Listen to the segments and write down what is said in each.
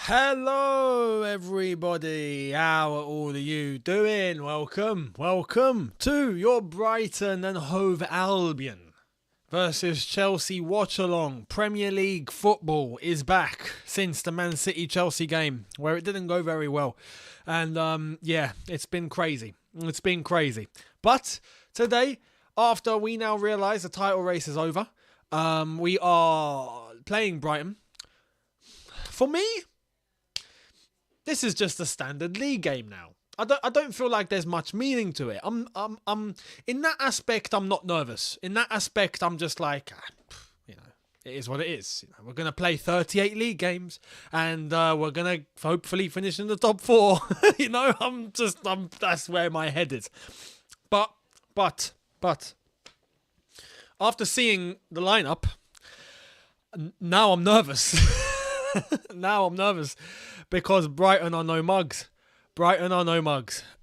Hello everybody, how are all of you doing? Welcome to your Brighton and Hove Albion versus Chelsea watch-along. Premier League football is back since the Man City Chelsea game where it didn't go very well. And it's been crazy. But today, after we now realise the title race is over, we are playing Brighton. For me, this is just a standard league game now. I don't feel like there's much meaning to it. I'm in that aspect, I'm not nervous. In that aspect, I'm just like, it is what it is. We're gonna play 38 league games, and we're gonna hopefully finish in the top 4. That's where my head is. But after seeing the lineup, now I'm nervous. Because Brighton are no mugs.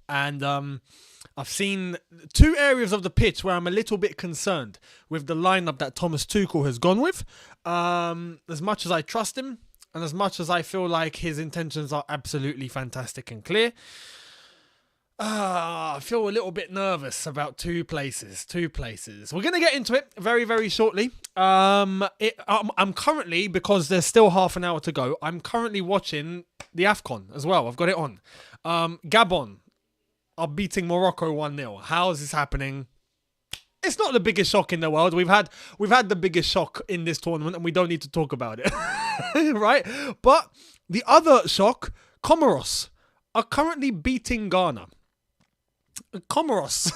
And I've seen 2 areas of the pitch where I'm a little bit concerned with the lineup that Thomas Tuchel has gone with. As much as I trust him, and as much as I feel like his intentions are absolutely fantastic and clear, I feel a little bit nervous about two places. We're going to get into it very, very shortly. I'm currently, because there's still half an hour to go, I'm currently watching the AFCON as well. I've got it on. Gabon are beating Morocco 1-0. How is this happening? It's not the biggest shock in the world. We've had the biggest shock in this tournament, and we don't need to talk about it. Right? But the other shock, Comoros are currently beating Ghana. Comoros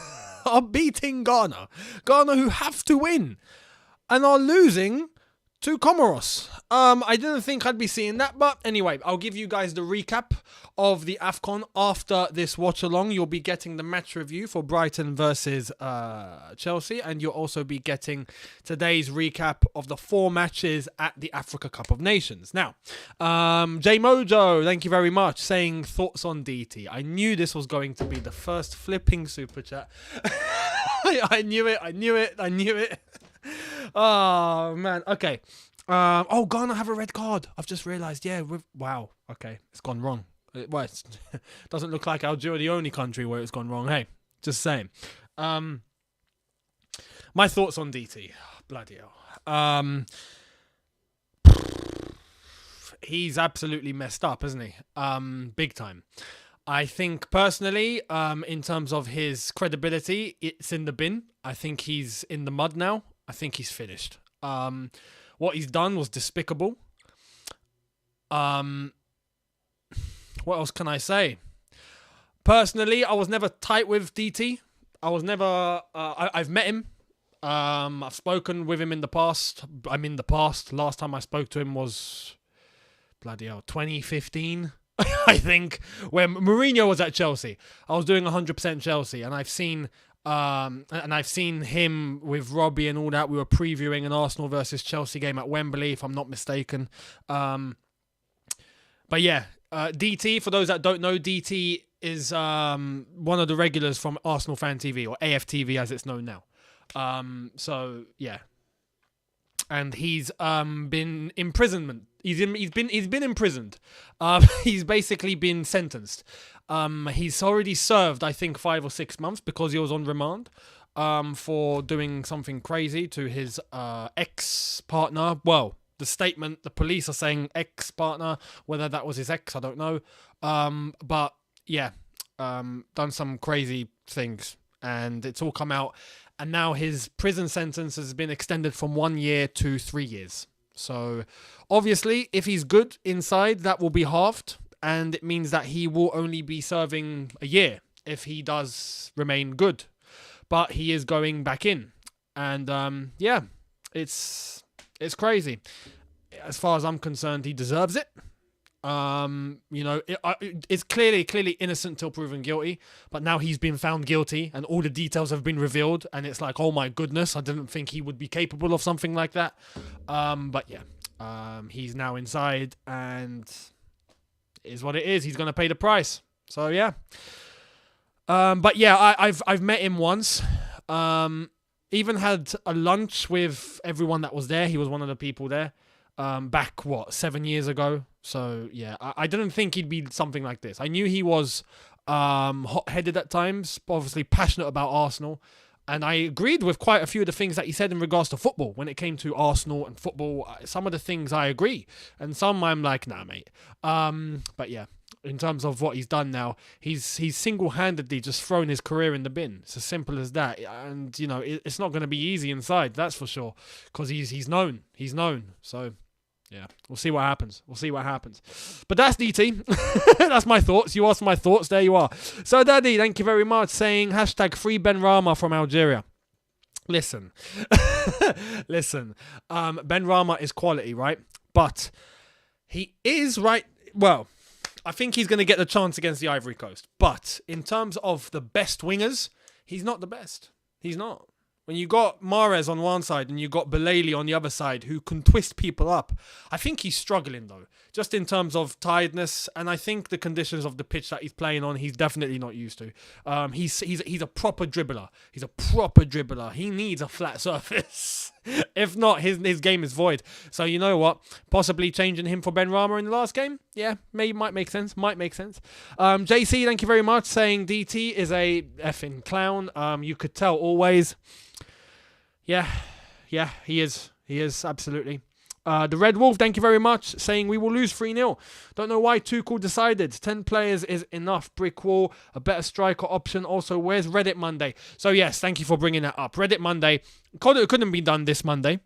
are beating Ghana. Ghana, who have to win, and are losing to Comoros. I didn't think I'd be seeing that, but anyway, I'll give you guys the recap of the AFCON after this watch-along. You'll be getting the match review for Brighton versus Chelsea, and you'll also be getting today's recap of the 4 matches at the Africa Cup of Nations. Now, J Mojo, thank you very much, saying thoughts on DT. I knew this was going to be the first flipping super chat. I knew it. Oh, man. Okay. Ghana have a red card. I've just realised. Yeah. Wow. Okay. It's gone wrong. It doesn't look like Algeria the only country where it's gone wrong. Hey, just saying. My thoughts on DT. Bloody hell. He's absolutely messed up, isn't he? Big time. I think personally, in terms of his credibility, it's in the bin. I think he's in the mud now. I think he's finished. What he's done was despicable. What else can I say? Personally, I was never tight with DT. I've met him. I've spoken with him in the past. Last time I spoke to him was, bloody hell, 2015. I think, when Mourinho was at Chelsea. I was doing 100% Chelsea, and I've seen him with Robbie and all that. We were previewing an Arsenal versus Chelsea game at Wembley, if I'm not mistaken. But yeah, DT, for those that don't know, DT is one of the regulars from Arsenal Fan TV, or AFTV as it's known now. So yeah, and he's been imprisonment. He's been imprisoned. He's basically been sentenced. He's already served, I think, 5 or 6 months because he was on remand for doing something crazy to his ex-partner. Well, the police are saying ex-partner. Whether that was his ex, I don't know. But yeah, done some crazy things, and it's all come out. And now his prison sentence has been extended from 1 year to 3 years. So, obviously, if he's good inside, that will be halved. And it means that he will only be serving a year if he does remain good. But he is going back in. And, it's crazy. As far as I'm concerned, he deserves it. It's clearly innocent till proven guilty, but now he's been found guilty and all the details have been revealed, and it's like, oh my goodness, I didn't think he would be capable of something like that. But yeah, he's now inside, and it is what it is. He's going to pay the price. So yeah. But yeah, I've met him once. Even had a lunch with everyone that was there. He was one of the people there. back, 7 years ago. So, yeah, I didn't think he'd be something like this. I knew he was hot-headed at times, obviously passionate about Arsenal. And I agreed with quite a few of the things that he said in regards to football. When it came to Arsenal and football, some of the things I agree. And some I'm like, nah, mate. But yeah, in terms of what he's done now, he's single-handedly just thrown his career in the bin. It's as simple as that. And, you know, it's not going to be easy inside, that's for sure. Because he's known. He's known. So, yeah, we'll see what happens. But that's DT. That's my thoughts. You asked my thoughts. There you are. So, Daddy, thank you very much. Saying #free Ben Rama from Algeria. Listen. Ben Rama is quality, right? But he is right. Well, I think he's going to get the chance against the Ivory Coast. But in terms of the best wingers, he's not the best. He's not. When you got Mahrez on one side and you got Belaïli on the other side who can twist people up, I think he's struggling though, just in terms of tiredness, and I think the conditions of the pitch that he's playing on, he's definitely not used to. He's a proper dribbler. He needs a flat surface. If not, his game is void. So you know what? Possibly changing him for Ben Rama in the last game? Yeah, might make sense. JC, thank you very much, saying DT is a effing clown. You could tell always. Yeah, he is, absolutely. The Red Wolf, thank you very much, saying we will lose 3-0. Don't know why Tuchel decided 10 players is enough. Brick wall, a better striker option. Also, where's Reddit Monday? So yes, thank you for bringing that up. Reddit Monday couldn't be done this Monday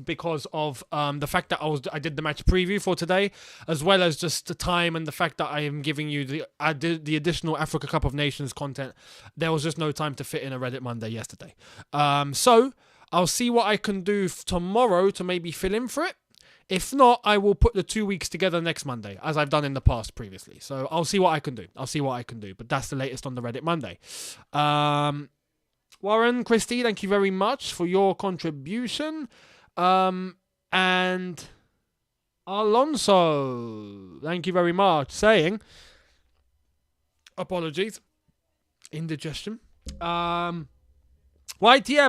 because of the fact that I did the match preview for today, as well as just the time and the fact that I am giving you the additional Africa Cup of Nations content. There was just no time to fit in a Reddit Monday yesterday. So I'll see what I can do tomorrow to maybe fill in for it. If not, I will put the 2 weeks together next Monday, as I've done in the past previously. So I'll see what I can do. But that's the latest on the Reddit Monday. Warren, Christy, thank you very much for your contribution. And Alonso, thank you very much, saying, apologies, indigestion. YTF,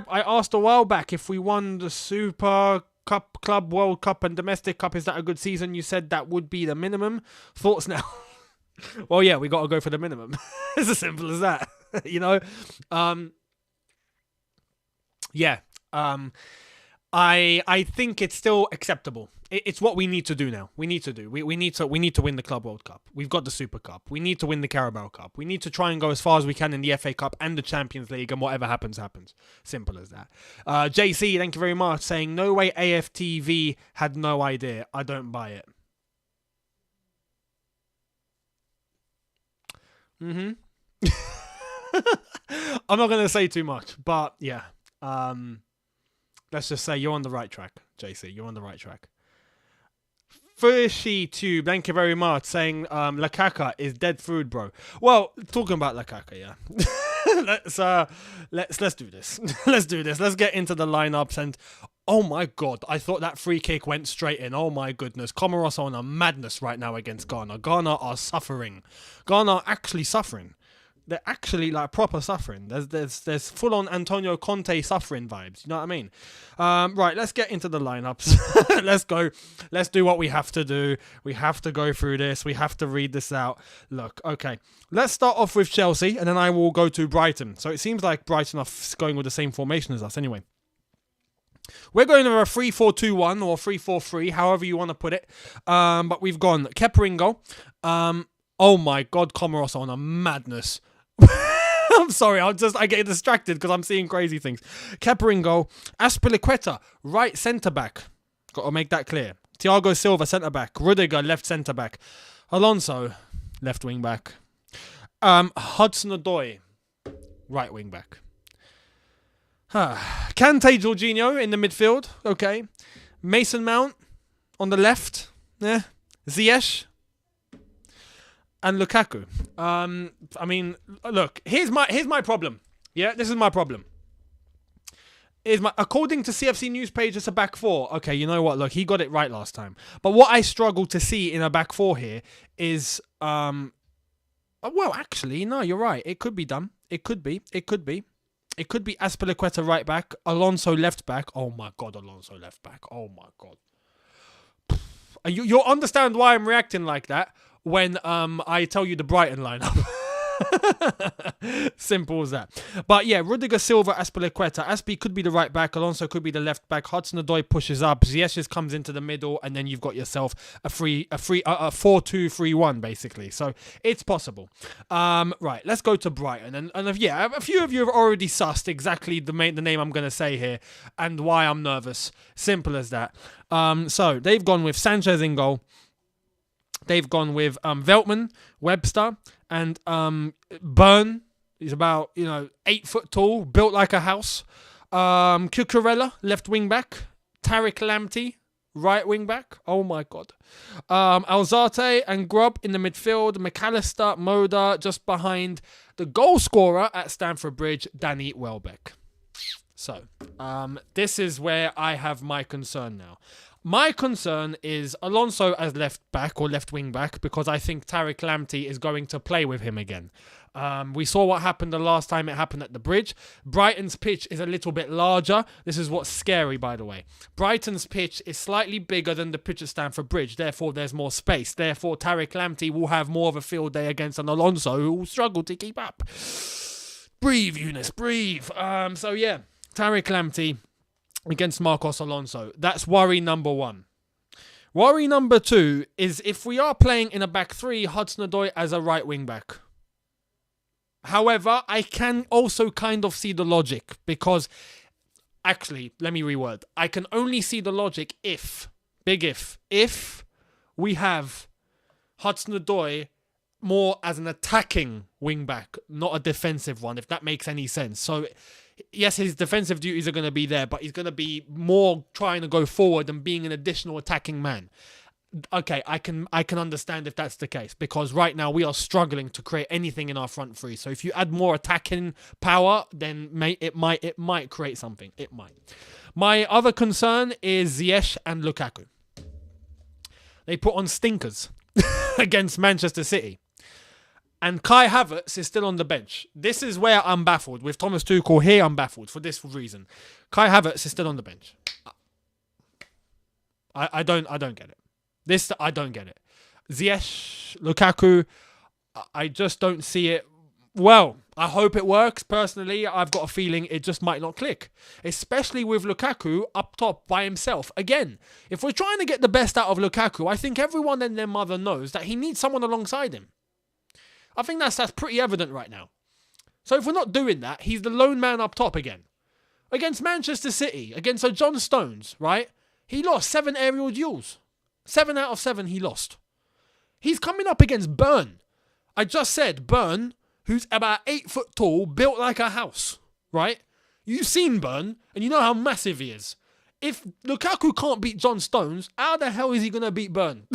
I asked a while back if we won the Super Cup, Club, World Cup and Domestic Cup, is that a good season? You said that would be the minimum. Thoughts now? Well, yeah, we got to go for the minimum. It's as simple as that, you know? I think it's still acceptable. It's what we need to do now. We need to win the Club World Cup. We've got the Super Cup. We need to win the Carabao Cup. We need to try and go as far as we can in the FA Cup and the Champions League, and whatever happens, happens. Simple as that. JC, thank you very much, saying, no way AFTV had no idea. I don't buy it. I'm not going to say too much, but yeah. Let's just say you're on the right track, JC. You're on the right track. Fishy Tube, thank you very much, saying Lukaku is dead food, bro. Well, talking about Lukaku, yeah. let's do this. Let's do this. Let's get into the lineups. And oh my god, I thought that free kick went straight in. Oh my goodness, Comoros are on a madness right now against Ghana. Ghana are suffering. Ghana are actually suffering. They're actually like proper suffering. There's full on Antonio Conte suffering vibes. You know what I mean? Right, let's get into the lineups. Let's go. Let's do what we have to do. We have to go through this. We have to read this out. Look, okay. Let's start off with Chelsea, and then I will go to Brighton. So it seems like Brighton are going with the same formation as us anyway. We're going over a 3-4-2-1 or 3-4-3, however you want to put it. But we've gone Kepa in goal. Oh my god, Comoros are on a madness. I'm sorry, I get distracted because I'm seeing crazy things. Kepa in goal. Azpilicueta, right centre-back. Got to make that clear. Thiago Silva, centre-back. Rudiger, left centre-back. Alonso, left wing-back. Hudson-Odoi, right wing-back. Kante, Jorginho in the midfield. Okay. Mason Mount on the left. Yeah. Ziyech. And Lukaku. I mean, look, here's my problem. Yeah, this is my problem. According to CFC News page, it's a back four. Okay, you know what? Look, he got it right last time. But what I struggle to see in a back four here is, well, actually, no, you're right. It could be done. It could be Azpilicueta right back, Alonso left back. Oh my god, Alonso left back. Oh my god. And you'll understand why I'm reacting like that when I tell you the Brighton lineup. Simple as that. But yeah, Rudiger, Silva, Azpilicueta. Aspi could be the right back. Alonso could be the left back. Hudson-Odoi pushes up. Ziyech just comes into the middle, and then you've got yourself a 4-2-3-1 basically. So it's possible. Right, let's go to Brighton. And yeah, a few of you have already sussed exactly the name I'm going to say here and why I'm nervous. Simple as that. So they've gone with Sanchez in goal. They've gone with Veltman, Webster, and Byrne. He's about 8 foot tall, built like a house. Cucurella, left wing back. Tariq Lamptey, right wing back. Oh my god. Alzate and Grubb in the midfield. McAllister, Moda just behind the goal scorer at Stamford Bridge, Danny Welbeck. So this is where I have my concern now. My concern is Alonso as left back or left wing back because I think Tariq Lamptey is going to play with him again. We saw what happened the last time it happened at the Bridge. Brighton's pitch is a little bit larger. This is what's scary, by the way. Brighton's pitch is slightly bigger than the pitch at Stamford Bridge. Therefore, there's more space. Therefore, Tariq Lamptey will have more of a field day against an Alonso who will struggle to keep up. Breathe, Younes, breathe. So yeah, Tariq Lamptey against Marcos Alonso. That's worry number 1. Worry number 2 is if we are playing in a back 3, Hudson-Odoi as a right wing back. However, I can also kind of see the logic because, actually, let me reword. I can only see the logic if we have Hudson-Odoi more as an attacking wing back, not a defensive one, if that makes any sense. So, yes, his defensive duties are going to be there, but he's going to be more trying to go forward and being an additional attacking man. Okay, I can understand if that's the case because right now we are struggling to create anything in our front three. So if you add more attacking power, then it might create something. It might. My other concern is Ziyech and Lukaku. They put on stinkers against Manchester City. And Kai Havertz is still on the bench. This is where I'm baffled. With Thomas Tuchel here, I'm baffled for this reason. Kai Havertz is still on the bench. I don't get it. I don't get it. Ziyech, Lukaku, I just don't see it. Well, I hope it works. Personally, I've got a feeling it just might not click. Especially with Lukaku up top by himself. Again, if we're trying to get the best out of Lukaku, I think everyone and their mother knows that he needs someone alongside him. I think that's pretty evident right now. So if we're not doing that, he's the lone man up top again. Against Manchester City, against Sir John Stones, right? He lost 7 aerial duels. 7 out of 7 he lost. He's coming up against Byrne. I just said Byrne, who's about 8 foot tall, built like a house, right? You've seen Byrne, and you know how massive he is. If Lukaku can't beat John Stones, how the hell is he going to beat Byrne?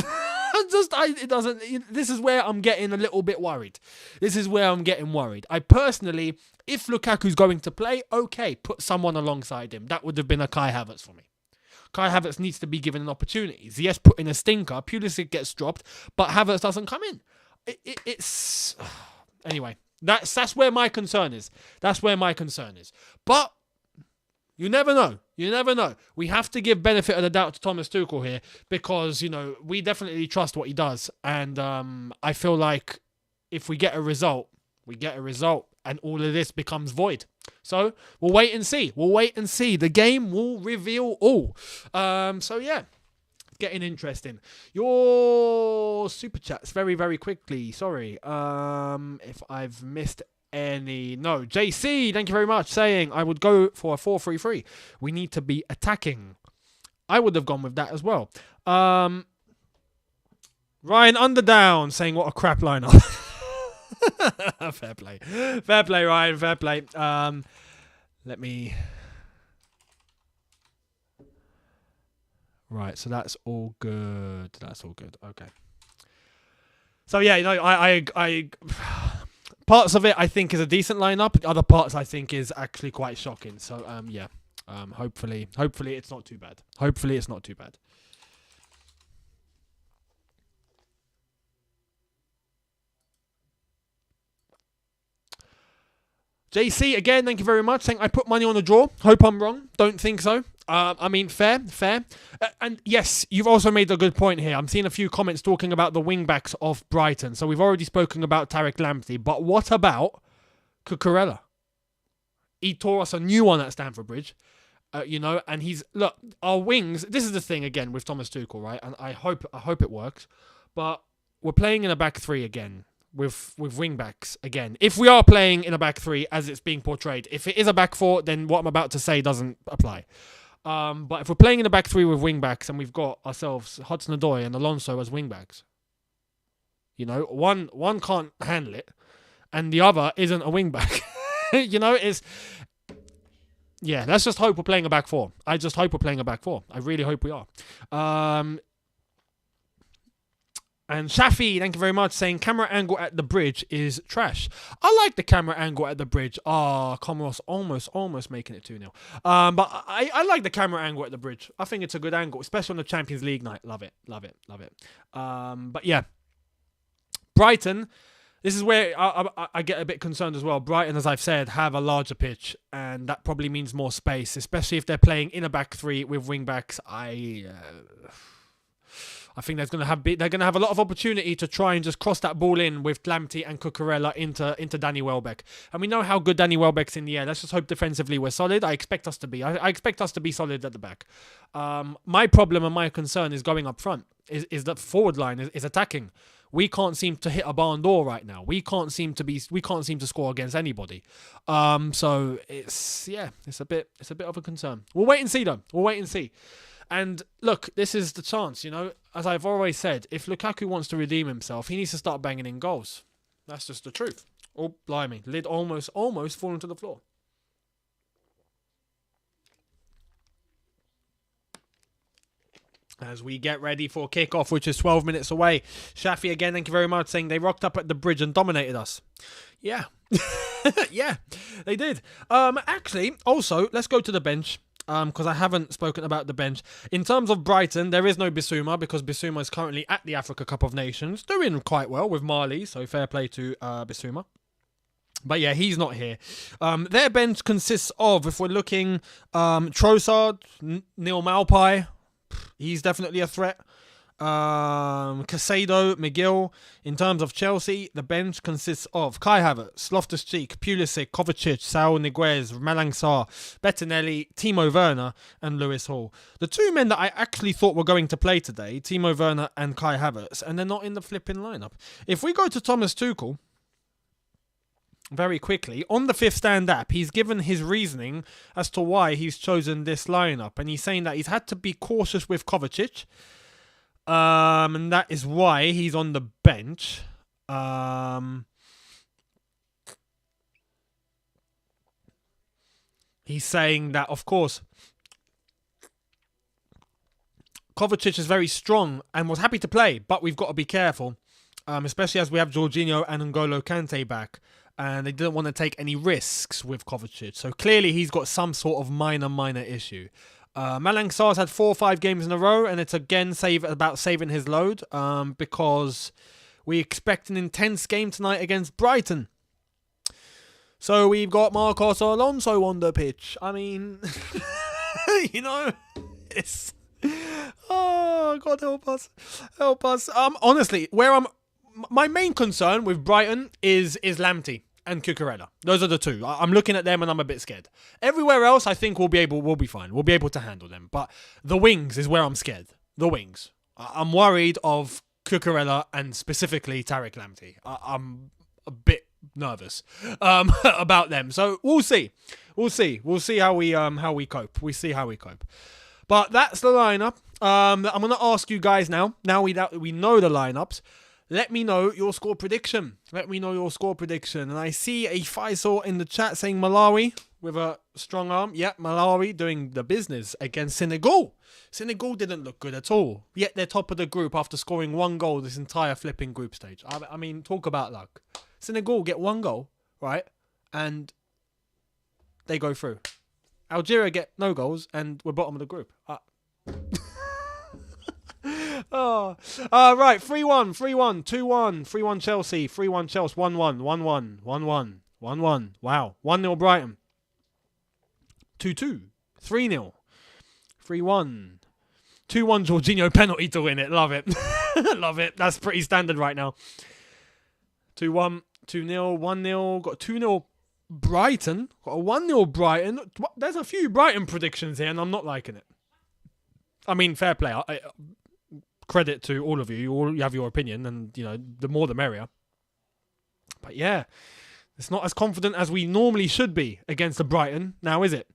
This is where I'm getting a little bit worried. I personally, if Lukaku's going to play, okay, put someone alongside him. That would have been a Kai Havertz for me. Kai Havertz needs to be given an opportunity. Ziyech put in a stinker. Pulisic gets dropped, but Havertz doesn't come in. It's anyway. That's where my concern is. But you never know. We have to give benefit of the doubt to Thomas Tuchel here because, we definitely trust what he does. And I feel like if we get a result, and all of this becomes void. So we'll wait and see. The game will reveal all. So yeah, getting interesting. Your super chats very, very quickly. Sorry. If I've missed any. No, JC, thank you very much, saying I would go for a 4-3-3. We need to be attacking. I would have gone with that as well. Ryan Underdown saying what a crap lineup. Fair play, Ryan. Fair play. Let me. Right, so that's all good. Okay. So yeah, I parts of it I think is a decent lineup. Other parts I think is actually quite shocking. So yeah. Hopefully it's not too bad. JC, again, thank you very much. Saying I put money on the draw. Hope I'm wrong. Don't think so. I mean, fair. And yes, you've also made a good point here. I'm seeing a few comments talking about the wing-backs of Brighton. So we've already spoken about Tariq Lamptey. But what about Cucurella? He tore us a new one at Stamford Bridge. And look, our wings, this is the thing again with Thomas Tuchel, right? And I hope it works. But we're playing in a back three again. With wing backs again. If we are playing in a back three as it's being portrayed, if it is a back four, then what I'm about to say doesn't apply. But if we're playing in a back three with wing backs and we've got ourselves Hudson-Odoi and Alonso as wing backs, one can't handle it, and the other isn't a wing back. Let's just hope we're playing a back four. I just hope we're playing a back four. I really hope we are. And Shafi, thank you very much, saying camera angle at the bridge is trash. I like the camera angle at the bridge. Comoros almost making it 2-0. But I like the camera angle at the bridge. I think it's a good angle, especially on the Champions League night. Love it. But yeah, Brighton, this is where I get a bit concerned as well. Brighton, as I've said, have a larger pitch, and that probably means more space, especially if they're playing in a back three with wing backs. I think they're going to have a lot of opportunity to try and just cross that ball in with Lamptey and Cucurella into Danny Welbeck. And we know how good Danny Welbeck's in the air. Let's just hope defensively we're solid. I expect us to be. I expect us to be solid at the back. My problem and my concern is going up front. Is that forward line is attacking. We can't seem to hit a barn door right now. We can't seem to score against anybody. So it's a bit of a concern. We'll wait and see though. And look, this is the chance, as I've always said, if Lukaku wants to redeem himself, he needs to start banging in goals. That's just the truth. Oh, blimey. Lid almost fallen to the floor. As we get ready for kickoff, which is 12 minutes away. Shafi, again, thank you very much, saying they rocked up at the bridge and dominated us. Yeah. Yeah, they did. Actually, also, let's go to the bench. Because I haven't spoken about the bench. In terms of Brighton, there is no Bissouma because Bissouma is currently at the Africa Cup of Nations, doing quite well with Mali, so fair play to Bissouma. But yeah, he's not here. Their bench consists of, if we're looking, Trossard, Neil Maupay, he's definitely a threat. Caicedo, McGill. In terms of Chelsea, the bench consists of Kai Havertz, Loftus-Cheek, Pulisic, Kovacic, Saul Niguez, Malang Sarr, Bettinelli, Timo Werner, and Lewis Hall. The two men that I actually thought were going to play today, Timo Werner and Kai Havertz, and they're not in the flipping lineup. If we go to Thomas Tuchel, very quickly, on the Fifth Stand app, he's given his reasoning as to why he's chosen this lineup, and he's saying that he's had to be cautious with Kovacic. And that is why he's on the bench. He's saying that, of course, Kovacic is very strong and was happy to play, but we've got to be careful, especially as we have Jorginho and N'Golo Kante back, and they didn't want to take any risks with Kovacic. So clearly he's got some sort of minor issue. Malang Sarr's had 4 or 5 games in a row, and it's again about saving his load because we expect an intense game tonight against Brighton. So we've got Marcos Alonso on the pitch. I mean, it's... Oh, God, help us. Honestly, my main concern with Brighton is Lamptey and Cucurella. Those are the two. I'm looking at them and I'm a bit scared. Everywhere else, I think we'll be fine. We'll be able to handle them. But the wings is where I'm scared. The wings. I'm worried of Cucurella and specifically Tariq Lamptey. I'm a bit nervous about them. So we'll see. We'll see how we cope. But that's the lineup. I'm going to ask you guys now we know the lineups, let me know your score prediction. And I see a Faisal in the chat saying Malawi with a strong arm. Yeah, Malawi doing the business against Senegal. Senegal didn't look good at all. Yet they're top of the group after scoring 1 goal this entire flipping group stage. I mean, talk about luck. Senegal get 1 goal, right? And they go through. Algeria get no goals and we're bottom of the group. Right, 3-1, 3-1, 2-1, 3-1 Chelsea, 3-1 Chelsea, 1-1, 1-1, 1-1, 1-1. Wow, 1-0 Brighton, 2-2, 3-0, 3-1. 2-1 Jorginho penalty to win it. Love it. Love it. That's pretty standard right now. 2-1, 2-0, 1-0. Got 2-0 Brighton. Got a 1-0 Brighton. There's a few Brighton predictions here, and I'm not liking it. I mean, fair play. Credit to all of you. You have your opinion, and, you know, the more the merrier. But yeah, it's not as confident as we normally should be against the Brighton now, is it?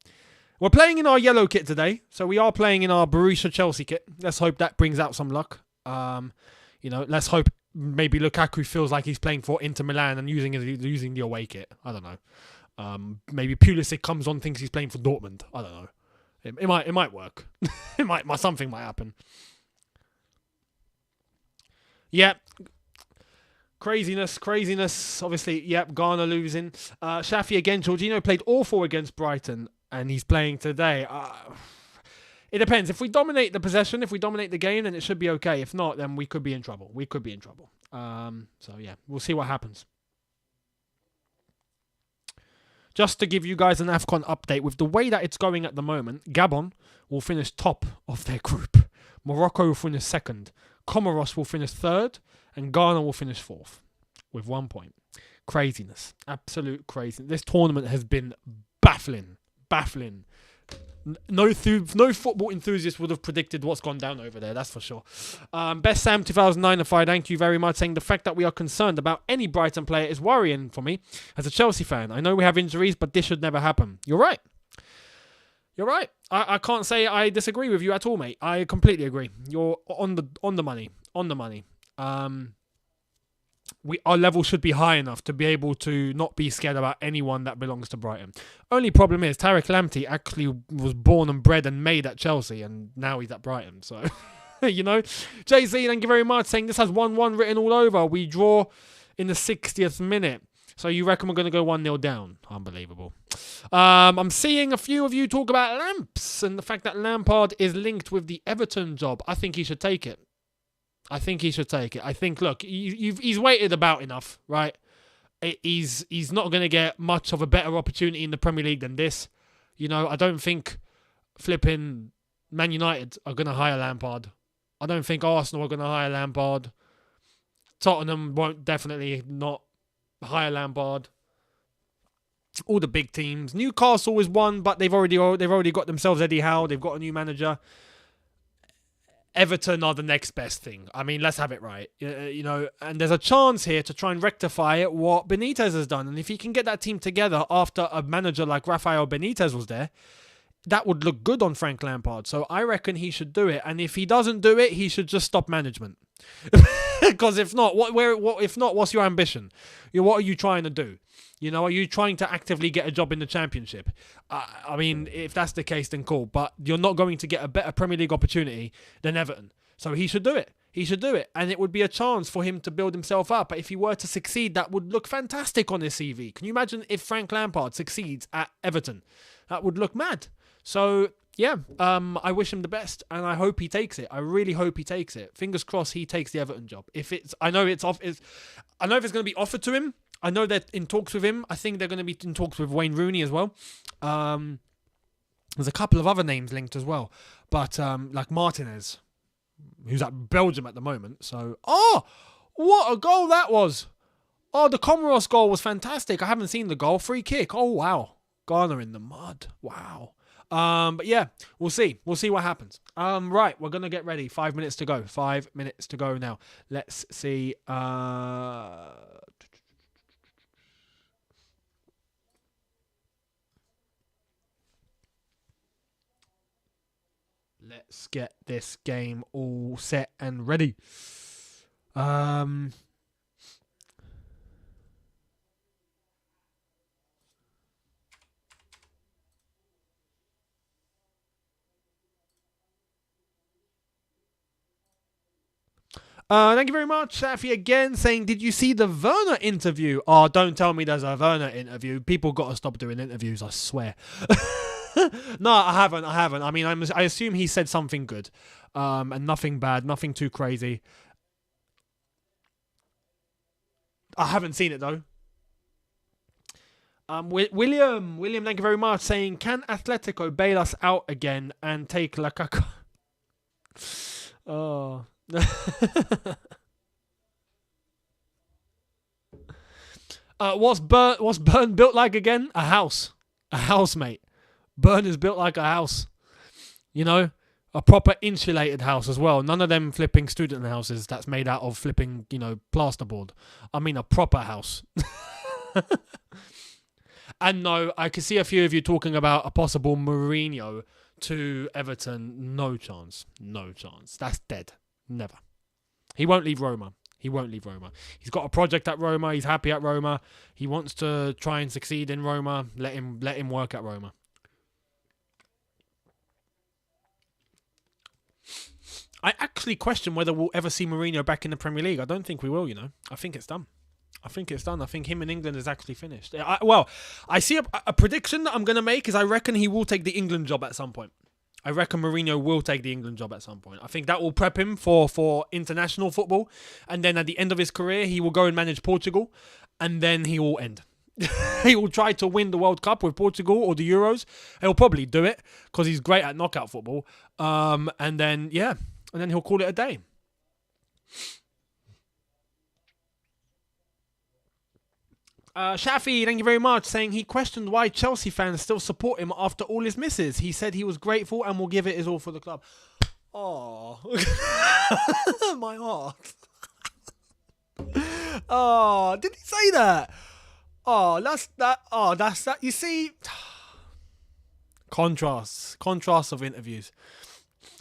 We're playing in our yellow kit today, so we are playing in our Borussia Chelsea kit. Let's hope that brings out some luck. You know, let's hope maybe Lukaku feels like he's playing for Inter Milan and using the away kit. I don't know. Maybe Pulisic comes on, thinks he's playing for Dortmund. I don't know. It might work. Something might happen. Yeah. Craziness. Obviously, yep, Ghana losing. Shafi again. Jorginho played awful against Brighton, and he's playing today. It depends. If we dominate the possession, if we dominate the game, then it should be okay. If not, then we could be in trouble. So, yeah, we'll see what happens. Just to give you guys an AFCON update, with the way that it's going at the moment, Gabon will finish top of their group. Morocco will finish second. Comoros will finish third. And Ghana will finish fourth with 1 point. Craziness. Absolute craziness. This tournament has been baffling. No football enthusiast would have predicted what's gone down over there, that's for sure. Best Sam 2009, thank you very much, saying the fact that we are concerned about any Brighton player is worrying for me as a Chelsea fan. I know we have injuries, but this should never happen. You're right. I can't say I disagree with you at all, mate. I completely agree. You're on the money. Our level should be high enough to be able to not be scared about anyone that belongs to Brighton. Only problem is Tariq Lamptey actually was born and bred and made at Chelsea, and now he's at Brighton. So, you know, JC, thank you very much, saying this has 1-1 written all over. We draw in the 60th minute. So you reckon we're going to go 1-0 down? Unbelievable. I'm seeing a few of you talk about Lamps and the fact that Lampard is linked with the Everton job. I think he should take it. I think, look, he's waited about enough, right? He's not going to get much of a better opportunity in the Premier League than this. You know, I don't think flipping Man United are going to hire Lampard. I don't think Arsenal are going to hire Lampard. Tottenham won't definitely not hire Lampard. All the big teams. Newcastle is one, but they've already got themselves Eddie Howe. They've got a new manager. Everton are the next best thing. I mean, let's have it right. You know, and there's a chance here to try and rectify what Benitez has done. And if he can get that team together after a manager like Rafael Benitez was there, that would look good on Frank Lampard. So I reckon he should do it. And if he doesn't do it, he should just stop management. Because if not, what's your ambition? What are you trying to do? You know, are you trying to actively get a job in the Championship? I mean, if that's the case, then cool. But you're not going to get a better Premier League opportunity than Everton. So he should do it. And it would be a chance for him to build himself up. But if he were to succeed, that would look fantastic on his CV. Can you imagine if Frank Lampard succeeds at Everton? That would look mad. So, yeah, I wish him the best, and I hope he takes it. I really hope he takes it. Fingers crossed he takes the Everton job. I know if it's going to be offered to him. I know they're in talks with him. I think they're going to be in talks with Wayne Rooney as well. There's a couple of other names linked as well, but like Martinez, who's at Belgium at the moment. So, what a goal that was! Oh, the Comoros goal was fantastic. I haven't seen the goal. Free kick. Oh wow, Ghana in the mud. Wow. But yeah, we'll see. We'll see what happens. Right, we're gonna get ready. 5 minutes to go. 5 minutes to go now. Let's see. Let's get this game all set and ready. Thank you very much, Safi, again, saying, did you see the Werner interview? Oh, don't tell me there's a Werner interview. People got to stop doing interviews, I swear. No, I haven't. I mean, I assume he said something good, and nothing bad, nothing too crazy. I haven't seen it, though. William, thank you very much. Saying, can Atletico bail us out again and take Lukaku? Oh. What's Burn built like again? A house, mate. Burn is built like a house. You know, a proper insulated house as well. None of them flipping student houses that's made out of flipping, plasterboard. I mean, a proper house. And no, I can see a few of you talking about a possible Mourinho to Everton. No chance. No chance. That's dead. Never. He won't leave Roma. He's got a project at Roma. He's happy at Roma. He wants to try and succeed in Roma. Let him work at Roma. I actually question whether we'll ever see Mourinho back in the Premier League. I don't think we will, I think it's done. I think him in England is actually finished. I see a prediction that I'm going to make is I reckon he will take the England job at some point. I reckon Mourinho will take the England job at some point. I think that will prep him for international football. And then at the end of his career, he will go and manage Portugal. And then he will end. He will try to win the World Cup with Portugal or the Euros. He'll probably do it because he's great at knockout football. And then he'll call it a day. Shafi, thank you very much, saying he questioned why Chelsea fans still support him after all his misses. He said he was grateful and will give it his all for the club. Oh, my heart. Oh, did he say that? Oh, that's that. Oh, that's that. You see, contrasts of interviews.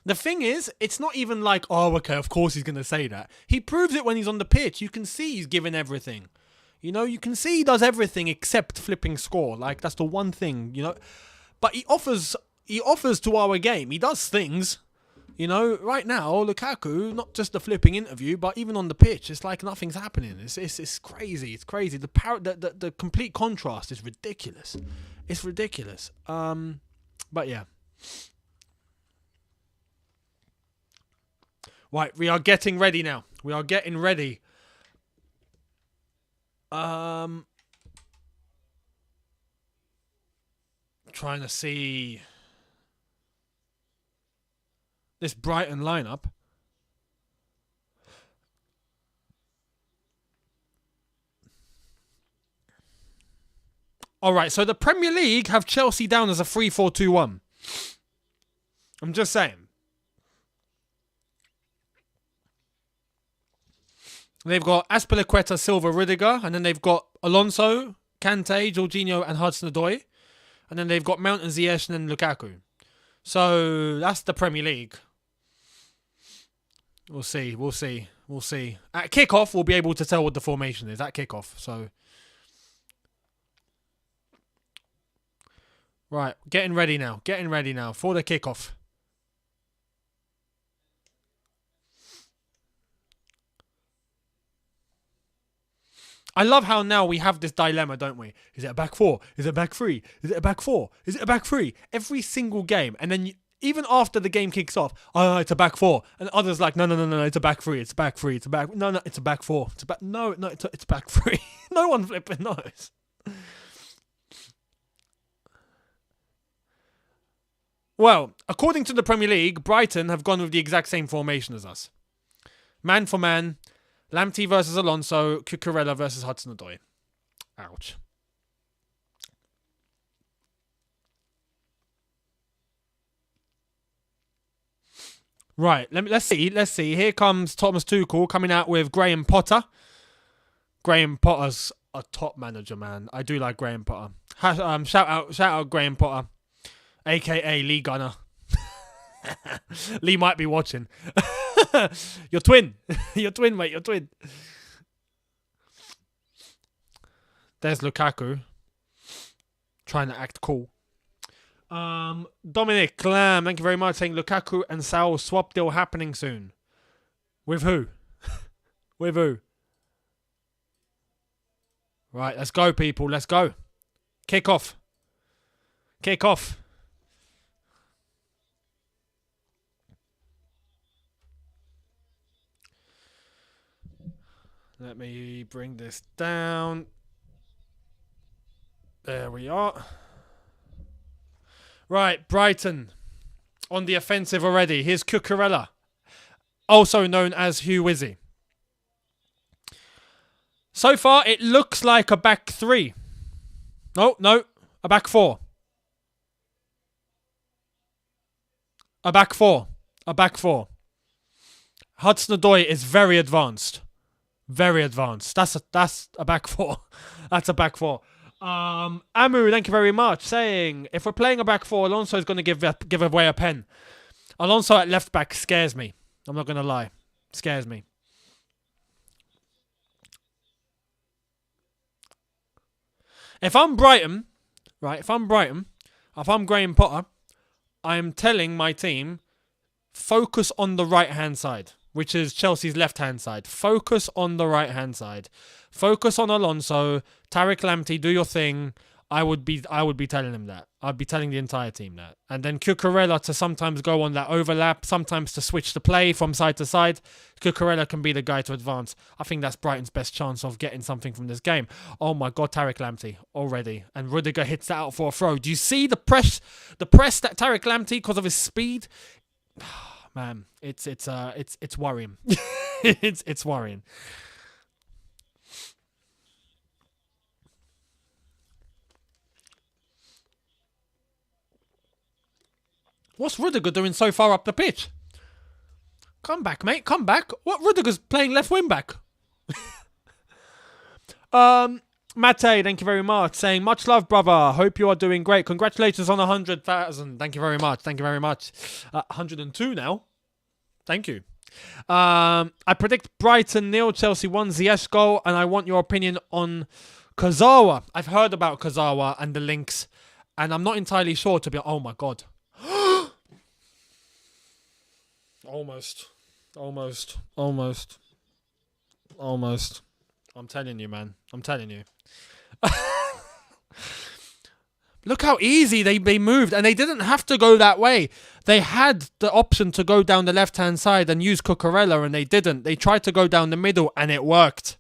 The thing is, it's not even like, oh, okay, of course he's going to say that. He proves it when he's on the pitch. You can see he's giving everything. You can see he does everything except flipping score. Like, that's the one thing, But he offers to our game. He does things. Right now, Lukaku, not just the flipping interview, but even on the pitch, it's like nothing's happening. It's crazy. It's crazy. The complete contrast is ridiculous. It's ridiculous. But yeah. Right, we are getting ready now. We are getting ready. Trying to see this Brighton lineup. All right, so the Premier League have Chelsea down as a 3-4-2-1. I'm just saying. They've got Azpilicueta, Silva, Rudiger, and then they've got Alonso, Kante, Jorginho, and Hudson-Odoi. And then they've got Mount and Ziyech and then Lukaku. So that's the Premier League. We'll see. At kickoff, we'll be able to tell what the formation is at kickoff. So, right, getting ready now for the kickoff. I love how now we have this dilemma, don't we? Is it a back four? Is it a back three? Is it a back four? Is it a back three? Every single game. And then even after the game kicks off, oh, it's a back four. And others like, no, it's a back three. It's a back three. It's a back... No, it's a back four. It's a back... No, it's a back three. No one flipping knows. Well, according to the Premier League, Brighton have gone with the exact same formation as us. Man for man. Lamptey versus Alonso, Cucurella versus Hudson-Odoi. Ouch. Right, let's see. Here comes Thomas Tuchel coming out with Graham Potter. Graham Potter's a top manager, man. I do like Graham Potter. Shout out Graham Potter, aka Lee Gunner. Lee might be watching. Your twin, mate, your twin. There's Lukaku trying to act cool. Dominic Clam, thank you very much, saying Lukaku and Saul swap deal happening soon. With who? With who? Right, let's go, people. Let's go. Kick off. Let me bring this down. There we are. Right, Brighton on the offensive already. Here's Cucurella, also known as Hugh Wizzy. So far, it looks like a back three. No, a back four. A back four. Hudson-Odoi is very advanced. Very advanced. That's a back four. That's a back four. Amu, thank you very much, saying, if we're playing a back four, Alonso is going to give away a pen. Alonso at left back scares me. I'm not going to lie. Scares me. If I'm Brighton, right, if I'm Graham Potter, I'm telling my team, focus on the right-hand side, which is Chelsea's left-hand side. Focus on the right-hand side. Focus on Alonso. Tariq Lamptey, do your thing. I would be telling him that. I'd be telling the entire team that. And then Cucurella to sometimes go on that overlap, sometimes to switch the play from side to side. Cucurella can be the guy to advance. I think that's Brighton's best chance of getting something from this game. Oh my God, Tariq Lamptey already. And Rudiger hits that out for a throw. Do you see the press that Tariq Lamptey, because of his speed? Man, it's worrying. it's worrying. What's Rudiger doing so far up the pitch? Come back, mate. Come back. What? Rudiger's playing left wing back. Mate, thank you very much. Saying, much love, brother. Hope you are doing great. Congratulations on 100,000. Thank you very much. 102 now. Thank you. I predict Brighton 0, Chelsea 1, Ziyech goal, and I want your opinion on Kazawa. I've heard about Kazawa and the links, and I'm not entirely sure to be... Oh, my God. Almost. I'm telling you, man. I'm telling you. Look how easy they moved, and they didn't have to go that way. They had the option to go down the left-hand side and use Cucurella, and they didn't. They tried to go down the middle, and it worked.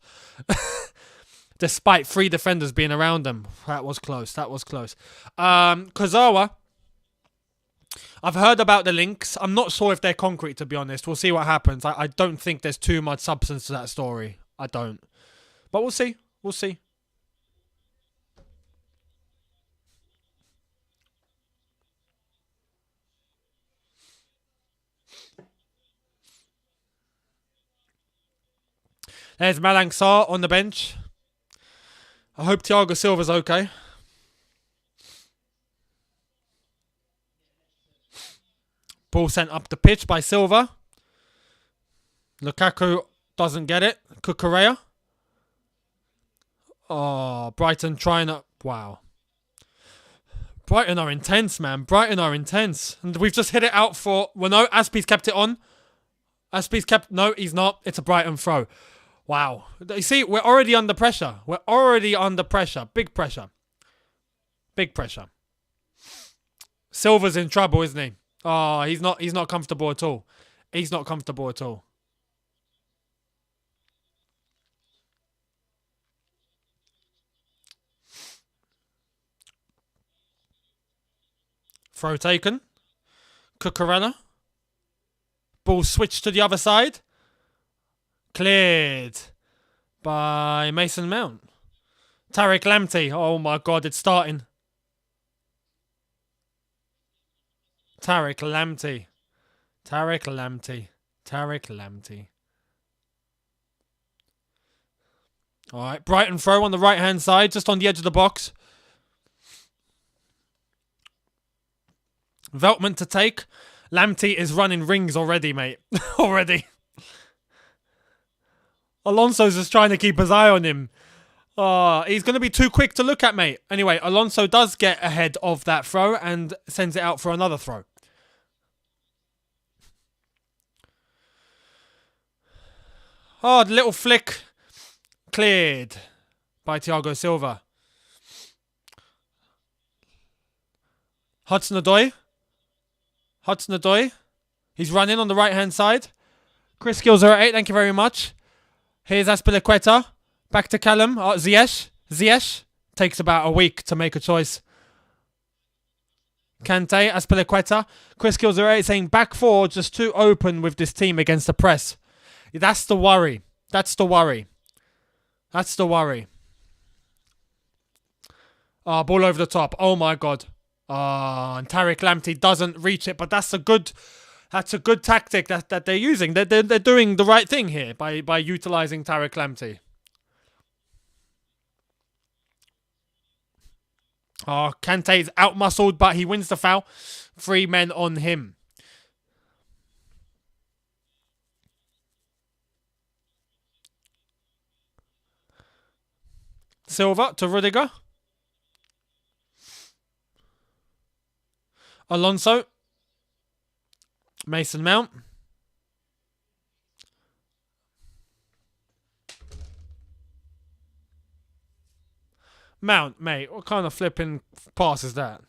Despite 3 defenders being around them. That was close. Kazawa, I've heard about the links. I'm not sure if they're concrete, to be honest. We'll see what happens. I don't think there's too much substance to that story. I don't. But we'll see. There's Malang Sarr on the bench. I hope Thiago Silva's okay. Ball sent up the pitch by Silva. Lukaku doesn't get it. Cucurella. Oh, Brighton trying to... Wow. Brighton are intense, man. And we've just hit it out for... Well, no, Aspie's kept it on. No, he's not. It's a Brighton throw. Wow. You see, we're already under pressure. Big pressure. Silva's in trouble, isn't he? Oh, he's not comfortable at all. Throw taken. Cucurella. Ball switched to the other side. Cleared by Mason Mount. Tariq Lamptey. Oh my God, it's starting. Tariq Lamptey. All right, Brighton throw on the right-hand side, just on the edge of the box. Veltman to take. Lamptey is running rings already, mate. Already. Alonso's just trying to keep his eye on him. He's going to be too quick to look at, mate. Anyway, Alonso does get ahead of that throw and sends it out for another throw. Oh, the little flick. Cleared by Thiago Silva. Hudson-Odoi. He's running on the right-hand side. Chris Gills are at 8. Thank you very much. Here's Azpilicueta. Back to Callum. Ziyech. Takes about a week to make a choice. Kante, Azpilicueta. Chris Kills08 saying back four just too open with this team against the press. That's the worry. That's the worry. That's the worry. Ball over the top. Oh my god. And Tariq Lamptey doesn't reach it, but that's a good tactic that they're using. They're doing the right thing here by utilising Tariq Lamptey. Kante's out-muscled, but he wins the foul. 3 men on him. Silva to Rudiger. Alonso. Mason Mount. Mount, mate, what kind of flipping pass is that?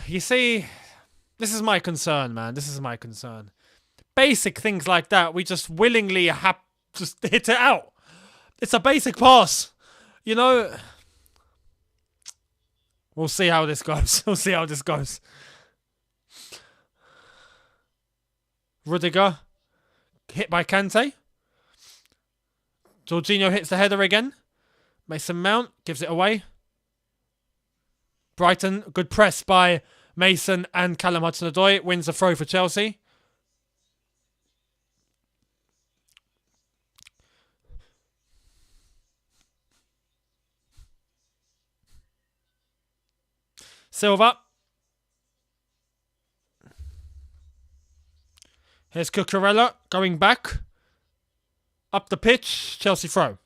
You see, this is my concern, man. This is my concern. Basic things like that, we just willingly just hit it out. It's a basic pass. You know, we'll see how this goes. We'll see how this goes. Rudiger. Hit by Kante. Jorginho hits the header again. Mason Mount gives it away. Brighton, good press by Mason and Callum Hudson-Odoi. Wins the throw for Chelsea. Silva. Here's Cucurella going back. Up the pitch. Chelsea throw.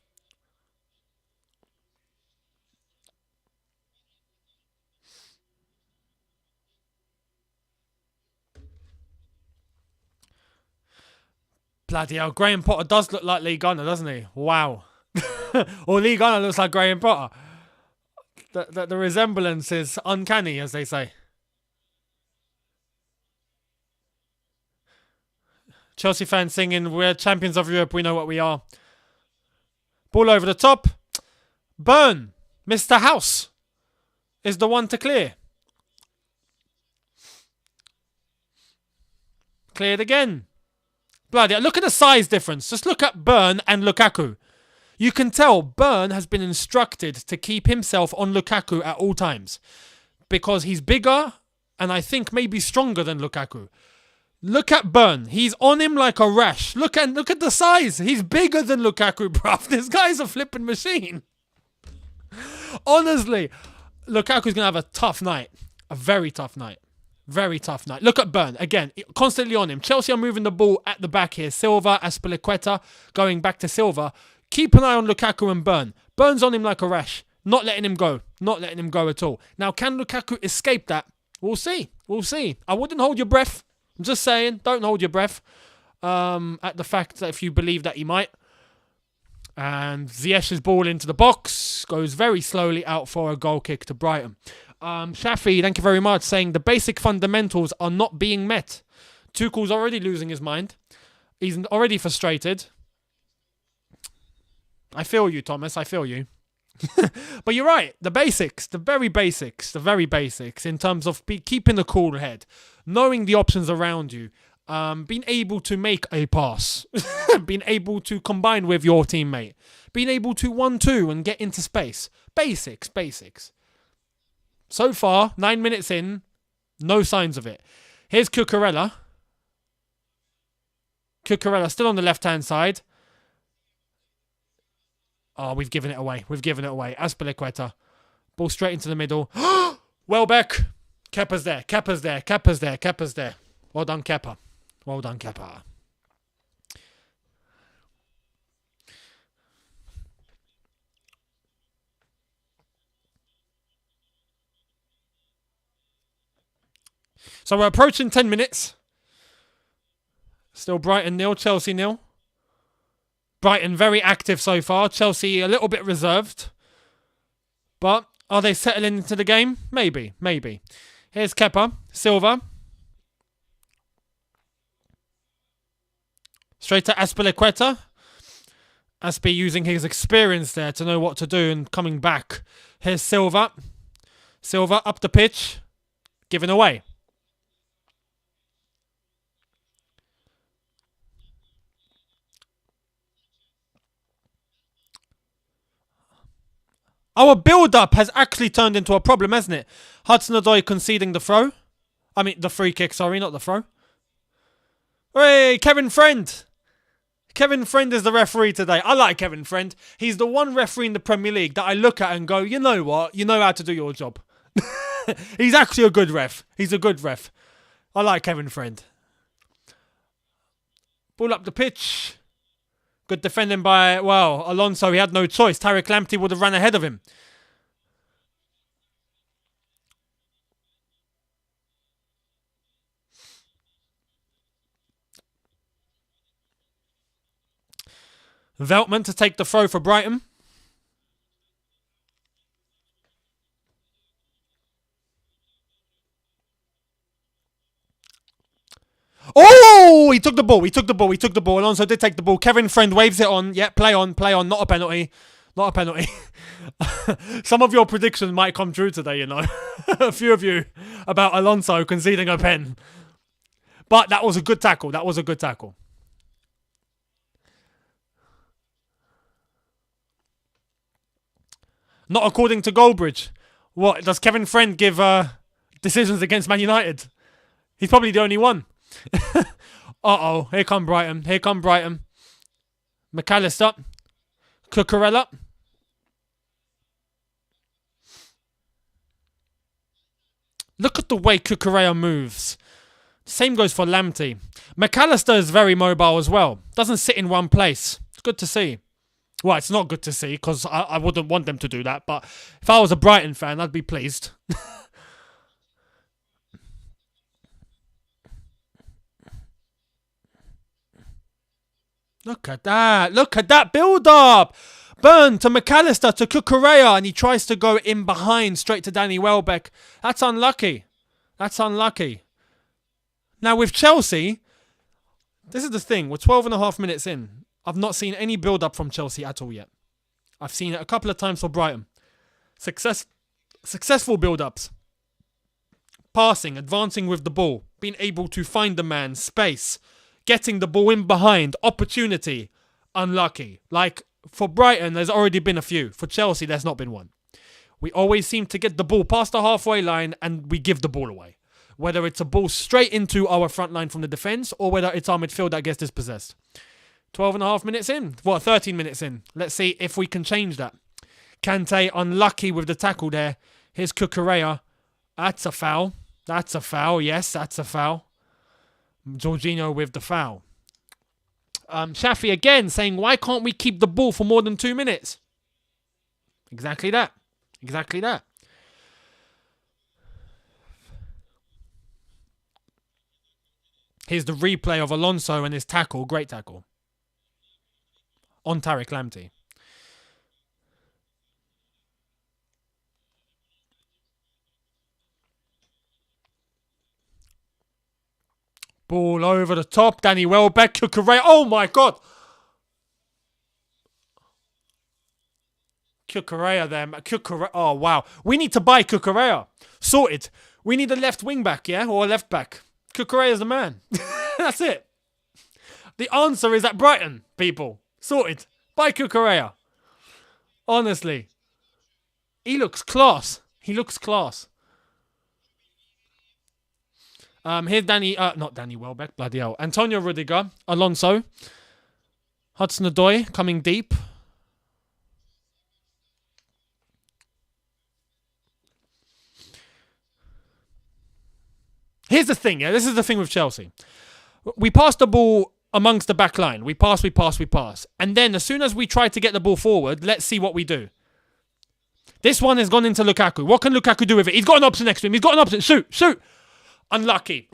Bloody hell. Graham Potter does look like Lee Gunner, doesn't he? Wow. Or Lee Gunner looks like Graham Potter. The resemblance is uncanny, as they say. Chelsea fans singing, we're champions of Europe, we know what we are. Ball over the top. Burn. Mr. House is the one to clear. Cleared again. Bloody, look at the size difference. Just look at Burn and Lukaku. You can tell Burn has been instructed to keep himself on Lukaku at all times. Because he's bigger and I think maybe stronger than Lukaku. Look at Burn. He's on him like a rash. Look at the size. He's bigger than Lukaku, bruv. This guy's a flipping machine. Honestly, Lukaku's going to have a tough night. A very tough night. Very tough night. Look at Burn. Again, constantly on him. Chelsea are moving the ball at the back here. Silva, Azpilicueta, going back to Silva. Keep an eye on Lukaku and Burn. Burn's on him like a rash. Not letting him go. Not letting him go at all. Now, can Lukaku escape that? We'll see. We'll see. I wouldn't hold your breath. I'm just saying, don't hold your breath at the fact that if you believe that he might. And Ziyech's ball into the box goes very slowly out for a goal kick to Brighton. Shafi, thank you very much, saying the basic fundamentals are not being met. Tuchel's already losing his mind. He's already frustrated. I feel you, Thomas. I feel you. But you're right. The basics, the very basics in terms of keeping a cool head, knowing the options around you, being able to make a pass, being able to combine with your teammate, being able to 1-2 and get into space. Basics. So far, 9 minutes in, no signs of it. Here's Cucurella. Cucurella still on the left-hand side. Oh, we've given it away. Azpilicueta. Ball straight into the middle. Welbeck. Kepa's there. Well done, Kepa. So we're approaching 10 minutes. Still Brighton 0, Chelsea 0. Brighton very active so far. Chelsea a little bit reserved. But are they settling into the game? Maybe. Here's Kepa. Silva. Straight to Azpilicueta. Aspi using his experience there to know what to do and coming back. Here's Silva. Silva up the pitch. Giving away. Our build-up has actually turned into a problem, hasn't it? Hudson-Odoi conceding the throw. I mean, the free kick, sorry, not the throw. Hey, Kevin Friend. Kevin Friend is the referee today. I like Kevin Friend. He's the one referee in the Premier League that I look at and go, you know what? You know how to do your job. He's actually a good ref. He's a good ref. I like Kevin Friend. Ball up the pitch. Good defending by, well, Alonso. He had no choice. Tariq Lamptey would have run ahead of him. Veltman to take the throw for Brighton. Oh, he took the ball. He took the ball. He took the ball. Alonso did take the ball. Kevin Friend waves it on. Yeah, play on, play on. Not a penalty. Not a penalty. Some of your predictions might come true today, you know. A few of you about Alonso conceding a pen. But that was a good tackle. That was a good tackle. Not according to Goldbridge. What, does Kevin Friend give decisions against Man United? He's probably the only one. Uh-oh, here come Brighton. Here come Brighton. McAllister. Cucurella. Look at the way Cucurella moves. Same goes for Lamptey. McAllister is very mobile as well. Doesn't sit in one place. It's good to see. Well, it's not good to see because I wouldn't want them to do that. But if I was a Brighton fan, I'd be pleased. Look at that. Look at that build-up. Burn to McAllister to Cucurella. And he tries to go in behind straight to Danny Welbeck. That's unlucky. That's unlucky. Now with Chelsea, this is the thing. We're 12 and a half minutes in. I've not seen any build-up from Chelsea at all yet. I've seen it a couple of times for Brighton. Successful build-ups. Passing, advancing with the ball. Being able to find the man, space. Getting the ball in behind. Opportunity. Unlucky. Like, for Brighton, there's already been a few. For Chelsea, there's not been one. We always seem to get the ball past the halfway line and we give the ball away. Whether it's a ball straight into our front line from the defence or whether it's our midfield that gets dispossessed. 12 and a half minutes in. Well, 13 minutes in. Let's see if we can change that. Kante unlucky with the tackle there. Here's Cucurella. That's a foul. That's a foul. Yes, that's a foul. Jorginho with the foul. Shafi again saying, why can't we keep the ball for more than 2 minutes? Exactly that. Exactly that. Here's the replay of Alonso and his tackle. Great tackle. On Tariq Lamptey. Ball over the top. Danny Welbeck. Cucurella. Oh my God. Cucurella there. Cucurella. Oh wow. We need to buy Cucurella. Sorted. We need a left wing back, yeah? Or a left back. Cucurella's the man. That's it. The answer is at Brighton, people. Sorted. Buy Cucurella. Honestly. He looks class. He looks class. Here's not Danny Welbeck, bloody hell. Antonio Rudiger, Alonso. Hudson-Odoi coming deep. Here's the thing, yeah? This is the thing with Chelsea. We pass the ball amongst the back line. We pass. And then as soon as we try to get the ball forward, let's see what we do. This one has gone into Lukaku. What can Lukaku do with it? He's got an option next to him. He's got an option. Shoot. Unlucky.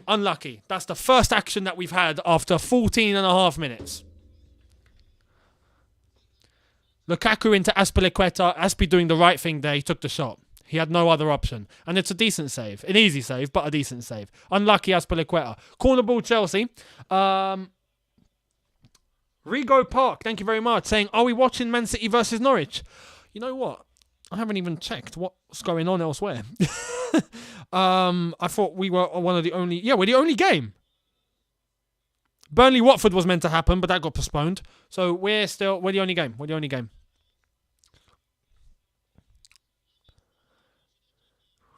That's the first action that we've had after 14 and a half minutes. Lukaku into Azpilicueta. Aspi doing the right thing there. He took the shot. He had no other option. And it's a decent save. An easy save, but a decent save. Unlucky Azpilicueta. Corner ball Chelsea. Rigo Park, thank you very much, saying, are we watching Man City versus Norwich? You know what? I haven't even checked what's going on elsewhere. I thought we were one of the only... Yeah, we're the only game. Burnley-Watford was meant to happen, but that got postponed. So we're the only game. We're the only game.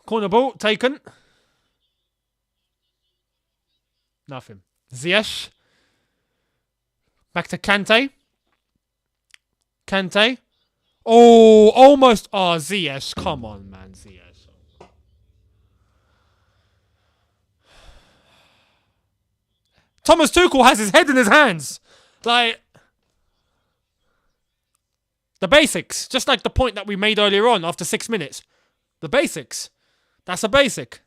Corner ball, taken. Nothing. Ziyech. Back to Kante. Kante. Oh, almost. Oh, Ziyech. Come on, man. Ziyech. Thomas Tuchel has his head in his hands. Like, the basics. Just like the point that we made earlier on after 6 minutes. The basics. That's a basic.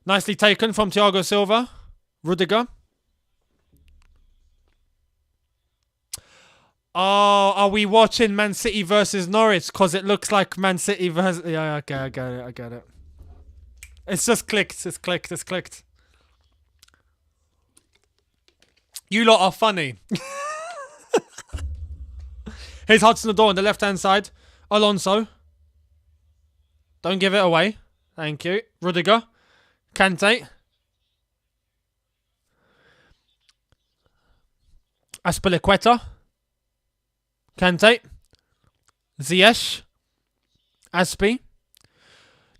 Nicely taken from Thiago Silva. Rudiger. Oh, are we watching Man City versus Norwich? Because it looks like Man City versus... Yeah, okay, I get it. It's just clicked. It's clicked. You lot are funny. Here's Hudson-Odoi on the left-hand side. Alonso. Don't give it away. Thank you. Rudiger. Kante. Azpilicueta. Kante. Ziyech. Aspi.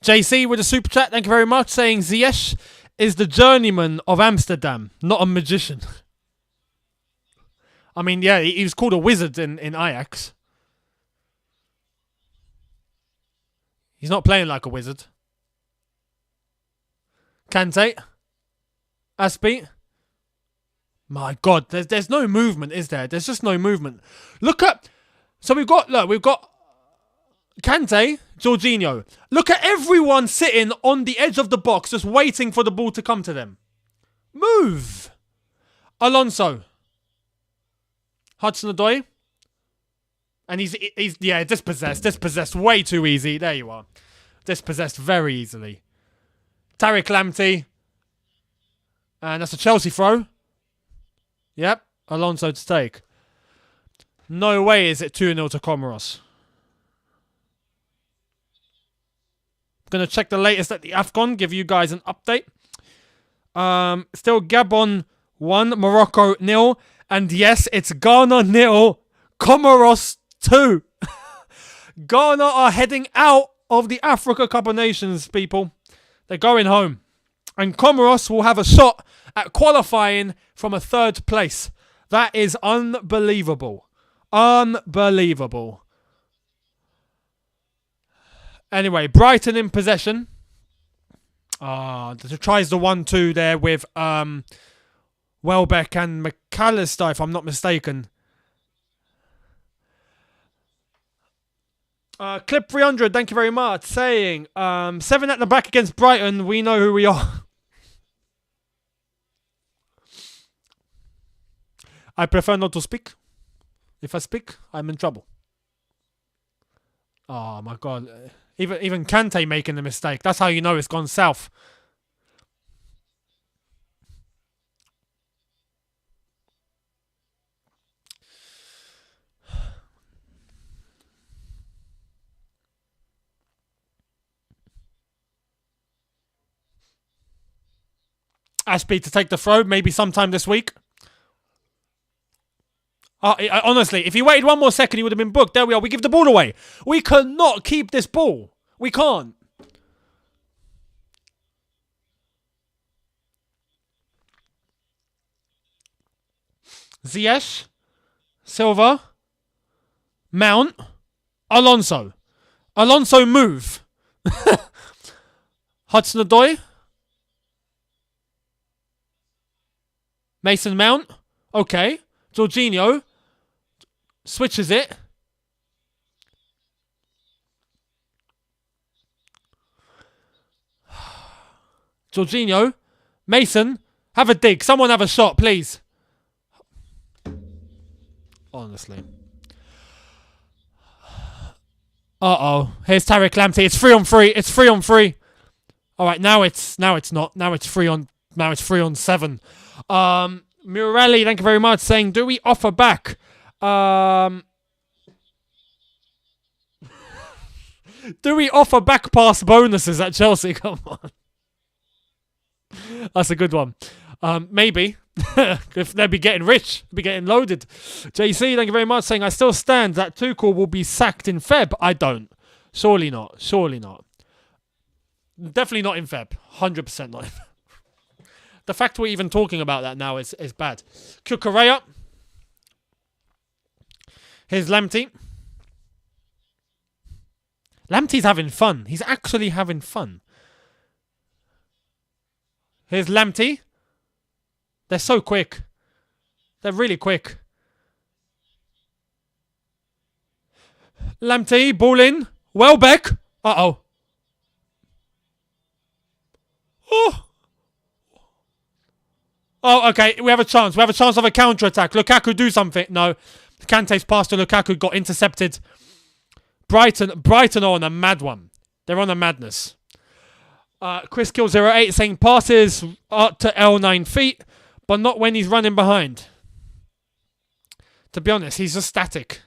JC with a super chat, thank you very much, saying Ziyech is the journeyman of Amsterdam, not a magician. I mean, yeah, he was called a wizard in Ajax. He's not playing like a wizard. Kante. Aspi. My God, there's no movement, is there? There's just no movement. Look at... So we've got Kante, Jorginho. Look at everyone sitting on the edge of the box just waiting for the ball to come to them. Move. Alonso. Hudson-Odoi. And he's dispossessed way too easy. There you are. Dispossessed very easily. Tariq Lamptey. And that's a Chelsea throw. Yep. Alonso to take. No way is it 2-0 to Comoros. Going to check the latest at the AFCON. Give you guys an update. Still Gabon 1. Morocco 0. And yes, it's Ghana 0. Comoros 2. Ghana are heading out of the Africa Cup of Nations, people. They're going home. And Comoros will have a shot at qualifying from a 3rd place. That is unbelievable. Unbelievable. Anyway, Brighton in possession. Tries the 1-2 there with Welbeck and McAllister, if I'm not mistaken. Clip 300, thank you very much, saying 7 at the back against Brighton. We know who we are. I prefer not to speak. If I speak, I'm in trouble. Oh my God. Even Kante making a mistake. That's how you know it's gone south. Ashby to take the throw, maybe sometime this week. Honestly, if he waited 1 more second, he would have been booked. There we are. We give the ball away. We cannot keep this ball. We can't. Ziyech. Silva. Mount. Alonso. Alonso move. Hudson-Odoi. Mason Mount. Okay. Jorginho. Switches it. Jorginho. Mason. Have a dig. Someone have a shot, please. Honestly. Uh-oh. Here's Tariq Lamptey. It's 3-on-3. It's 3-on-3. All right, now it's not. Now it's 3-on-7. Murelli, thank you very much, saying, do we offer back? Do we offer back pass bonuses at Chelsea? Come on. That's a good one. Maybe. If they'd be getting rich, be getting loaded. JC, thank you very much, saying, I still stand that Tuchel will be sacked in Feb. I don't. Surely not. Surely not. Definitely not in Feb. 100% not in Feb. The fact we're even talking about that now is bad. Cucurella. Here's Lamptey. Lamptey's having fun. He's actually having fun. Here's Lamptey. They're so quick. They're really quick. Lamptey, ball in. Welbeck. Uh-oh. Oh, okay. We have a chance. We have a chance of a counter-attack. Lukaku, do something. No. Kante's pass to Lukaku got intercepted. Brighton are on a mad one. They're on a madness. Chris Kill 08 saying passes up to L9 feet, but not when he's running behind. To be honest, he's just static.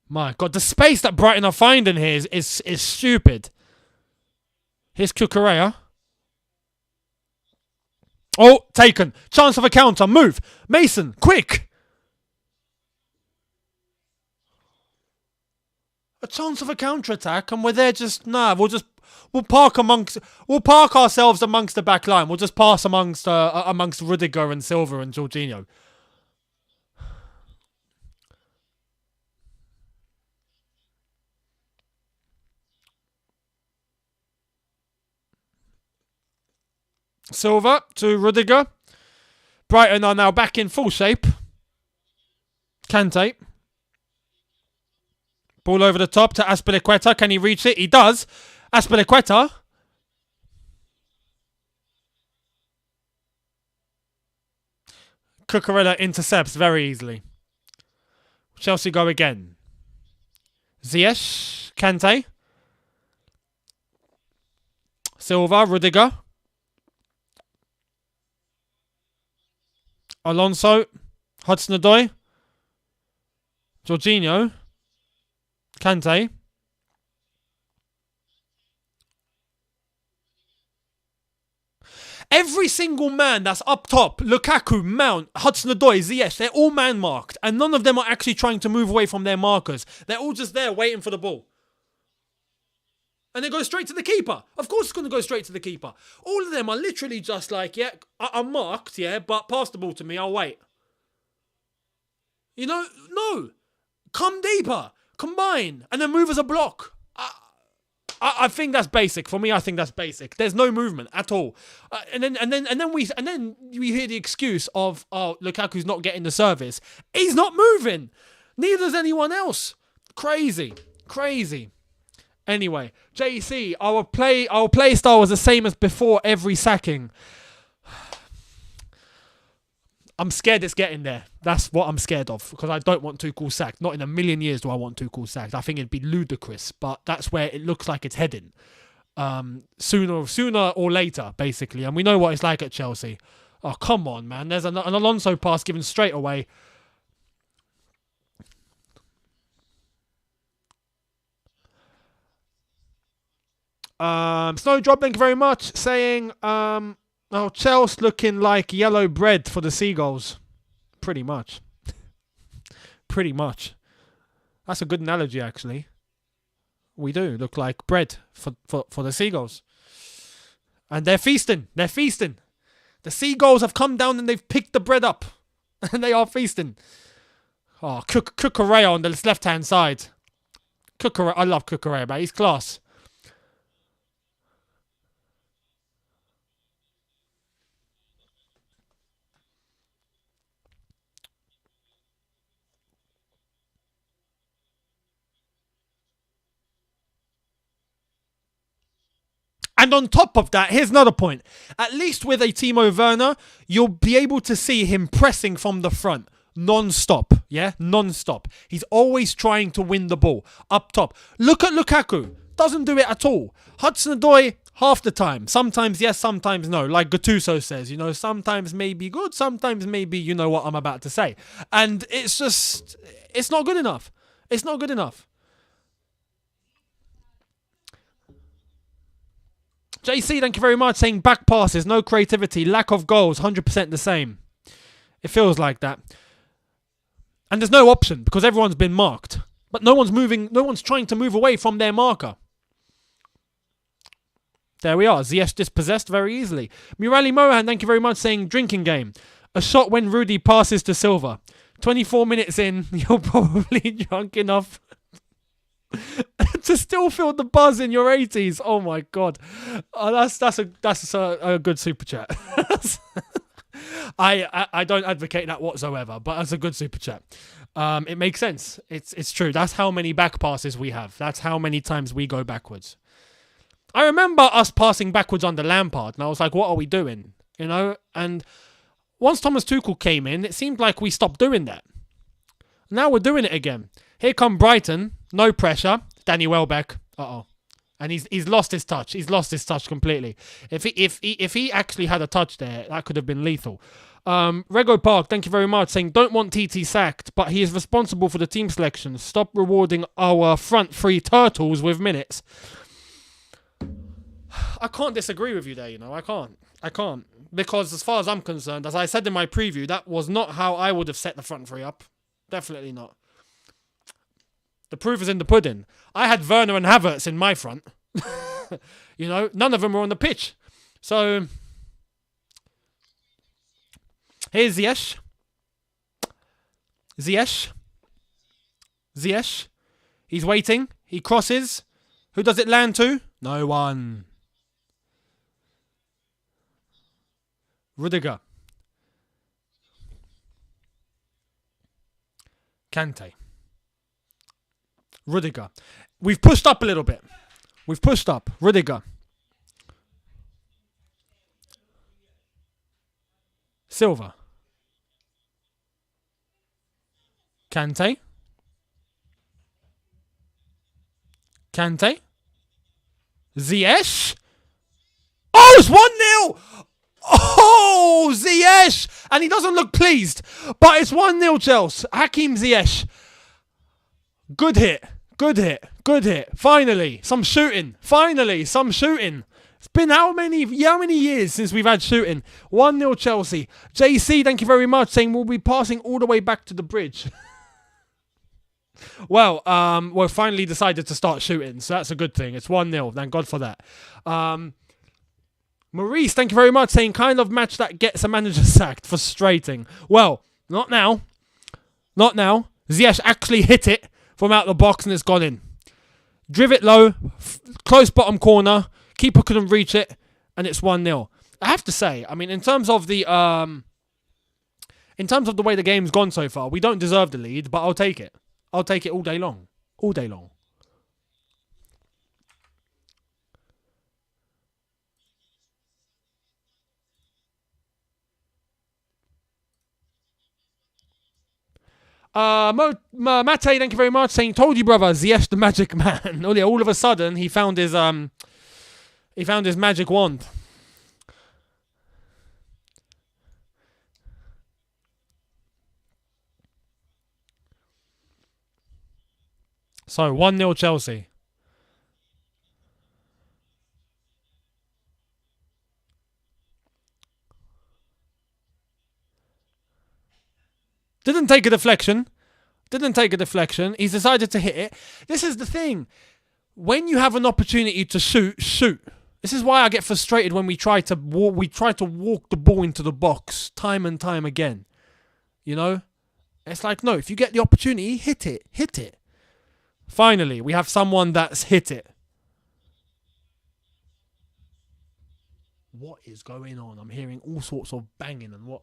My God, the space that Brighton are finding here is stupid. Here's Cucurella. Oh, taken. Chance of a counter. Move. Mason, quick. A chance of a counter-attack, and we're there just... Nah, we'll park ourselves amongst the back line. We'll just pass amongst Rudiger and Silva and Jorginho. Silva to Rudiger. Brighton are now back in full shape. Kante. Ball over the top to Azpilicueta. Can he reach it? He does. Azpilicueta. Cucurella intercepts very easily. Chelsea go again. Ziyech. Kante. Silva. Rudiger. Alonso, Hudson-Odoi, Jorginho, Kante. Every single man that's up top, Lukaku, Mount, Hudson-Odoi, Ziyech, they're all man-marked. And none of them are actually trying to move away from their markers. They're all just there waiting for the ball. And they go straight to the keeper. Of course it's going to go straight to the keeper. All of them are literally just like, yeah, I'm marked, yeah, but pass the ball to me, I'll wait. You know, no. Come deeper. Combine. And then move as a block. I think that's basic. For me, I think that's basic. There's no movement at all. And then we hear the excuse of, oh, Lukaku's not getting the service. He's not moving. Neither is anyone else. Crazy. Anyway, JC, our play style was the same as before every sacking. I'm scared it's getting there. That's what I'm scared of, because I don't want Tuchel sacked. Not in a million years do I want Tuchel sacked. I think it'd be ludicrous, but that's where it looks like it's heading. Sooner or later, basically. And we know what it's like at Chelsea. Oh, come on, man. There's an Alonso pass given straight away. Snowdrop, thank you very much, saying, oh, Chelsea looking like yellow bread for the seagulls. Pretty much. Pretty much. That's a good analogy, actually. We do look like bread for the seagulls. And they're feasting. They're feasting. The seagulls have come down and they've picked the bread up. And they are feasting. Oh, Cucurella on the left-hand side. I love Cucurella, but he's class. And on top of that, here's another point. At least with a Timo Werner, you'll be able to see him pressing from the front. Non-stop. Yeah? Non-stop. He's always trying to win the ball. Up top. Look at Lukaku. Doesn't do it at all. Hudson-Odoi, half the time. Sometimes yes, sometimes no. Like Gattuso says, you know, sometimes maybe good, sometimes maybe you know what I'm about to say. And it's just, it's not good enough. It's not good enough. JC, thank you very much, saying back passes, no creativity, lack of goals, 100% the same. It feels like that. And there's no option because everyone's been marked. But no one's moving, no one's trying to move away from their marker. There we are. Ziyech dispossessed very easily. Murali Mohan, thank you very much, saying drinking game. A shot when Rudy passes to Silva. 24 minutes in, you're probably drunk enough to still feel the buzz in your 80s. Oh my God. That's a good super chat. I don't advocate that whatsoever, but that's a good super chat. It makes sense. It's true. That's how many back passes we have. That's how many times we go backwards. I remember us passing backwards under Lampard, and I was like, what are we doing? You know? And once Thomas Tuchel came in, it seemed like we stopped doing that. Now we're doing it again. Here come Brighton. No pressure. Danny Welbeck. Uh-oh. And he's lost his touch. He's lost his touch completely. If he actually had a touch there, that could have been lethal. Rego Park, thank you very much, saying don't want TT sacked, but he is responsible for the team selection. Stop rewarding our front three turtles with minutes. I can't disagree with you there, you know. I can't. Because as far as I'm concerned, as I said in my preview, that was not how I would have set the front three up. Definitely not. The proof is in the pudding. I had Werner and Havertz in my front. You know, none of them were on the pitch. So, here's Ziyech. Ziyech. He's waiting. He crosses. Who does it land to? No one. Rudiger. Kante. Rudiger. We've pushed up a little bit. We've pushed up. Rudiger. Silva. Kante. Ziyech. Oh, it's 1-0! Oh, Ziyech! And he doesn't look pleased. But it's 1-0 Chelsea. Hakim Ziyech. Good hit. Finally, some shooting. It's been how many years since we've had shooting? 1-0 Chelsea. JC, thank you very much, saying we'll be passing all the way back to the bridge. Well, we finally decided to start shooting, so that's a good thing. It's 1-0. Thank God for that. Maurice, thank you very much, saying kind of match that gets a manager sacked. Frustrating. Well, not now. Ziyech actually hit it from out the box and it's gone in. Driv it low, close bottom corner. Keeper couldn't reach it, and it's 1-0. I have to say, I mean, in terms of the way the game's gone so far, we don't deserve the lead, but I'll take it. I'll take it all day long. Mate, thank you very much, saying told you, brother, Ziyech the magic man. All of a sudden he found his magic wand. So 1-0 Chelsea. Didn't take a deflection. He's decided to hit it. This is the thing. When you have an opportunity to shoot. This is why I get frustrated when we try to walk the ball into the box time and time again. You know? It's like, no, if you get the opportunity, hit it. Finally, we have someone that's hit it. What is going on? I'm hearing all sorts of banging and what.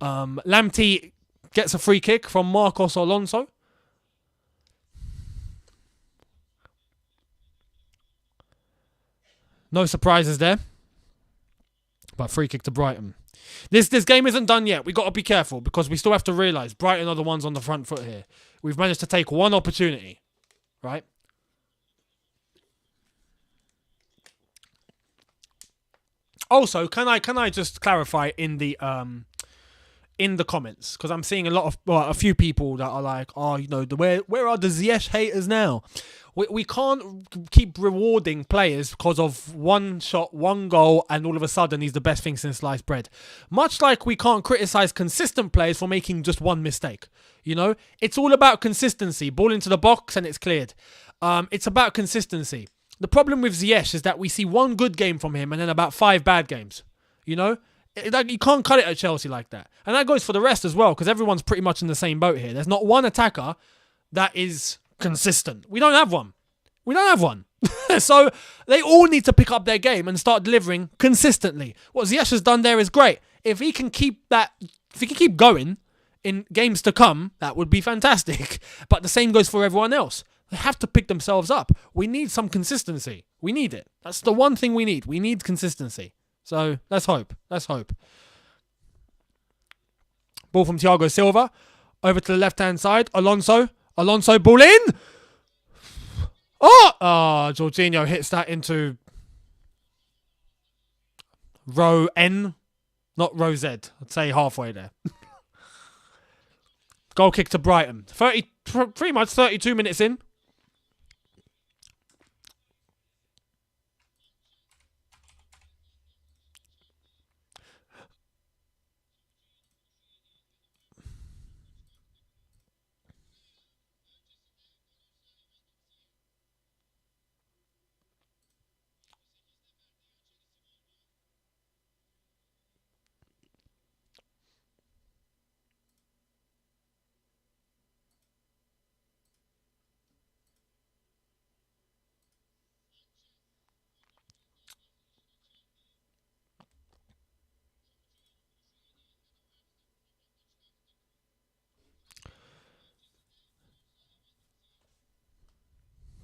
Lamptey gets a free kick from Marcos Alonso. No surprises there. But free kick to Brighton. This game isn't done yet. We've got to be careful because we still have to realise Brighton are the ones on the front foot here. We've managed to take one opportunity. Right? Also, can I just clarify in the comments, because I'm seeing a few people that are like, oh, where are the Ziyech haters now? We can't keep rewarding players because of one shot, one goal, and all of a sudden he's the best thing since sliced bread. Much like we can't criticize consistent players for making just one mistake. It's all about consistency. Ball into the box and it's cleared. It's about consistency. The problem with Ziyech is that we see one good game from him and then about 5 bad games. You can't cut it at Chelsea like that. And that goes for the rest as well, because everyone's pretty much in the same boat here. There's not one attacker that is consistent. We don't have one. So they all need to pick up their game and start delivering consistently. What Ziyech has done there is great. If he can keep going in games to come, that would be fantastic. But the same goes for everyone else. They have to pick themselves up. We need some consistency. We need it. That's the one thing we need. We need consistency. So let's hope. Ball from Thiago Silva. Over to the left-hand side. Alonso, ball in. Jorginho hits that into row N. Not row Z. I'd say halfway there. Goal kick to Brighton. Pretty much 32 minutes in.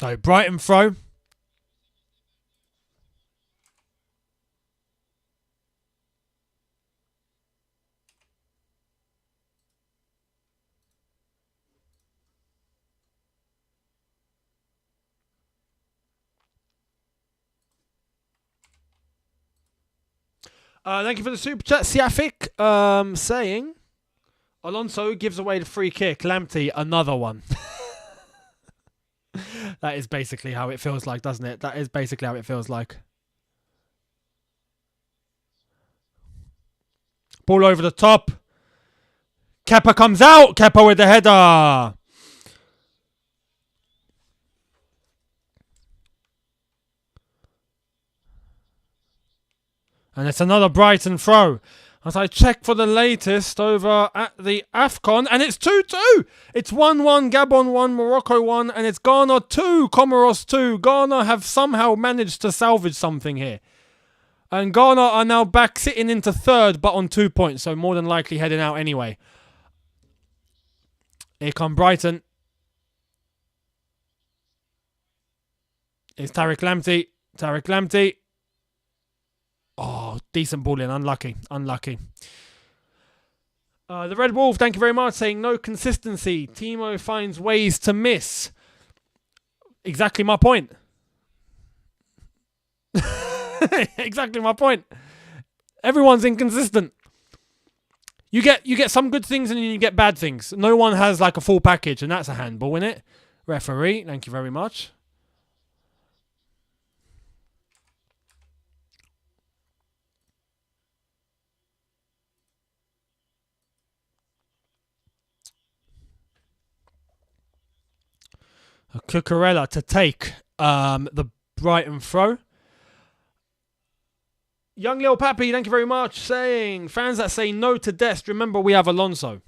So, Brighton throw. Thank you for the super chat, Siafik. Saying Alonso gives away the free kick. Lamptey, another one. That is basically how it feels like, doesn't it? That is basically how it feels like. Ball over the top. Kepa comes out. Kepa with the header. And it's another Brighton throw. As I check for the latest over at the AFCON, and it's 2-2. It's 1-1, Gabon 1, Morocco 1, and it's Ghana 2, Comoros 2. Ghana have somehow managed to salvage something here. And Ghana are now back sitting into third, but on 2 points, so more than likely heading out anyway. Here come Brighton. It's Tariq Lamptey. Oh, decent ball in. Unlucky. The Red Wolf, thank you very much, saying no consistency. Timo finds ways to miss. Exactly my point. Exactly my point. Everyone's inconsistent. You get some good things and then you get bad things. No one has like a full package, and that's a handball, innit? Referee, thank you very much. Cucurella to take the Brighton throw. Young Lil Pappy, thank you very much, saying fans that say no to Dest, remember we have Alonso.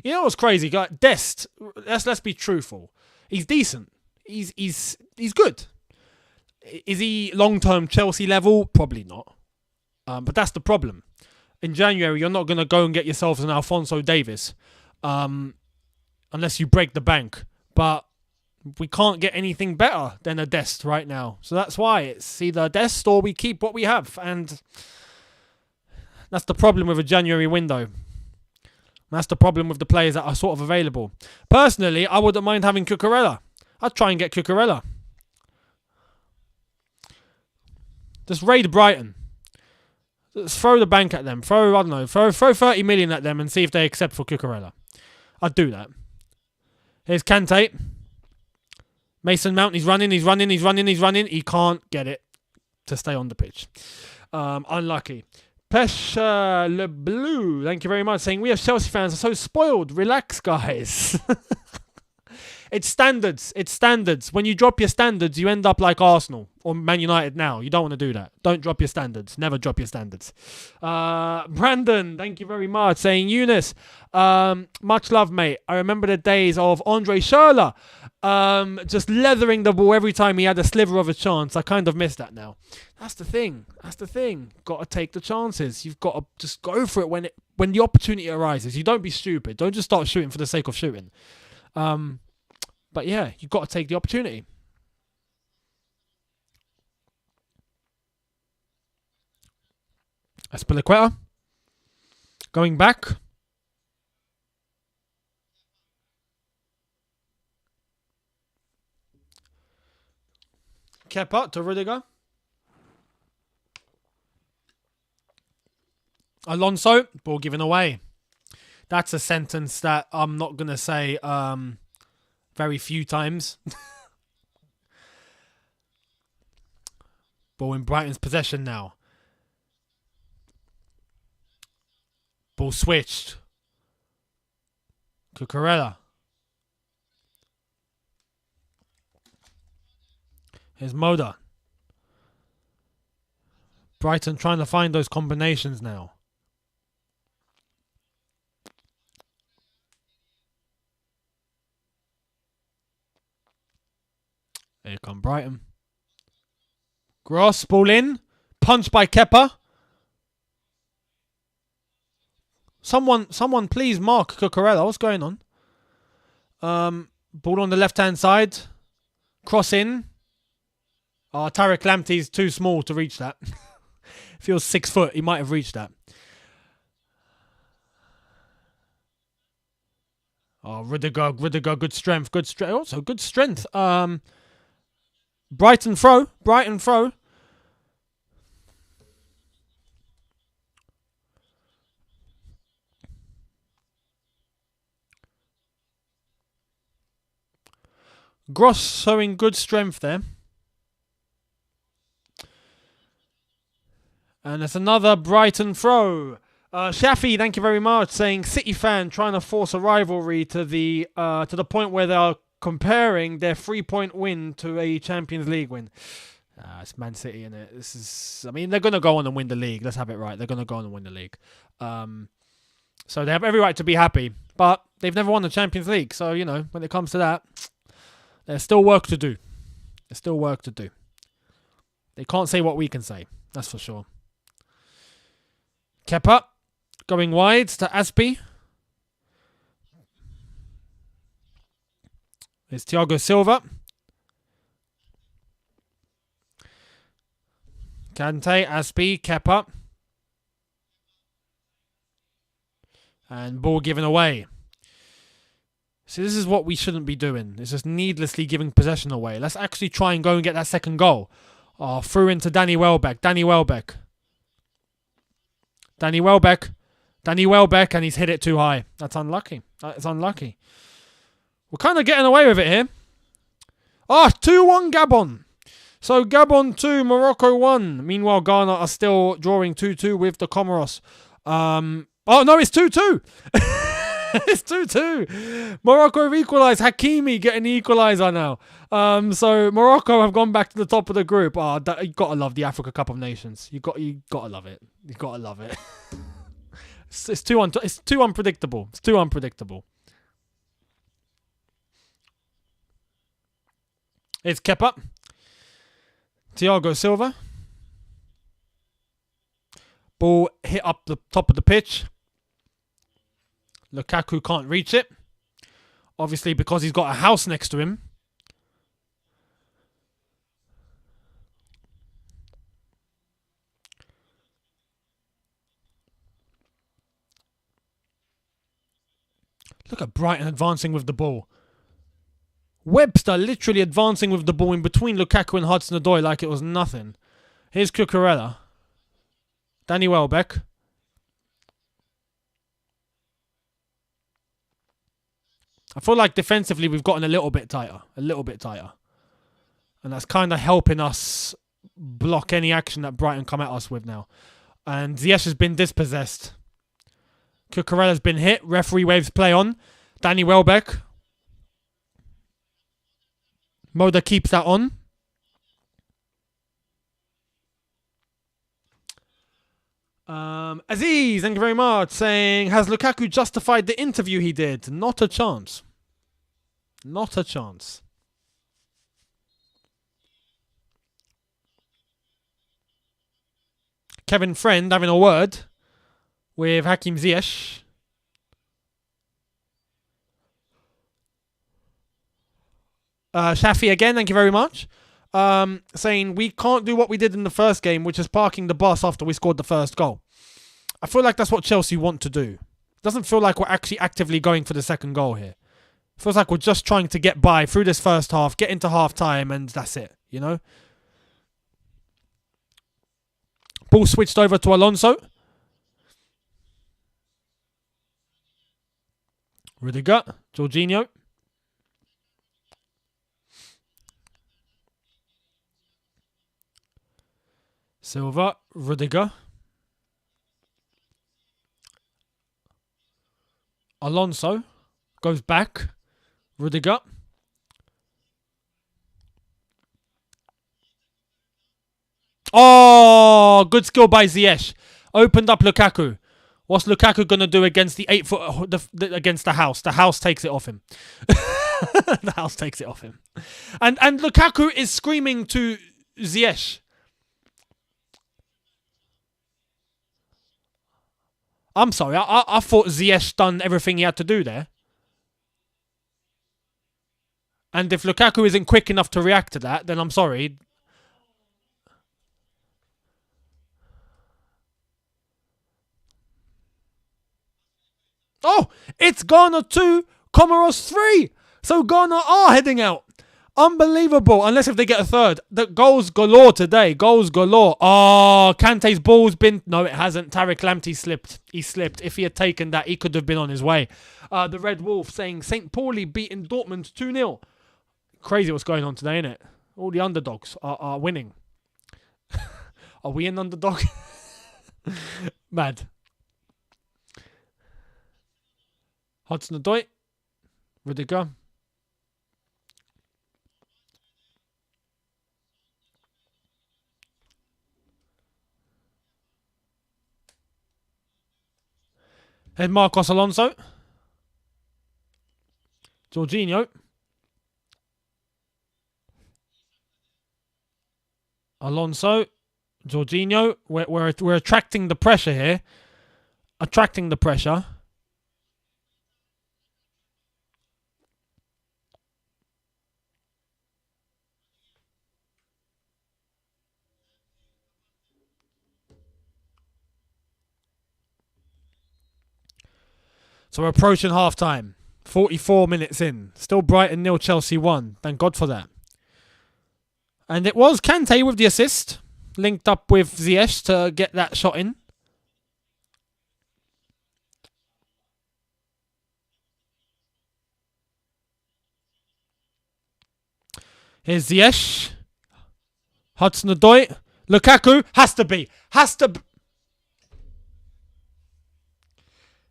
You know what's crazy? Dest, let's be truthful. He's decent. He's good. Is he long-term Chelsea level? Probably not. But that's the problem. In January, you're not going to go and get yourself an Alphonso Davies. Unless you break the bank. But We can't get anything better than a Dest right now. So that's why it's either a Dest or we keep what we have. And that's the problem with a January window. That's the problem with the players that are sort of available. Personally, I wouldn't mind having Cucurella. I'd try and get Cucurella. Just raid Brighton. Just throw the bank at them. Throw 30 million at them and see if they accept for Cucurella. I'd do that. Here's Kante. Mason Mount, he's running. He can't get it to stay on the pitch. Unlucky. Pesha Le Bleu, thank you very much, saying we as Chelsea fans are so spoiled. Relax, guys. It's standards. When you drop your standards, you end up like Arsenal or Man United now. You don't want to do that. Don't drop your standards. Never drop your standards. Brandon, thank you very much, saying Younes, much love, mate. I remember the days of Andre Schürrle just leathering the ball every time he had a sliver of a chance. I kind of miss that now. That's the thing. Got to take the chances. You've got to just go for it when the opportunity arises. You don't be stupid. Don't just start shooting for the sake of shooting. But yeah, you've got to take the opportunity. Aspilicueta. Going back. Kepa to Rudiger. Alonso, ball given away. That's a sentence that I'm not going to say very few times. Ball in Brighton's possession now. Ball switched. Cucurella. Here's Moda. Brighton trying to find those combinations now. Here come Brighton. Gross, ball in. Punch by Kepa. Someone please mark Cucurella. What's going on? Ball on the left-hand side. Cross in. Tariq Lamptey's too small to reach that. If he was 6 foot, he might have reached that. Rudiger, good strength. Also, good strength. Brighton throw. Gross showing good strength there. And it's another Brighton throw. Shafi, thank you very much, saying City fan trying to force a rivalry to the point where they are comparing their 3-point win to a Champions League win. It's Man City, innit? They're going to go on and win the league. Let's have it right. They're going to go on and win the league. So they have every right to be happy. But they've never won the Champions League. So, when it comes to that, there's still work to do. They can't say what we can say. That's for sure. Kepa going wide to Aspi. There's Thiago Silva. Kante, Aspi, Kepa. And ball given away. See, this is what we shouldn't be doing. It's just needlessly giving possession away. Let's actually try and go and get that second goal. Through into Danny Welbeck, and he's hit it too high. That's unlucky. We're kind of getting away with it here. 2-1 Gabon. So Gabon 2, Morocco 1. Meanwhile, Ghana are still drawing 2-2 with the Comoros. No, it's 2-2. It's 2-2. Morocco have equalised. Hakimi getting the equaliser now. So Morocco have gone back to the top of the group. You gotta love the Africa Cup of Nations. You gotta love it. You gotta love it. It's too unpredictable. It's too unpredictable. It's Kepa. Thiago Silva. Ball hit up the top of the pitch. Lukaku can't reach it. Obviously because he's got a house next to him. Look at Brighton advancing with the ball. Webster literally advancing with the ball in between Lukaku and Hudson-Odoi like it was nothing. Here's Cucurella. Danny Welbeck. I feel like defensively we've gotten a little bit tighter. And that's kind of helping us block any action that Brighton come at us with now. And Ziyech has been dispossessed. Cucurella's been hit. Referee waves play on. Danny Welbeck. Moda keeps that on. Aziz, thank you very much, saying, has Lukaku justified the interview he did? Not a chance. Not a chance. Kevin Friend having a word with Hakim Ziyech. Shafi again, thank you very much. Saying we can't do what we did in the first game, which is parking the bus after we scored the first goal. I feel like that's what Chelsea want to do. It doesn't feel like we're actually actively going for the second goal here. It feels like we're just trying to get by through this first half, get into half time, and that's it, you know? Ball switched over to Alonso. Rudiger, Jorginho. Silva, Rudiger. Alonso goes back. Rudiger. Oh, good skill by Ziyech. Opened up Lukaku. What's Lukaku going to do against the 8 foot, against the house? The house takes it off him. The house takes it off him. And Lukaku is screaming to Ziyech. I'm sorry, I thought Ziyech done everything he had to do there. And if Lukaku isn't quick enough to react to that, then I'm sorry. Oh, it's Ghana 2, Comoros 3. So Ghana are heading out. Unbelievable. Unless if they get a third. The goals galore today. Goals galore. Oh, Kante's ball's been... No, it hasn't. Tariq Lamptey slipped. He slipped. If he had taken that, he could have been on his way. The Red Wolf saying St. Pauli beating Dortmund 2-0. Crazy what's going on today, innit? All the underdogs are winning. Are we an underdog? Mad. Hudson-Odoi. Rudiger. Head Marcos Alonso. Jorginho. Alonso. Jorginho. We're attracting the pressure here. Attracting the pressure. So we're approaching half-time. 44 minutes in. Still Brighton 0, Chelsea 1. Thank God for that. And it was Kante with the assist. Linked up with Ziyech to get that shot in. Here's Ziyech. Hudson-Odoi. Lukaku. Has to be.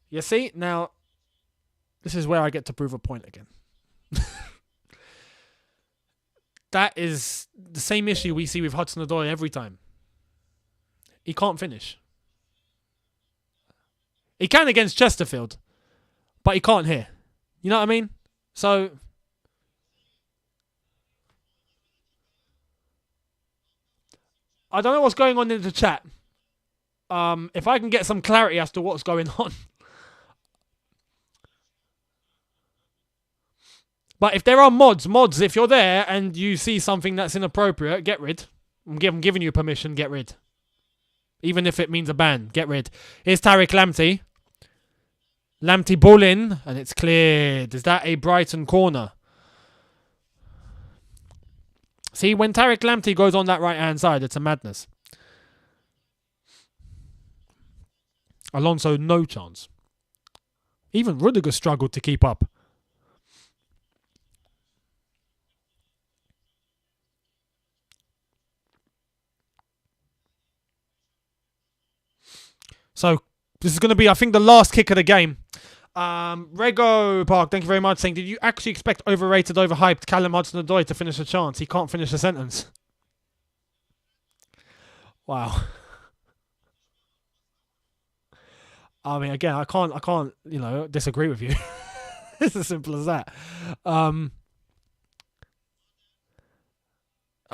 You see, now, this is where I get to prove a point again. That is the same issue we see with Hudson-Odoi every time. He can't finish. He can against Chesterfield, but he can't here. You know what I mean? So, I don't know what's going on in the chat. If I can get some clarity as to what's going on. But if there are mods, if you're there and you see something that's inappropriate, get rid. I'm giving you permission, get rid. Even if it means a ban, get rid. Here's Tariq Lamptey. Lamptey ball in, and it's cleared. Is that a Brighton corner? See, when Tariq Lamptey goes on that right-hand side, it's a madness. Alonso, no chance. Even Rudiger struggled to keep up. So, this is going to be, I think, the last kick of the game. Rego Park, thank you very much, saying, did you actually expect overrated, overhyped Callum Hudson-Odoi to finish a chance? He can't finish a sentence. Wow. I mean, again, I can't, disagree with you. It's as simple as that. And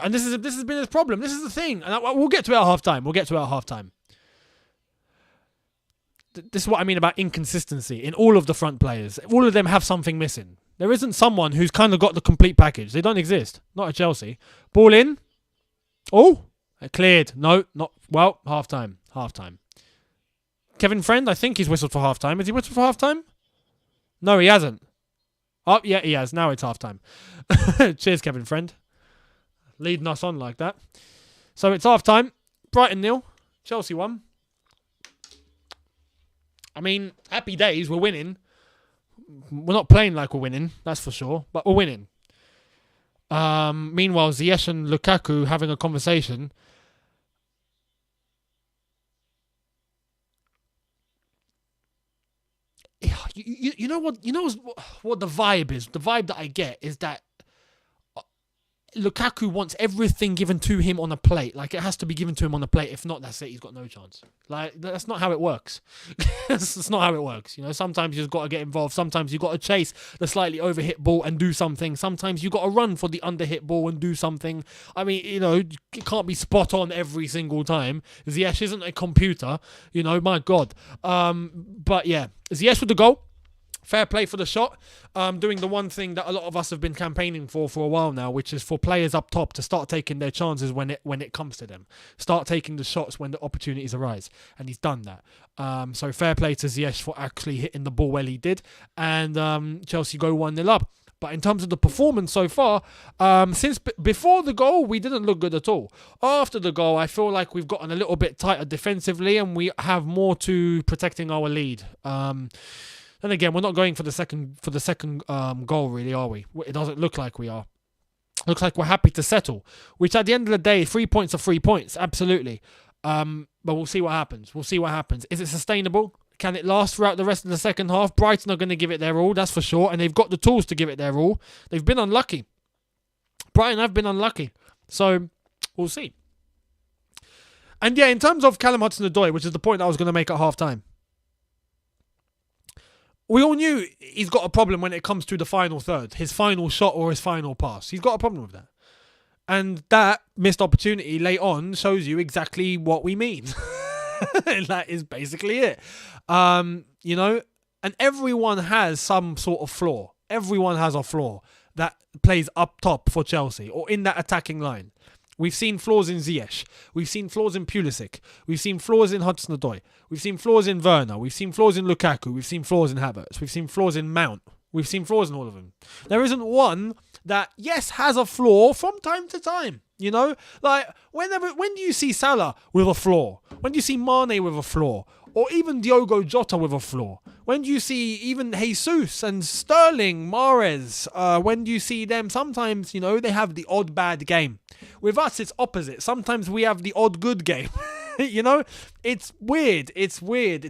this has been his problem. This is the thing. And we'll get to it at half-time. This is what I mean about inconsistency in all of the front players. All of them have something missing. There isn't someone who's kind of got the complete package. They don't exist. Not at Chelsea. Ball in. Oh, cleared. No, not well. Half-time. Kevin Friend, I think he's whistled for half-time. Has he whistled for half-time? No, he hasn't. Oh, yeah, he has. Now it's half-time. Cheers, Kevin Friend. Leading us on like that. So it's half-time. Brighton 0. Chelsea 1. I mean, happy days, we're winning. We're not playing like we're winning, that's for sure, but we're winning. Meanwhile, Ziyech and Lukaku having a conversation. You know what? You know what the vibe is? The vibe that I get is that Lukaku wants everything given to him on a plate. Like, it has to be given to him on a plate. If not, that's it. He's got no chance. Like, that's not how it works. That's not how it works. Sometimes you've got to get involved. Sometimes you've got to chase the slightly overhit ball and do something. Sometimes you've got to run for the underhit ball and do something. I mean, it can't be spot on every single time. Ziyech isn't a computer. My God. But yeah, Ziyech with the goal. Fair play for the shot. Doing the one thing that a lot of us have been campaigning for a while now, which is for players up top to start taking their chances when it comes to them. Start taking the shots when the opportunities arise. And he's done that. So fair play to Ziyech for actually hitting the ball well he did. And Chelsea go 1-0 up. But in terms of the performance so far, since before the goal, we didn't look good at all. After the goal, I feel like we've gotten a little bit tighter defensively and we have more to protecting our lead. And again, we're not going for the second goal, really, are we? It doesn't look like we are. Looks like we're happy to settle, which at the end of the day, 3 points are 3 points, absolutely. But we'll see what happens. Is it sustainable? Can it last throughout the rest of the second half? Brighton are going to give it their all, that's for sure, and they've got the tools to give it their all. They've been unlucky. Brighton have been unlucky. So, we'll see. And yeah, in terms of Callum Hudson-Odoi, which is the point I was going to make at half-time, we all knew he's got a problem when it comes to the final third, his final shot or his final pass. He's got a problem with that. And that missed opportunity late on shows you exactly what we mean. That is basically it. And everyone has some sort of flaw. Everyone has a flaw that plays up top for Chelsea or in that attacking line. We've seen flaws in Ziyech. We've seen flaws in Pulisic. We've seen flaws in Hudson-Odoi. We've seen flaws in Werner. We've seen flaws in Lukaku. We've seen flaws in Havertz. We've seen flaws in Mount. We've seen flaws in all of them. There isn't one that, yes, has a flaw from time to time. Like, when do you see Salah with a flaw? When do you see Mane with a flaw? Or even Diogo Jota with a flaw? When do you see even Jesus and Sterling, Mahrez? When do you see them? Sometimes, they have the odd bad game. With us, it's opposite. Sometimes we have the odd good game. It's weird. It's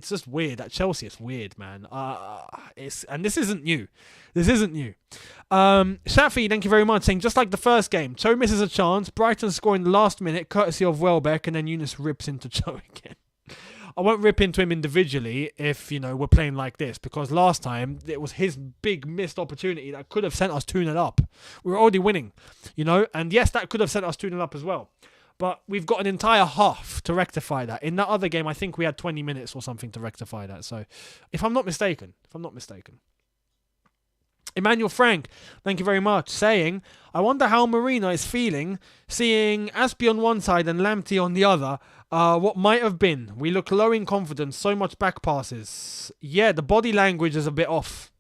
just weird. At Chelsea, it's weird, man. And this isn't new. Shafi, thank you very much, saying, just like the first game, Cho misses a chance, Brighton score in the last minute, courtesy of Welbeck, and then Younes rips into Cho again. I won't rip into him individually if, we're playing like this, because last time it was his big missed opportunity that could have sent us 2-0 up. We were already winning, and yes, that could have sent us 2-0 up as well. But we've got an entire half to rectify that. In that other game, I think we had 20 minutes or something to rectify that. So, if I'm not mistaken. Emmanuel Frank, thank you very much, saying, I wonder how Marina is feeling seeing Aspie on one side and Lamptey on the other. What might have been. We look low in confidence, so much back passes. Yeah, the body language is a bit off.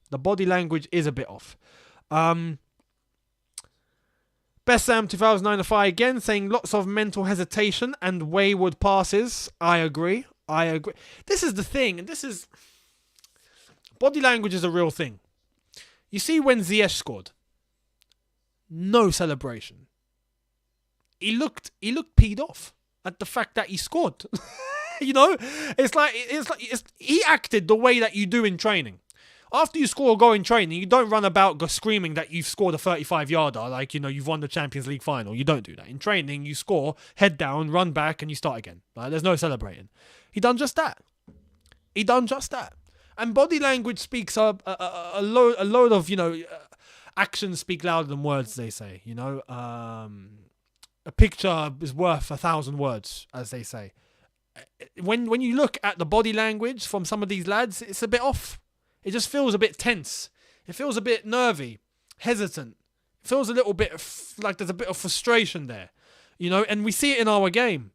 Best Sam 2009 again, saying lots of mental hesitation and wayward passes. I agree. This is the thing, and body language is a real thing. You see when Ziyech scored, no celebration. He looked peed off at the fact that he scored. It's like he acted the way that you do in training. After you score a goal in training, you don't run about screaming that you've scored a 35-yarder, like, you've won the Champions League final. You don't do that. In training, you score, head down, run back, and you start again. Right? There's no celebrating. He done just that. And body language speaks a load of, actions speak louder than words, they say. A picture is worth 1,000 words, as they say. When you look at the body language from some of these lads, it's a bit off. It just feels a bit tense. It feels a bit nervy, hesitant. It feels a little bit like there's a bit of frustration there, and we see it in our game.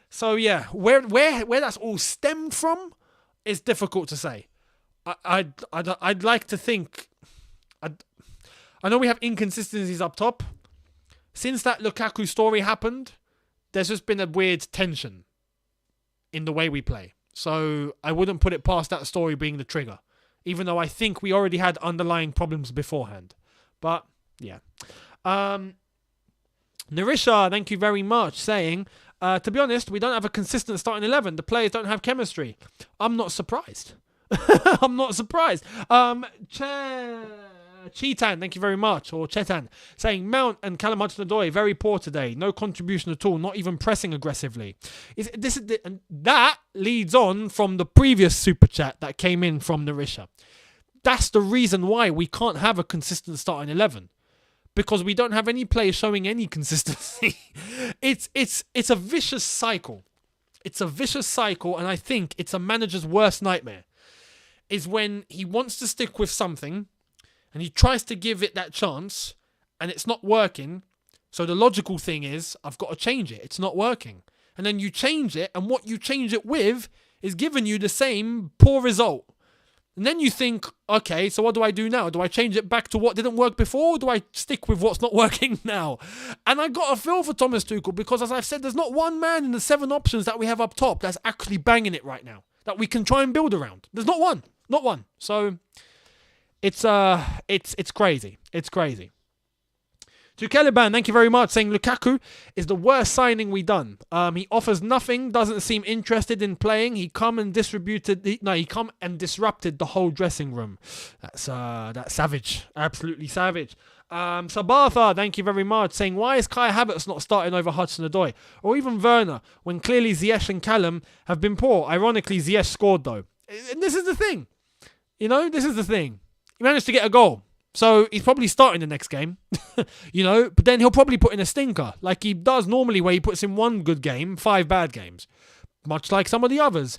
So yeah, where that's all stemmed from is difficult to say. I'd like to think. I know we have inconsistencies up top. Since that Lukaku story happened, there's just been a weird tension in the way we play. So I wouldn't put it past that story being the trigger, even though I think we already had underlying problems beforehand. But yeah. Narisha, thank you very much, saying, to be honest, we don't have a consistent starting 11. The players don't have chemistry. I'm not surprised. Chetan, thank you very much, or Chetan, saying Mount and Callum Hudson-Odoi very poor today. No contribution at all, not even pressing aggressively. And that leads on from the previous super chat that came in from Narisha. That's the reason why we can't have a consistent starting 11. Because we don't have any players showing any consistency. It's a vicious cycle. And I think it's a manager's worst nightmare. Is when he wants to stick with something and he tries to give it that chance and it's not working. So the logical thing is, I've got to change it. It's not working. And then you change it, and what you change it with is giving you the same poor result. And then you think, okay, so what do I do now? Do I change it back to what didn't work before, or do I stick with what's not working now? And I got a feel for Thomas Tuchel because, as I've said, there's not one man in the 7 options that we have up top that's actually banging it right now that we can try and build around. There's not one. Not one. So it's crazy. It's crazy. To Caliban, thank you very much, saying Lukaku is the worst signing we done. He offers nothing, doesn't seem interested in playing. He come and disrupted the whole dressing room. That's savage. Absolutely savage. Sabatha, thank you very much, saying why is Kai Havertz not starting over Hudson-Odoi or even Werner when clearly Ziyech and Callum have been poor? Ironically, Ziyech scored though. And this is the thing. He managed to get a goal. So he's probably starting the next game, but then he'll probably put in a stinker like he does normally where he puts in 1 good game, 5 bad games, much like some of the others.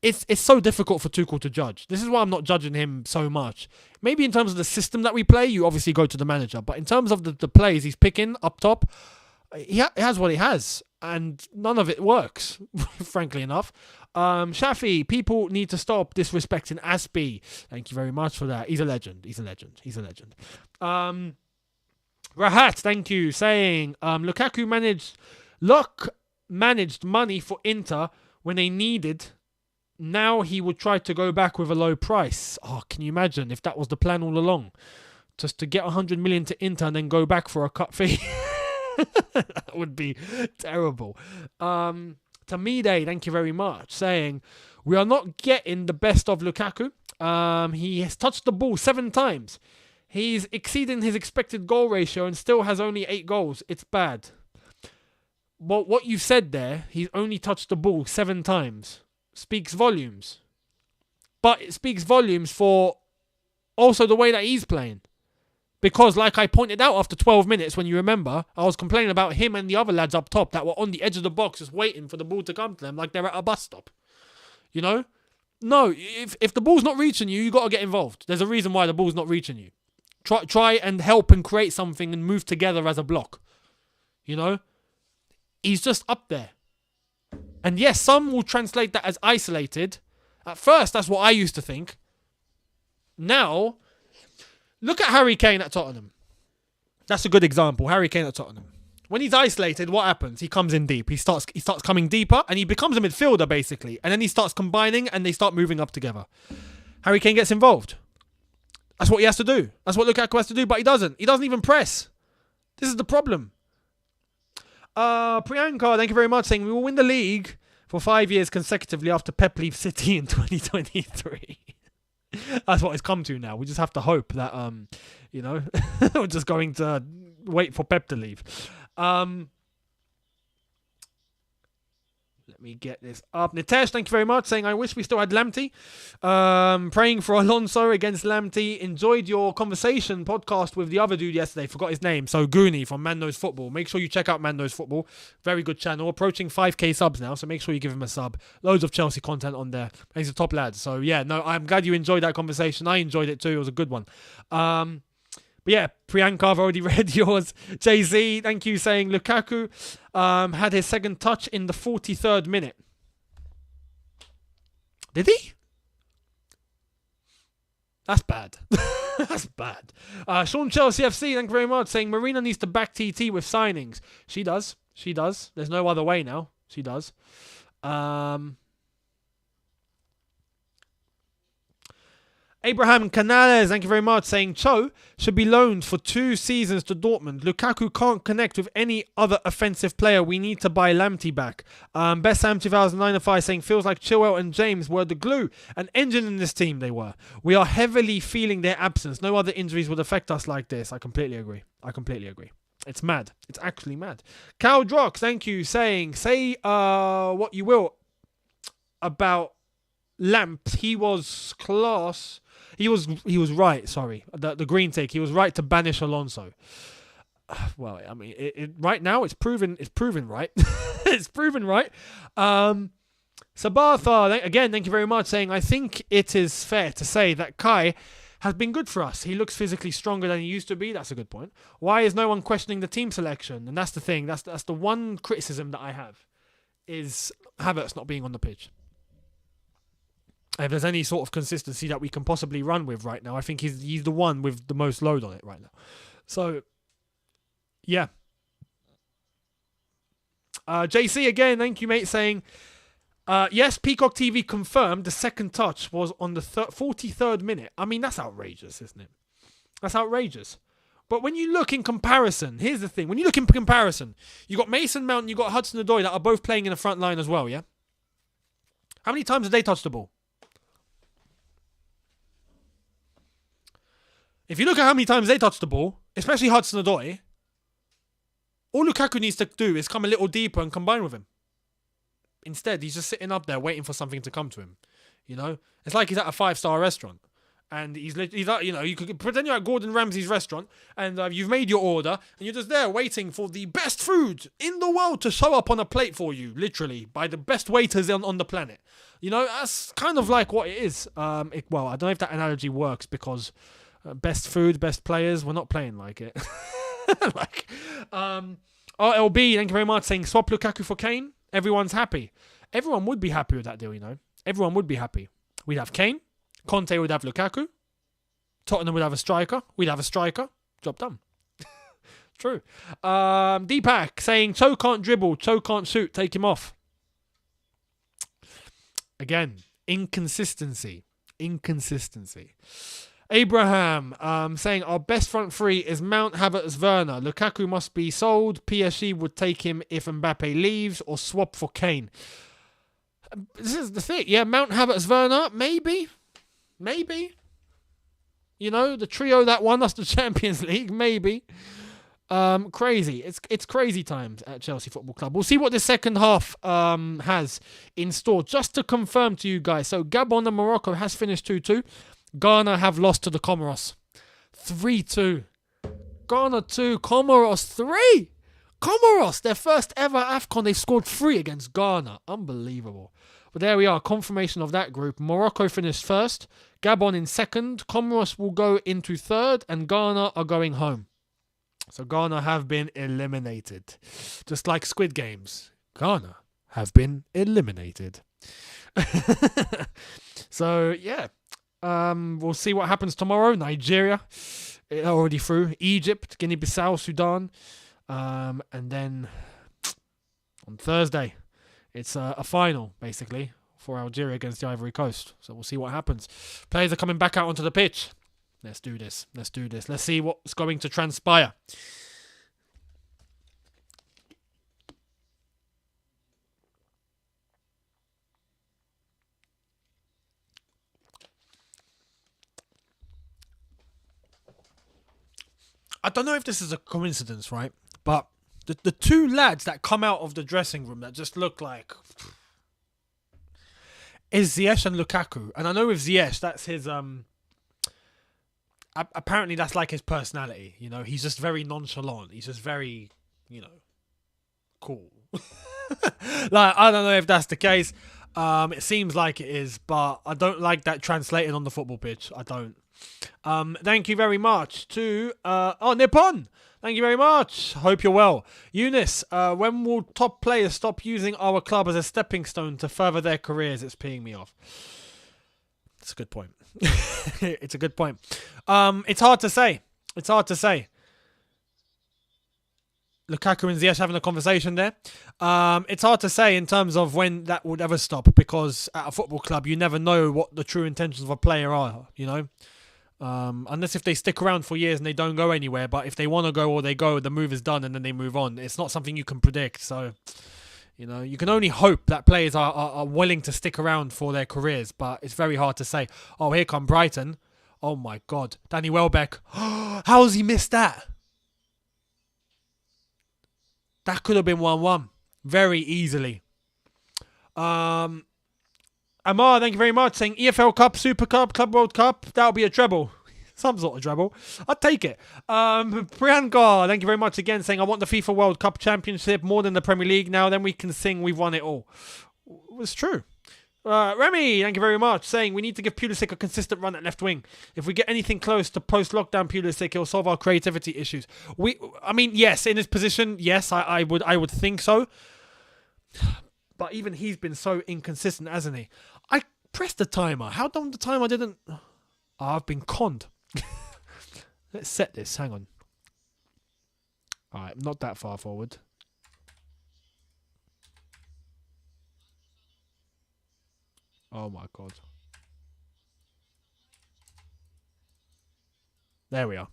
It's so difficult for Tuchel to judge. This is why I'm not judging him so much. Maybe in terms of the system that we play, you obviously go to the manager, but in terms of the plays he's picking up top, he has what he has, and none of it works, frankly enough. Shafi, people need to stop disrespecting Aspie. Thank you very much for that. He's a legend. Rahat, thank you, saying Lukaku managed money for Inter when they needed. Now he would try to go back with a low price. Oh, can you imagine if that was the plan all along? Just to get 100 million to Inter and then go back for a cut fee. That would be terrible. Tamide, thank you very much, saying we are not getting the best of Lukaku. He has touched the ball 7 times. He's exceeding his expected goal ratio and still has only 8 goals. It's bad. Well, what you've said there, he's only touched the ball 7 times, speaks volumes. But it speaks volumes for also the way that he's playing. Because, like I pointed out after 12 minutes, when you remember, I was complaining about him and the other lads up top that were on the edge of the box just waiting for the ball to come to them like they're at a bus stop. No, if the ball's not reaching you, you got to get involved. There's a reason why the ball's not reaching you. Try and help and create something and move together as a block. You know? He's just up there. And yes, some will translate that as isolated. At first, that's what I used to think. Now, look at Harry Kane at Tottenham. That's a good example. Harry Kane at Tottenham. When he's isolated, what happens? He comes in deep. He starts coming deeper and he becomes a midfielder, basically. And then he starts combining and they start moving up together. Harry Kane gets involved. That's what he has to do. That's what Lukaku has to do, but he doesn't. He doesn't even press. This is the problem. Priyanka, thank you very much, saying we will win the league for 5 years consecutively after Pep leaves City in 2023. That's what it's come to now. We just have to hope that, we're just going to wait for Pep to leave. Let me get this up. Nitesh, thank you very much, saying I wish we still had Lamptey. Praying for Alonso against Lamptey. Enjoyed your conversation podcast with the other dude yesterday. Forgot his name. So Goonie from Man Knows Football. Make sure you check out Man Knows Football. Very good channel. Approaching 5k subs now, so make sure you give him a sub. Loads of Chelsea content on there. He's a top lad. So yeah, no, I'm glad you enjoyed that conversation. I enjoyed it too. It was a good one. But yeah, Priyanka, I've already read yours. JZ, thank you, saying Lukaku had his second touch in the 43rd minute. Did he? That's bad. That's bad. Sean Chelsea FC, thank you very much, saying Marina needs to back TT with signings. She does. She does. There's no other way now. She does. Abraham Canales, thank you very much, saying Cho should be loaned for 2 seasons to Dortmund. Lukaku can't connect with any other offensive player. We need to buy Lamptey back. Best Sam 2009 saying feels like Chilwell and James were the glue and engine in this team. They were. We are heavily feeling their absence. No other injuries would affect us like this. I completely agree. It's mad. It's actually mad. Cal Drox, thank you, saying say what you will about Lamp. He was class. He was right, sorry. The green take. He was right to banish Alonso. Well, I mean, right now it's proven right. It's proven right. Sabatha, again, thank you very much, saying I think it is fair to say that Kai has been good for us. He looks physically stronger than he used to be. That's a good point. Why is no one questioning the team selection? And that's the thing. That's the one criticism that I have is Havertz not being on the pitch. If there's any sort of consistency that we can possibly run with right now, I think he's the one with the most load on it right now. So, yeah. JC again, thank you, mate, saying, yes, Peacock TV confirmed the second touch was on the 43rd minute. I mean, that's outrageous, isn't it? That's outrageous. But when you look in comparison, here's the thing. When you look in comparison, you got Mason Mount and you got Hudson-Odoi that are both playing in the front line as well, yeah? How many times have they touched the ball? If you look at how many times they touched the ball, especially Hudson-Odoi, all Lukaku needs to do is come a little deeper and combine with him. Instead, he's just sitting up there waiting for something to come to him. You know? It's like he's at a 5-star restaurant. And he's like, you could pretend you're at Gordon Ramsay's restaurant and you've made your order and you're just there waiting for the best food in the world to show up on a plate for you, literally, by the best waiters on the planet. You know, that's kind of like what it is. Well, I don't know if that analogy works because... best food, best players. We're not playing like it. RLB, thank you very much, saying swap Lukaku for Kane. Everyone's happy. Everyone would be happy with that deal, you know. Everyone would be happy. We'd have Kane. Conte would have Lukaku. Tottenham would have a striker. We'd have a striker. Job done. True. Deepak saying Cho can't dribble. Cho can't shoot. Take him off. Again, inconsistency. Abraham saying our best front three is Mount, Havertz, Werner. Lukaku must be sold. PSG would take him if Mbappe leaves or swap for Kane. This is the thing. Yeah, Mount, Havertz, Werner. Maybe. You know, the trio that won us the Champions League. Maybe. Crazy. It's crazy times at Chelsea Football Club. We'll see what the second half has in store. Just to confirm to you guys. So Gabon and Morocco has finished 2-2. Ghana have lost to the Comoros. 3-2. Ghana 2, Comoros 3. Comoros, their first ever AFCON, they scored 3 against Ghana. Unbelievable. But there we are, confirmation of that group. Morocco finished first. Gabon in second. Comoros will go into third. And Ghana are going home. So Ghana have been eliminated. Just like Squid Games. Ghana have been eliminated. So, yeah. We'll see what happens tomorrow. Nigeria already through. Egypt, Guinea-Bissau, Sudan. And then on Thursday, it's a final, basically, for Algeria against the Ivory Coast. So we'll see what happens. Players are coming back out onto the pitch. Let's do this. Let's see what's going to transpire. I don't know if this is a coincidence, right? But the two lads that come out of the dressing room that just look like is Ziyech and Lukaku. And I know with Ziyech, that's his apparently that's like his personality. You know, he's just very nonchalant. He's just very, cool. Like, I don't know if that's the case. It seems like it is, but I don't like that translated on the football pitch. I don't. Thank you very much to Nippon. Thank you very much. Hope you're well. Younes, when will top players stop using our club as a stepping stone to further their careers? It's peeing me off. It's a good point. It's a good point. It's hard to say. Lukaku and Ziyech having a conversation there. It's hard to say in terms of when that would ever stop, because at a football club, you never know what the true intentions of a player are, unless if they stick around for years and they don't go anywhere. But if they want to go or they go, the move is done and then they move on. It's not something you can predict. So, you can only hope that players are willing to stick around for their careers. But it's very hard to say. Oh, here come Brighton. Oh, my God. Danny Welbeck. How has he missed that? That could have been 1-1 very easily. Amar, thank you very much, saying EFL Cup, Super Cup, Club World Cup. That'll be a treble. Some sort of treble. I'd take it. Priyanka, thank you very much again, saying I want the FIFA World Cup Championship more than the Premier League now. Then we can sing we've won it all. It's true. Remy, thank you very much, saying we need to give Pulisic a consistent run at left wing. If we get anything close to post-lockdown Pulisic, it'll solve our creativity issues. Yes, in his position, yes, I would think so. But even he's been so inconsistent, hasn't he? I pressed the timer. How come the timer didn't... I've been conned. Let's set this. Hang on. All right, not that far forward. Oh, my God. There we are.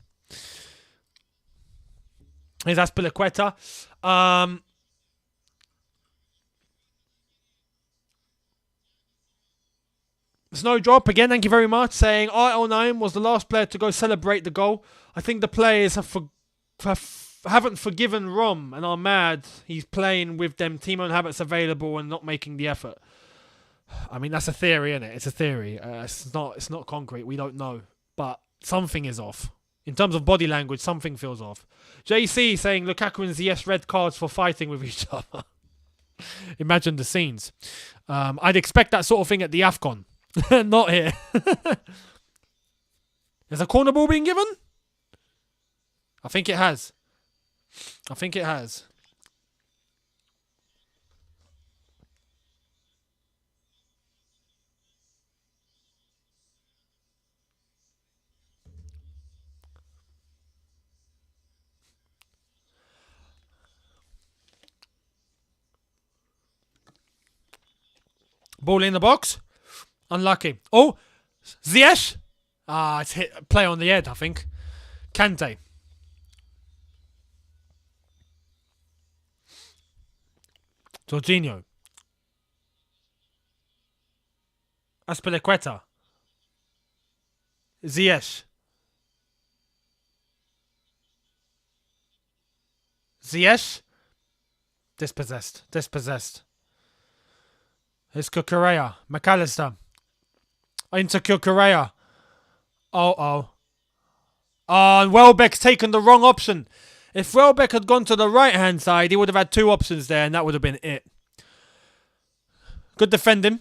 Here's Azpilicueta. Snowdrop, again, thank you very much, saying IL9 was the last player to go celebrate the goal. I think the players haven't forgiven Rom and are mad he's playing with them Timo and Havertz available and not making the effort. I mean, that's a theory, isn't it? It's a theory. It's not concrete. We don't know. But something is off. In terms of body language, something feels off. JC saying Lukaku and Ziyech red cards for fighting with each other. Imagine the scenes. I'd expect that sort of thing at the AFCON. Not here. Is a corner ball being given? I think it has. Ball in the box. Unlucky. Oh, Ziyech. It's hit play on the head, I think. Kante. Jorginho. Azpilicueta. Ziyech. Dispossessed. It's Cucurella. McAllister. Into Cucurella. Oh, and Welbeck's taken the wrong option. If Welbeck had gone to the right-hand side, he would have had two options there, and that would have been it. Good defending.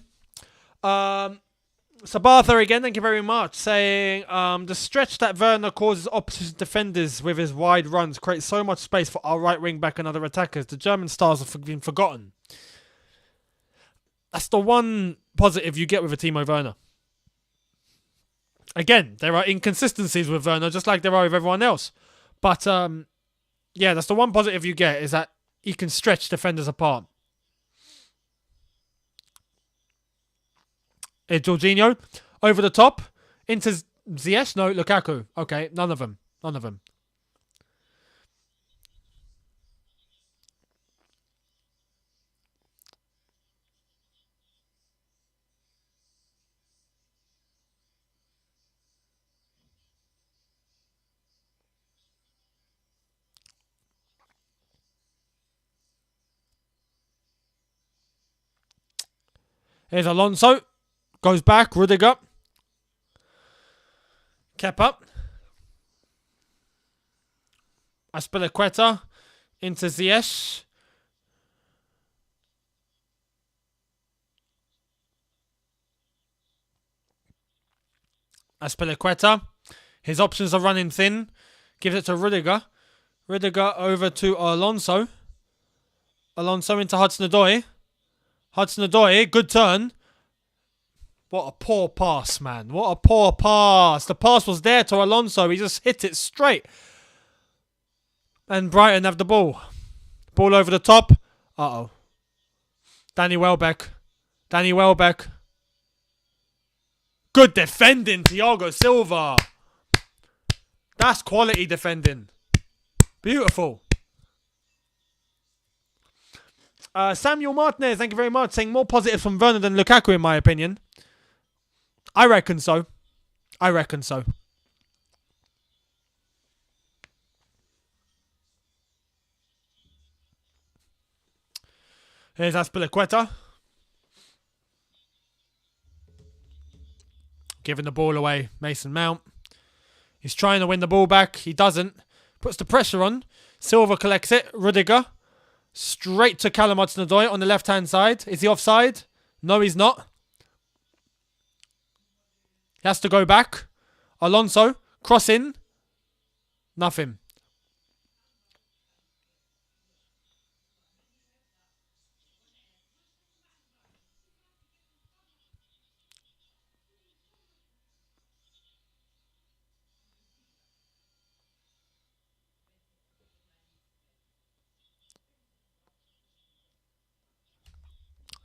Sabatha again, thank you very much, saying the stretch that Werner causes opposition defenders with his wide runs creates so much space for our right wing back and other attackers. The German stars have been forgotten. That's the one positive you get with a Timo Werner. Again, there are inconsistencies with Werner, just like there are with everyone else. But, yeah, that's the one positive you get, is that he can stretch defenders apart. Jorginho, over the top, into Ziyech? No, Lukaku. Okay, none of them. None of them. Here's Alonso. Goes back. Rudiger. Kepa. Aspilicueta. Into Ziyech. Aspilicueta. His options are running thin. Gives it to Rudiger. Rudiger over to Alonso. Alonso into Hudson-Odoi. Hudson-Odoi, good turn. What a poor pass, man. What a poor pass. The pass was there to Alonso. He just hit it straight. And Brighton have the ball. Ball over the top. Uh-oh. Danny Welbeck. Danny Welbeck. Good defending, Thiago Silva. That's quality defending. Beautiful. Samuel Martinez, thank you very much, saying more positives from Werner than Lukaku, in my opinion. I reckon so. I reckon so. Here's Aspilicueta. Giving the ball away. Mason Mount. He's trying to win the ball back. He doesn't. Puts the pressure on. Silva collects it. Rudiger. Straight to Callum Hudson-Odoi on the left-hand side. Is he offside? No, he's not. He has to go back. Alonso. Cross in. Nothing.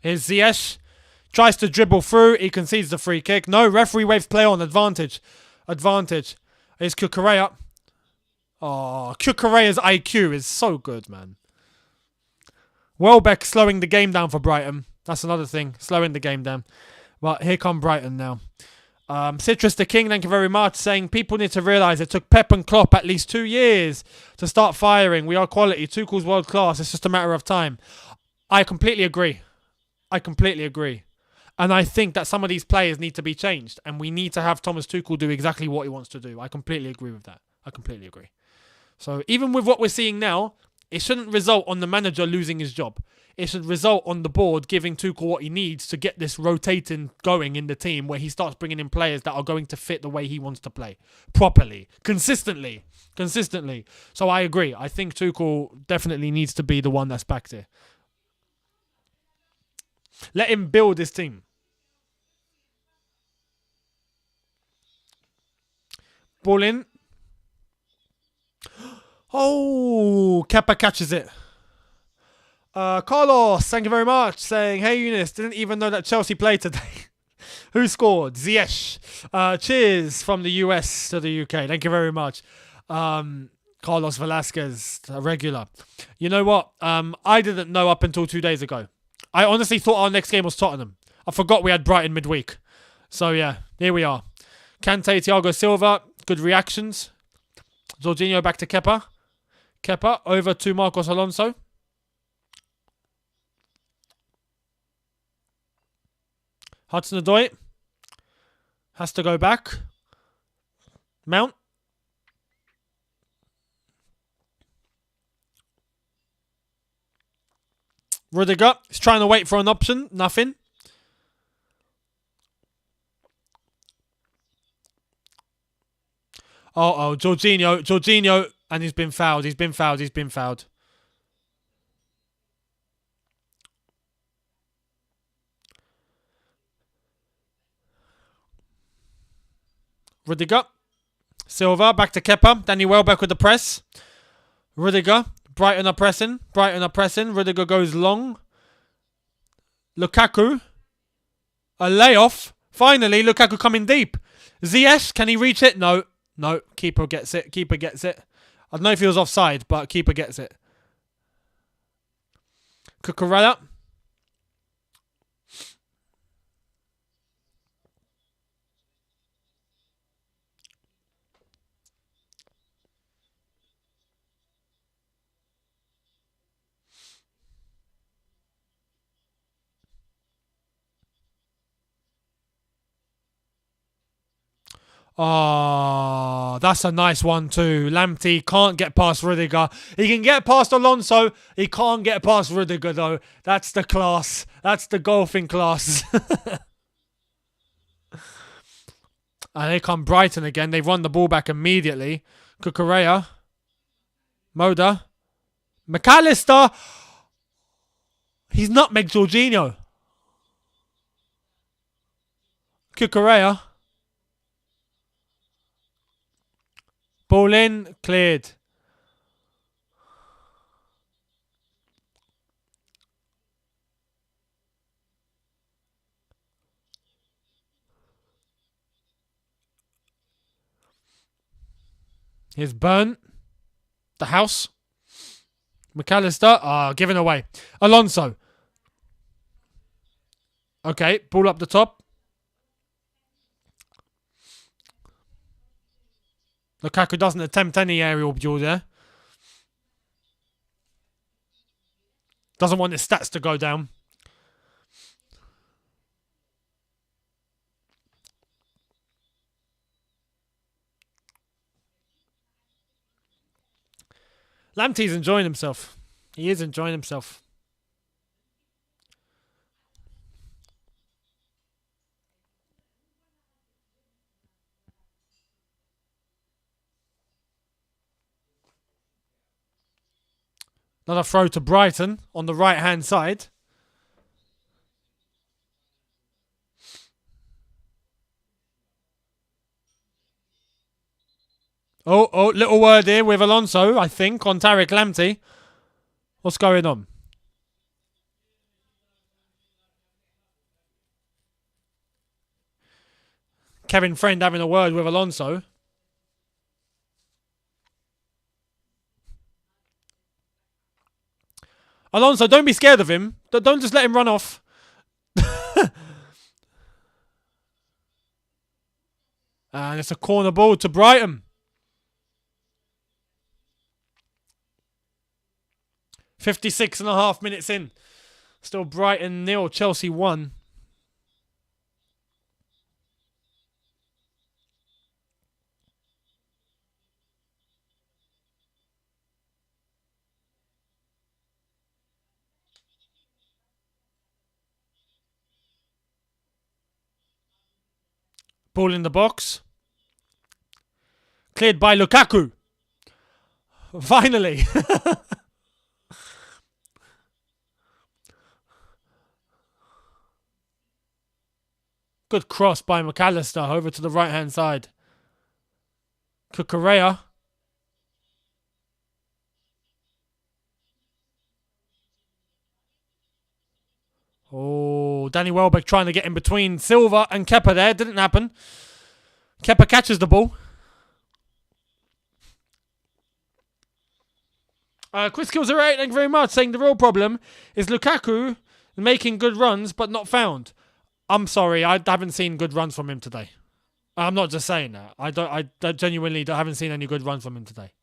Here's Ziyech. Tries to dribble through. He concedes the free kick. No, referee waves play on. Advantage. Advantage. Here's Cucurella. Oh, Cucurella's IQ is so good, man. Welbeck slowing the game down for Brighton. That's another thing. Slowing the game down. But here come Brighton now. Citrus the King, thank you very much, saying people need to realise it took Pep and Klopp at least 2 years to start firing. We are quality. Tuchel's world class. It's just a matter of time. I completely agree. I completely agree. And I think that some of these players need to be changed. And we need to have Thomas Tuchel do exactly what he wants to do. I completely agree with that. I completely agree. So even with what we're seeing now, it shouldn't result on the manager losing his job. It should result on the board giving Tuchel what he needs to get this rotating going in the team, where he starts bringing in players that are going to fit the way he wants to play. Properly. Consistently. So I agree. I think Tuchel definitely needs to be the one that's back there. Let him build his team. Ball in. Oh, Kepa catches it. Carlos, thank you very much, saying, hey Younes, didn't even know that Chelsea played today. Who scored? Ziyech. Cheers from the US to the UK. Thank you very much. Carlos Velasquez, a regular. You know what? I didn't know up until 2 days ago. I honestly thought our next game was Tottenham. I forgot we had Brighton midweek. So yeah, here we are. Kante, Thiago Silva, good reactions. Jorginho back to Kepa. Kepa over to Marcos Alonso. Hudson-Odoi has to go back. Mount. Rudiger is trying to wait for an option. Nothing. Jorginho, and he's been fouled. He's been fouled. Rudiger. Silva, back to Kepa. Danny Welbeck with the press. Rudiger. Brighton are pressing. Rudiger goes long. Lukaku. A layoff. Finally, Lukaku coming deep. Ziyech, can he reach it? No. Keeper gets it. I don't know if he was offside, but keeper gets it. Cucurella. Oh, that's a nice one too. Lamptey can't get past Rudiger. He can get past Alonso. He can't get past Rudiger though. That's the class. That's the golfing class. And here come Brighton again. They've won the ball back immediately. Cucurella. Moda. McAllister. He's nutmegged Jorginho. Cucurella. Ball in, cleared. Here's Burn. The house. McAllister. Given away. Alonso. Okay, ball up the top. Lukaku doesn't attempt any aerial duel there. Doesn't want his stats to go down. Lamptey's enjoying himself. He is enjoying himself. Another throw to Brighton on the right-hand side. Oh, little word here with Alonso, I think, on Tariq Lamptey. What's going on? Kevin Friend having a word with Alonso. Alonso, don't be scared of him. Don't just let him run off. And it's a corner ball to Brighton. 56.5 minutes in. Still Brighton 0, Chelsea 1. Ball in the box. Cleared by Lukaku. Finally. Good cross by McAllister over to the right-hand side. Cucurella. Oh, Danny Welbeck trying to get in between Silva and Kepa there. Didn't happen. Kepa catches the ball. Chris Kills 08, thank you very much, saying the real problem is Lukaku making good runs but not found. I'm sorry, I haven't seen good runs from him today. I'm not just saying that. I genuinely haven't seen any good runs from him today.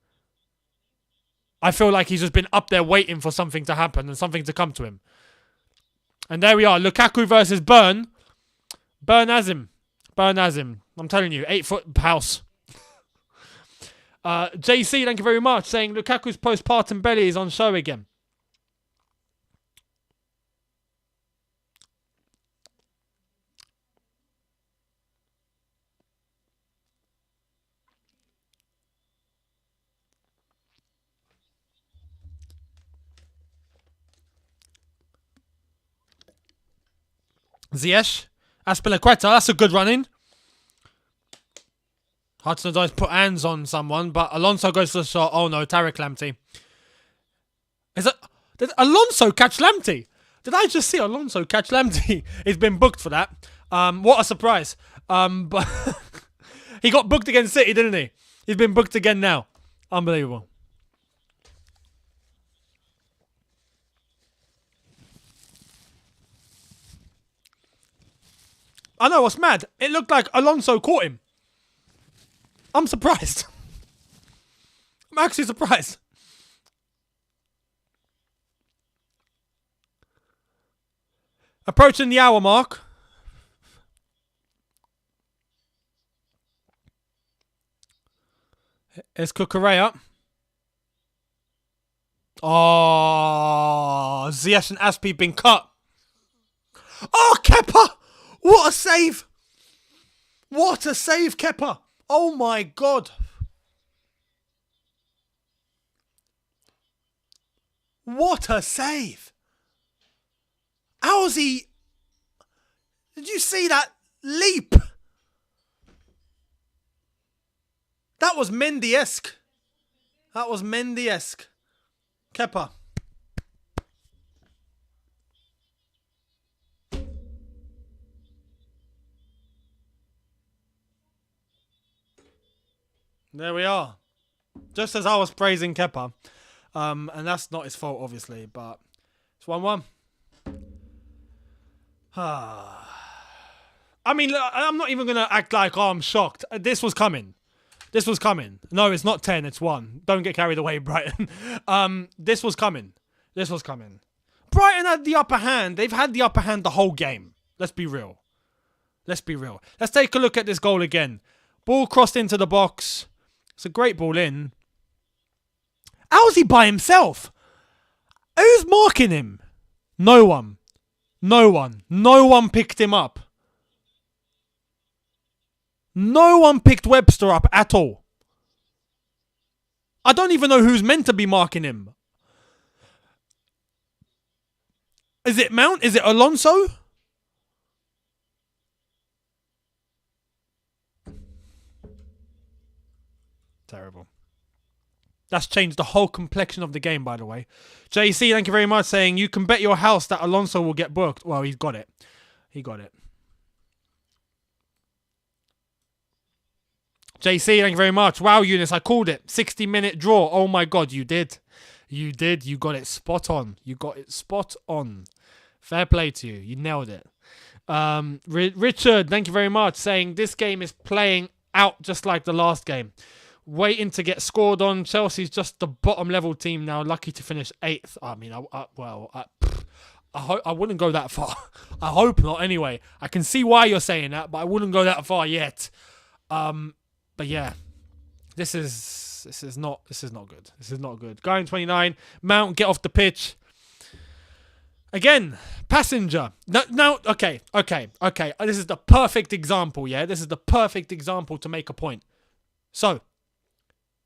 I feel like he's just been up there waiting for something to happen and something to come to him. And there we are, Lukaku versus Burn. Burn has him. I'm telling you, 8-foot house. JC, thank you very much, saying Lukaku's postpartum belly is on show again. Ziyech. Aspilicueta. That's a good run-in. Hudson-Odoi put hands on someone, but Alonso goes for the shot. Oh no, Tariq Lamptey. Did Alonso catch Lamptey? Did I just see Alonso catch Lamptey? He's been booked for that. What a surprise. But he got booked against City, didn't he? He's been booked again now. Unbelievable. I know what's mad. It looked like Alonso caught him. I'm surprised. I'm actually surprised. Approaching the hour mark. It's Cucurella. Oh, Ziyech and Aspi been cut. Oh, Kepa! What a save! What a save, Kepa! Oh my God! What a save! How's he? Did you see that leap? That was Mendy-esque. That was Mendy-esque. Kepa. There we are. Just as I was praising Kepa. And that's not his fault, obviously, but it's 1-1. I mean, I'm not even going to act like, oh, I'm shocked. This was coming. This was coming. No, it's not 10, it's 1. Don't get carried away, Brighton. This was coming. This was coming. Brighton had the upper hand. They've had the upper hand the whole game. Let's be real. Let's be real. Let's take a look at this goal again. Ball crossed into the box. It's a great ball in. How's he by himself? Who's marking him? No one. No one. No one picked him up. No one picked Webster up at all. I don't even know who's meant to be marking him. Is it Mount? Is it Alonso? Terrible. That's changed the whole complexion of the game, by the way. JC, thank you very much, saying you can bet your house that Alonso will get booked. Well, he's got it. He got it. JC, thank you very much. Wow, Younes, I called it. 60-minute draw. Oh my God, you did. You did. You got it spot on. You got it spot on. Fair play to you. You nailed it. Richard, thank you very much, saying this game is playing out just like the last game. Waiting to get scored on. Chelsea's just the bottom level team now. Lucky to finish 8th. I mean, I wouldn't go that far. I hope not anyway. I can see why you're saying that, but I wouldn't go that far yet. But yeah, this is not good. This is not good. Guy in 29, Mount, get off the pitch. Again, passenger. Now, okay. This is the perfect example, yeah? This is the perfect example to make a point. So,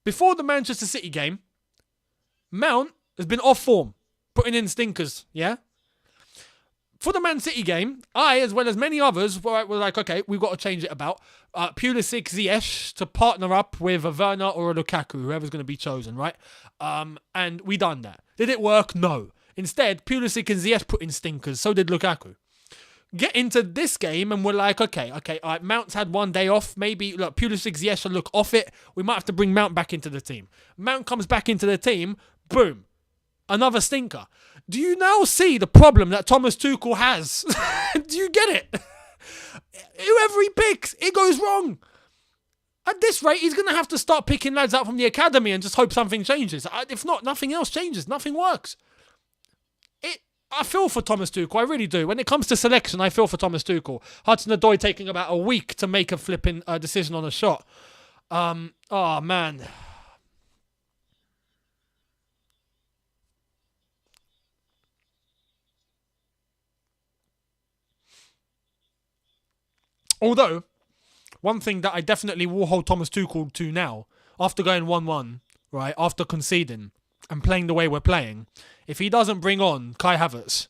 before the Manchester City game, Mount has been off form, putting in stinkers, yeah? For the Man City game, I, as well as many others, were like, okay, we've got to change it about. Pulisic, Ziyech to partner up with a Werner or a Lukaku, whoever's going to be chosen, right? And we done that. Did it work? No. Instead, Pulisic and Ziyech put in stinkers. So did Lukaku. Get into this game and we're like, okay, all right, Mount's had one day off. Maybe, look, Pulisic, Ziyech will look off it. We might have to bring Mount back into the team. Mount comes back into the team. Boom. Another stinker. Do you now see the problem that Thomas Tuchel has? Do you get it? Whoever he picks, it goes wrong. At this rate, he's going to have to start picking lads out from the academy and just hope something changes. If not, nothing else changes. Nothing works. I feel for Thomas Tuchel. I really do. When it comes to selection, I feel for Thomas Tuchel. Hudson-Odoi taking about a week to make a flipping decision on a shot. Oh, man. Although, one thing that I definitely will hold Thomas Tuchel to now, after going 1-1, right, after conceding, and playing the way we're playing, if he doesn't bring on Kai Havertz,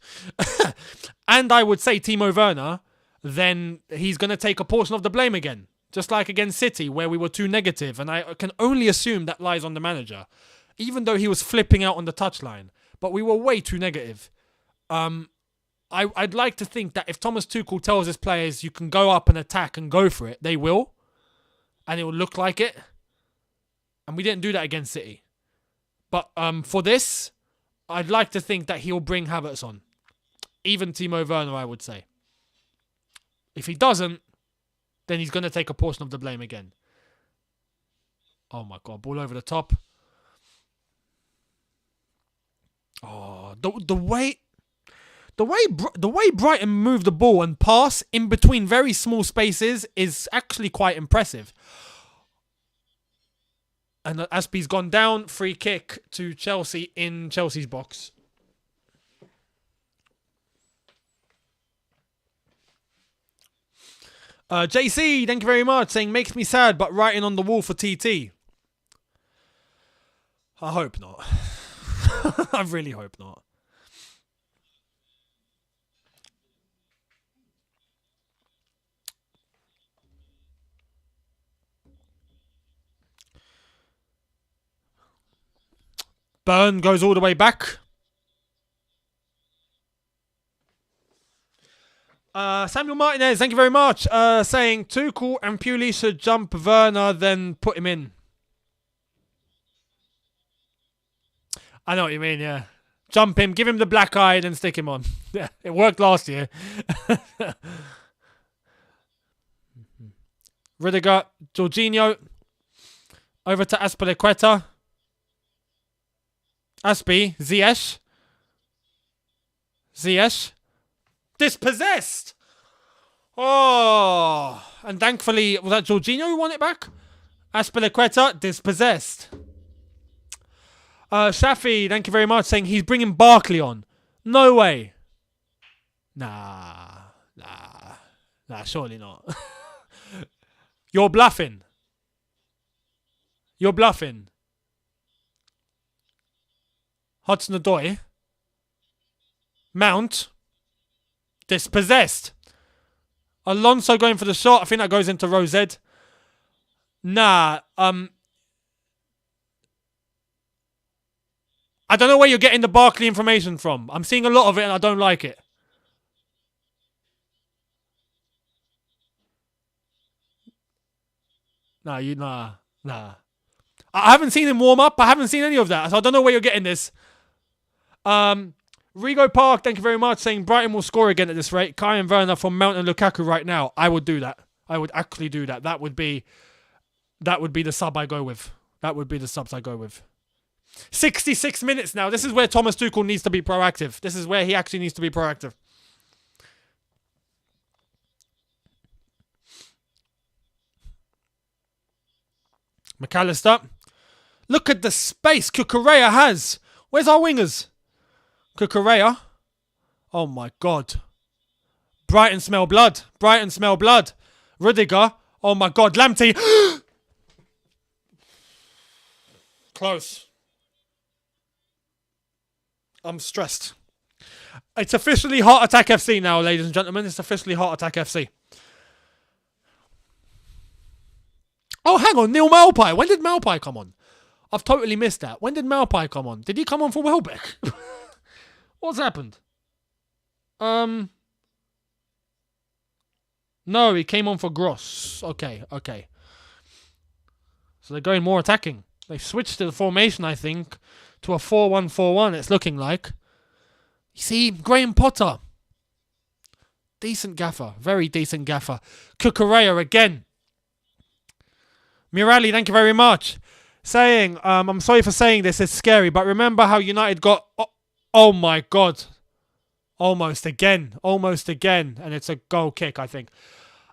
and I would say Timo Werner, then he's going to take a portion of the blame again. Just like against City, where we were too negative, and I can only assume that lies on the manager, even though he was flipping out on the touchline. But we were way too negative. I'd like to think that if Thomas Tuchel tells his players you can go up and attack and go for it, they will, and it will look like it. And we didn't do that against City. But for this, I'd like to think that he'll bring Havertz on, even Timo Werner, I would say. If he doesn't, then he's going to take a portion of the blame again. Oh my God, ball over the top. Oh, the way Brighton move the ball and pass in between very small spaces is actually quite impressive. And Aspie's gone down. Free kick to Chelsea in Chelsea's box. JC, thank you very much, saying makes me sad, but writing on the wall for TT. I hope not. I really hope not. Burn goes all the way back. Samuel Martinez, thank you very much. Saying Tuchel and Puli should jump Werner, then put him in. I know what you mean, yeah. Jump him, give him the black eye, then stick him on. Yeah, it worked last year. Rudiger, Jorginho. Over to Azpilicueta. Aspie, Ziyech. Dispossessed! Oh! And thankfully, was that Jorginho who won it back? Azpilicueta, dispossessed. Shafi, thank you very much, saying he's bringing Barkley on. No way. Nah, surely not. You're bluffing. Hudson-Odoi. Mount. Dispossessed. Alonso going for the shot. I think that goes into Rosed. Nah. I don't know where you're getting the Barkley information from. I'm seeing a lot of it and I don't like it. Nah. I haven't seen him warm up. I haven't seen any of that. So I don't know where you're getting this. Rigo Park, thank you very much, saying Brighton will score again at this rate. Kai and Werner from Mount and Lukaku right now. I would do that. I would actually do that. That would be the sub I go with. That would be the subs I go with. 66 minutes now. This is where Thomas Tuchel needs to be proactive. This is where he actually needs to be proactive. McAllister. Look at the space Cucurella has. Where's our wingers? Cucurella. Oh my God. Brighton smell blood. Rudiger. Oh my God. Lamptey. Close. I'm stressed. It's officially Heart Attack FC now, ladies and gentlemen. It's officially Heart Attack FC. Oh, hang on. Neil Malpai. When did Malpai come on? I've totally missed that. When did Malpai come on? Did he come on for Welbeck? What's happened? No, he came on for Gross. Okay. So they're going more attacking. They've switched to the formation, I think, to a 4-1-4-1, it's looking like. You see, Graham Potter. Decent gaffer. Very decent gaffer. Cucurella again. Mirali, thank you very much. Saying, I'm sorry for saying this, it's scary, but remember how United got... Oh my God. Almost again. And it's a goal kick, I think.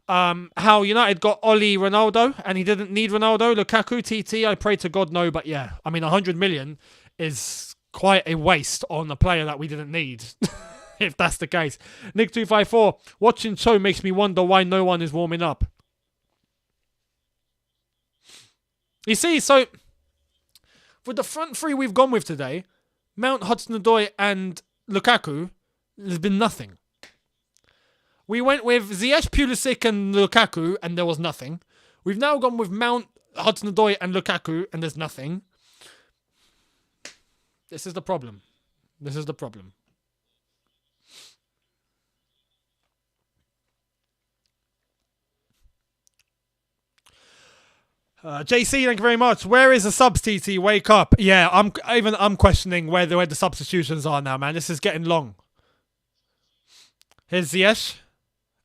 How United got Oli Ronaldo, and he didn't need Ronaldo. Lukaku, TT, I pray to God no, but yeah. I mean, 100 million is quite a waste on a player that we didn't need. If that's the case. Nick254, watching Cho makes me wonder why no one is warming up. You see, so With the front three we've gone with today, Mount, Hudson-Odoi and Lukaku, there's been nothing. We went with Ziyech, Pulisic and Lukaku, and there was nothing. We've now gone with Mount, Hudson-Odoi and Lukaku, and there's nothing. This is the problem. This is the problem. JC, thank you very much. Where is the subs, TT? Wake up. Yeah, I'm questioning where the substitutions are now, man. This is getting long. Here's Ziyech.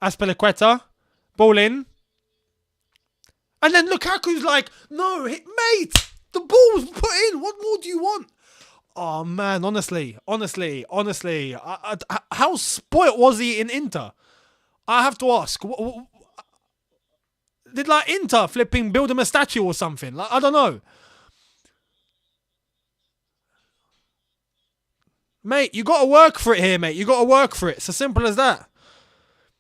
Azpilicueta. Ball in. And then Lukaku's like, no, mate, the ball was put in. What more do you want? Oh, man, honestly. How spoilt was he in Inter? I have to ask. Did like Inter flipping build him a statue or something? Like, I don't know. Mate, you got to work for it here, mate. You got to work for it. It's as simple as that.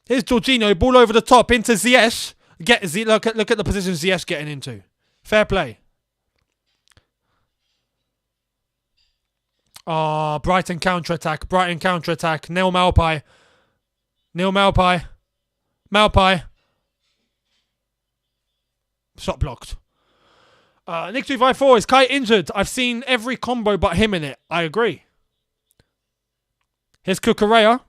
Here's Jorginho, ball over the top into Ziyech. Look at the position Ziyech getting into. Fair play. Oh, Brighton counter-attack. Neil Malpai. Malpai. Shot blocked. Nick254, is Kai injured? I've seen every combo but him in it. I agree. Here's Cucurella.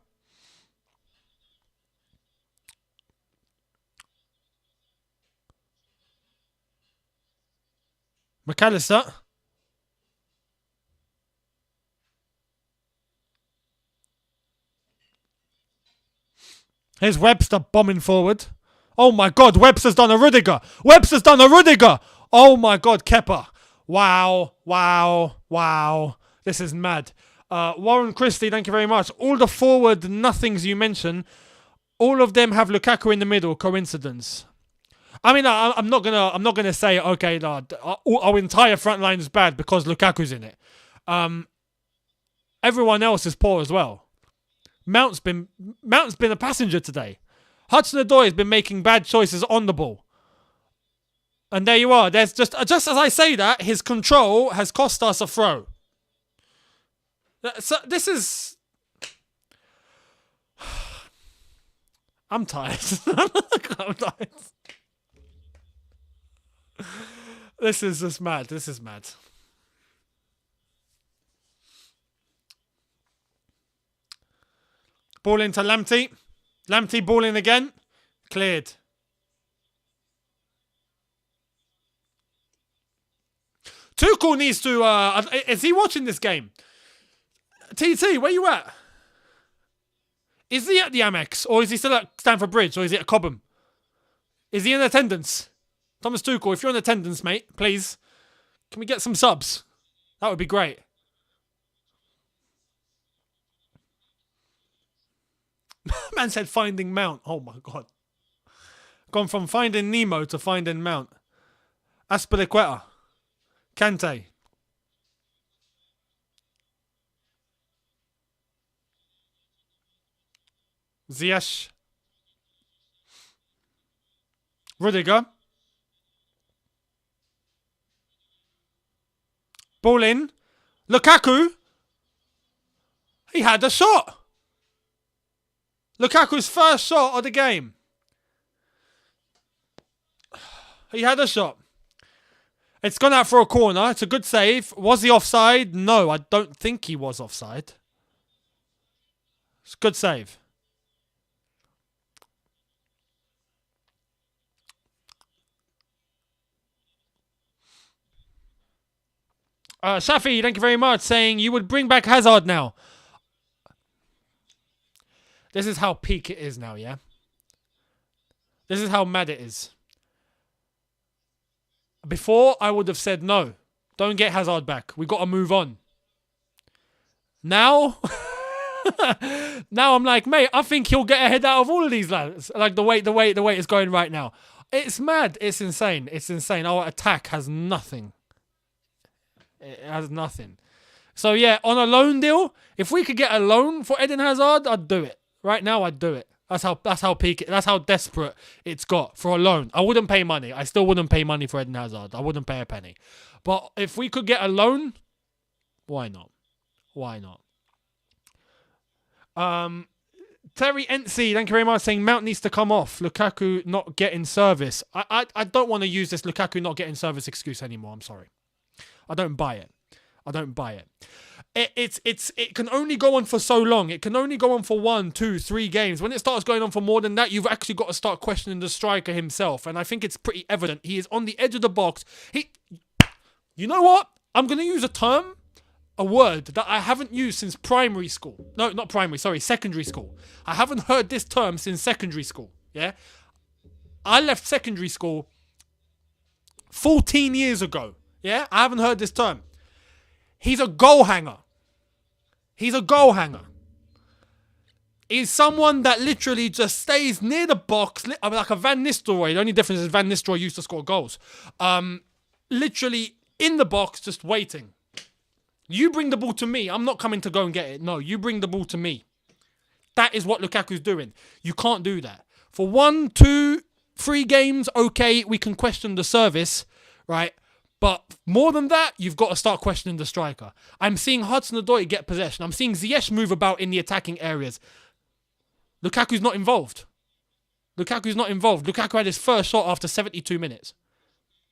McAllister. Here's Webster bombing forward. Oh my God, Webster's done a Rudiger. Oh my God, Kepa. Wow. This is mad. Warren Christie, thank you very much. All the forward nothings you mentioned, all of them have Lukaku in the middle. Coincidence? I mean, I'm not gonna say okay, no, our entire front line is bad because Lukaku's in it. Everyone else is poor as well. Mount's been a passenger today. Hudson-Odoi has been making bad choices on the ball. And there you are. There's just as I say that, his control has cost us a throw. So this is... I'm tired. I'm tired. This is just mad. This is mad. Ball into Lamptey. Lamptey ball in again. Cleared. Tuchel needs to... is he watching this game? TT, where you at? Is he at the Amex? Or is he still at Stamford Bridge? Or is he at Cobham? Is he in attendance? Thomas Tuchel, if you're in attendance, mate, please. Can we get some subs? That would be great. Man said finding Mount. Oh my God. Gone from finding Nemo to finding Mount. Azpilicueta. Kante. Ziyech. Rudiger. Ball in. Lukaku. He had a shot. Lukaku's first shot of the game. He had a shot. It's gone out for a corner. It's a good save. Was he offside? No, I don't think he was offside. It's a good save. Shafi, thank you very much, saying you would bring back Hazard now. This is how peak it is now, yeah? This is how mad it is. Before, I would have said no. Don't get Hazard back. We got to move on. Now, now I'm like, mate, I think he'll get ahead out of all of these lads. Like the way it's going right now. It's mad. It's insane. It's insane. Our attack has nothing. It has nothing. So yeah, on a loan deal, if we could get a loan for Eden Hazard, I'd do it. Right now, I'd do it. That's how peak. That's how desperate it's got for a loan. I wouldn't pay money. I still wouldn't pay money for Eden Hazard. I wouldn't pay a penny. But if we could get a loan, why not? Why not? Terry Entsi, thank you very much, saying Mount needs to come off. Lukaku not getting service. I don't want to use this Lukaku not getting service excuse anymore. I'm sorry. I don't buy it. It can only go on for so long. It can only go on for 1, 2, 3 games. When it starts going on for more than that, you've actually got to start questioning the striker himself. And I think it's pretty evident. He is on the edge of the box. You know what? I'm going to use a word that I haven't used since primary school. No, not primary, sorry, secondary school. I haven't heard this term since secondary school. Yeah? I left secondary school 14 years ago. Yeah? I haven't heard this term. He's a goal hanger. He's someone that literally just stays near the box, like a Van Nistelrooy. The only difference is Van Nistelrooy used to score goals. Literally in the box, just waiting. You bring the ball to me. I'm not coming to go and get it. No, you bring the ball to me. That is what Lukaku's doing. You can't do that. For 1, 2, 3 games, okay, we can question the service, right? But more than that, you've got to start questioning the striker. I'm seeing Hudson-Odoi get possession. I'm seeing Ziyech move about in the attacking areas. Lukaku's not involved. Lukaku had his first shot after 72 minutes.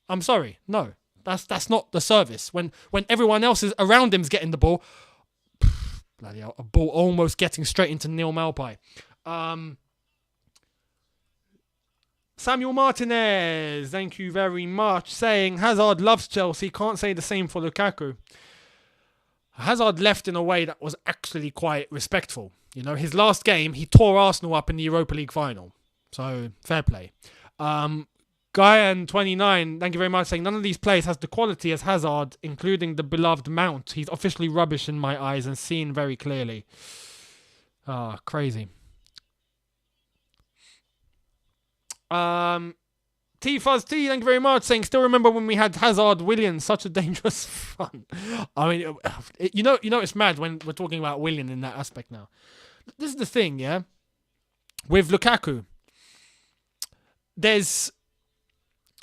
I'm sorry. No, that's not the service. When everyone else is around him's getting the ball, bloody hell, a ball almost getting straight into Neil Malpai. Samuel Martinez, thank you very much, saying Hazard loves Chelsea, can't say the same for Lukaku. Hazard left in a way that was actually quite respectful. You know, his last game, he tore Arsenal up in the Europa League final. So, fair play. Guyan29, thank you very much, saying none of these players has the quality as Hazard, including the beloved Mount. He's officially rubbish in my eyes and seen very clearly. Crazy. T-Fuzz T, thank you very much, saying still remember when we had Hazard Willian, such a dangerous fun. I mean, you know it's mad when we're talking about Willian in that aspect now. This is the thing, yeah? With Lukaku,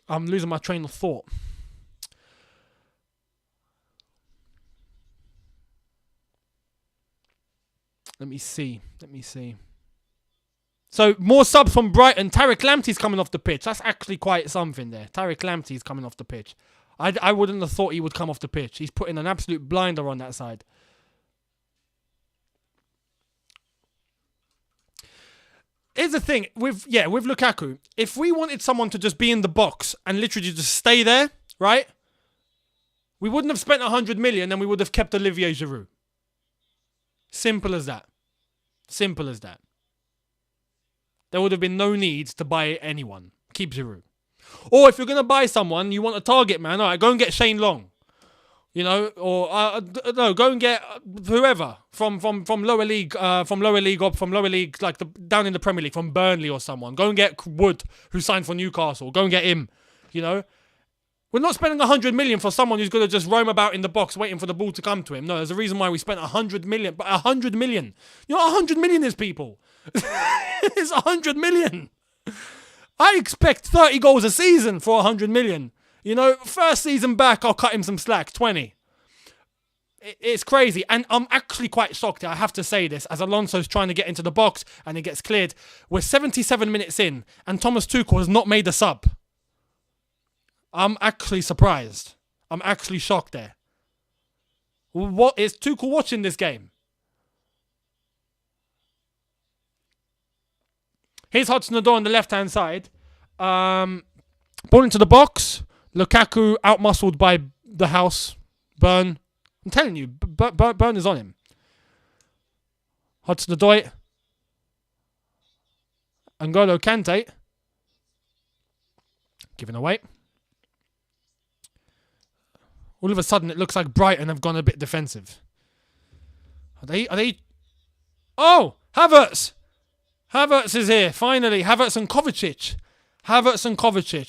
I'm losing my train of thought. Let me see. So, more subs from Brighton. Tariq Lamptey's coming off the pitch. That's actually quite something there. Tariq Lamptey's coming off the pitch. I wouldn't have thought he would come off the pitch. He's putting an absolute blinder on that side. Here's the thing. With Lukaku, if we wanted someone to just be in the box and literally just stay there, right? We wouldn't have spent 100 million and we would have kept Olivier Giroud. Simple as that. There would have been no need to buy anyone. Keep Giroud. Or if you're going to buy someone, you want a target man, all right, go and get Shane Long. You know, or no, go and get whoever from lower league, like down in the Premier League, from Burnley or someone. Go and get Wood, who signed for Newcastle. Go and get him. You know, we're not spending 100 million for someone who's going to just roam about in the box waiting for the ball to come to him. No, there's a reason why we spent 100 million. But 100 million, you know what 100 million is, people? It's 100 million. I expect 30 goals a season for 100 million. You know, first season back, I'll cut him some slack. 20. It's crazy. And I'm actually quite shocked, I have to say this, as Alonso's trying to get into the box and it gets cleared. We're 77 minutes in and Thomas Tuchel has not made a sub. I'm actually surprised. I'm actually shocked there. What is Tuchel watching this game? Here's Hudson-Odoi on the left-hand side. Ball into the box. Lukaku outmuscled by the house. Burn. I'm telling you, Burn is on him. Hudson-Odoi. N'Golo Kante. Given away. All of a sudden, it looks like Brighton have gone a bit defensive. Are they? Oh! Havertz! Havertz is here, finally. Havertz and Kovacic.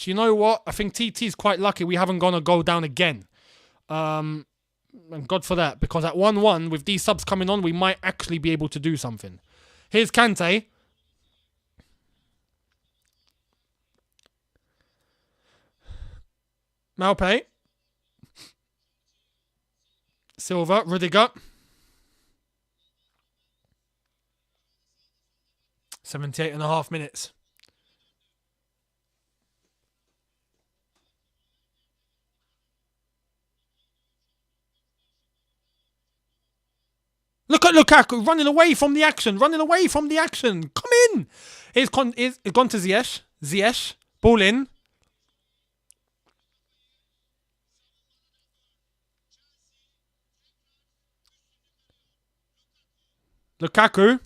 You know what? I think TT's quite lucky we haven't gone a goal down again. And God for that, because at 1-1, with these subs coming on, we might actually be able to do something. Here's Kante. Malpe. Silva. Rudiger. 78.5 minutes. Look at Lukaku running away from the action. Come in. It's gone to Ziyech. Ziyech. Ball in. Lukaku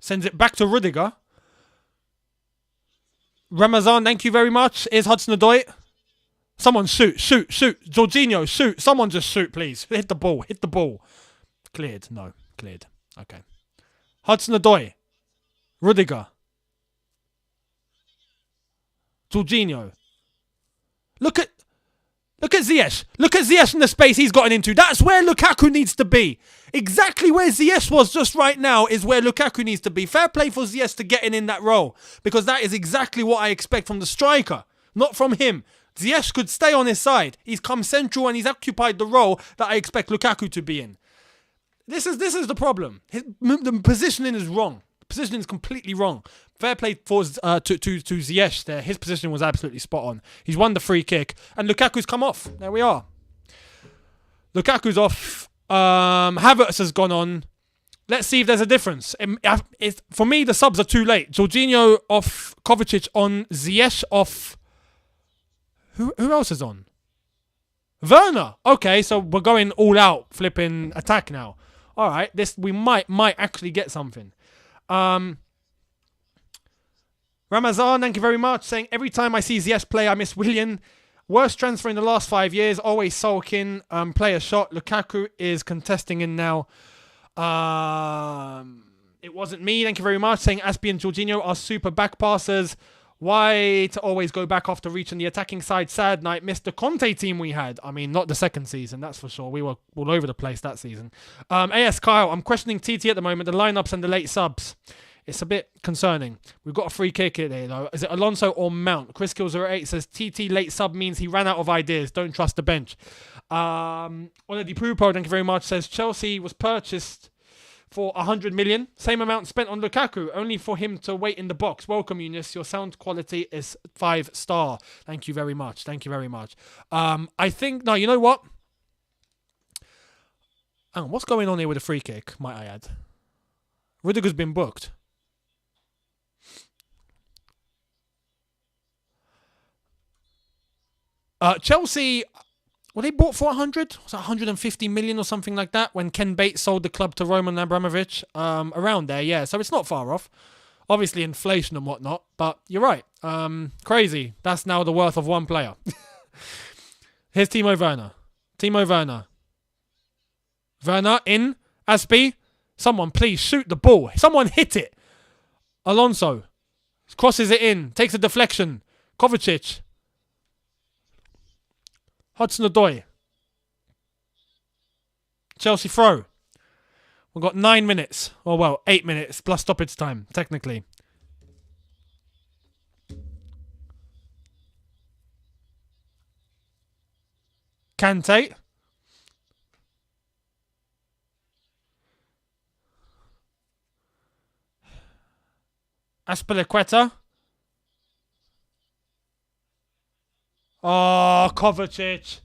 sends it back to Rudiger. Ramazan, thank you very much. Here's Hudson-Odoi. Someone shoot. Jorginho, shoot. Someone just shoot, please. Hit the ball. Cleared. No. Cleared. Okay. Hudson-Odoi. Rudiger. Jorginho. Look at Ziyech. Look at Ziyech in the space he's gotten into. That's where Lukaku needs to be. Exactly where Ziyech was just right now is where Lukaku needs to be. Fair play for Ziyech to getting in that role. Because that is exactly what I expect from the striker. Not from him. Ziyech could stay on his side. He's come central and he's occupied the role that I expect Lukaku to be in. This is the problem. The positioning is wrong. The positioning is completely wrong. Fair play for to Ziyech there. His position was absolutely spot on. He's won the free kick. And Lukaku's come off. There we are. Lukaku's off. Havertz has gone on. Let's see if there's a difference. For me, the subs are too late. Jorginho off. Kovacic on. Ziyech off. Who else is on? Werner. Okay, so we're going all out flipping attack now. All right, we might actually get something. Ramazan, thank you very much. Saying every time I see Ziyech play, I miss Willian. Worst transfer in the last 5 years. Always sulking. Play a shot. Lukaku is contesting in now. It wasn't me. Thank you very much. Saying Aspie and Jorginho are super back passers. Why to always go back after reaching the attacking side? Sad night. Missed the Conte team we had. I mean, not the second season, that's for sure. We were all over the place that season. AS Kyle, I'm questioning TT at the moment, the lineups and the late subs. It's a bit concerning. We've got a free kick here, though. Is it Alonso or Mount? Chris Kills 08 says TT late sub means he ran out of ideas. Don't trust the bench. Oledi Pupo, thank you very much, says Chelsea was purchased for 100 million. Same amount spent on Lukaku, only for him to wait in the box. Welcome, Younes. Your sound quality is 5-star. Thank you very much. I think, no, you know what? What's going on here with the free kick, might I add? Rudiger's been booked. Chelsea, well, they bought for 100? Was it 150 million or something like that when Ken Bates sold the club to Roman Abramovich? Around there, yeah. So it's not far off. Obviously inflation and whatnot, but you're right. Crazy. That's now the worth of one player. Here's Timo Werner. Werner in. Aspie. Someone please shoot the ball. Someone hit it. Alonso crosses it in. Takes a deflection. Kovacic. Hudson-Odoi. Chelsea throw. We've got 9 minutes. Oh, well, 8 minutes plus stoppage time, technically. Kante. Aspilicueta. Oh, Kovacic.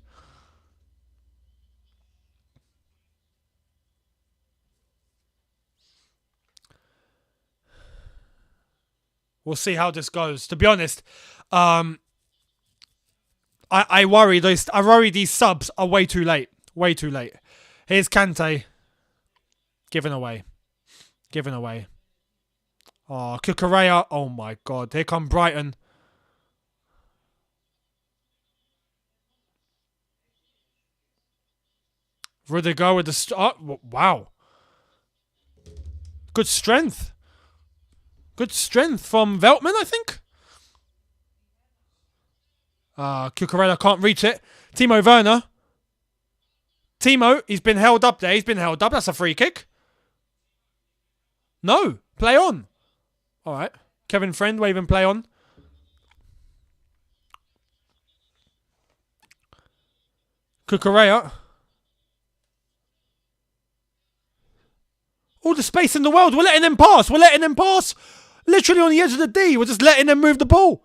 We'll see how this goes. To be honest, I worry these subs are way too late. Here's Kante. Given away. Oh, Cucurella. Oh my God. Here come Brighton. Rudiger with the... Oh, wow. Good strength. From Veltman, I think. Cucurella can't reach it. Timo Werner. He's been held up there. That's a free kick. No. Play on. All right. Kevin Friend waving play on. Cucurella. All the space in the world. We're letting them pass. We're letting them pass. Literally on the edge of the D. We're just letting them move the ball.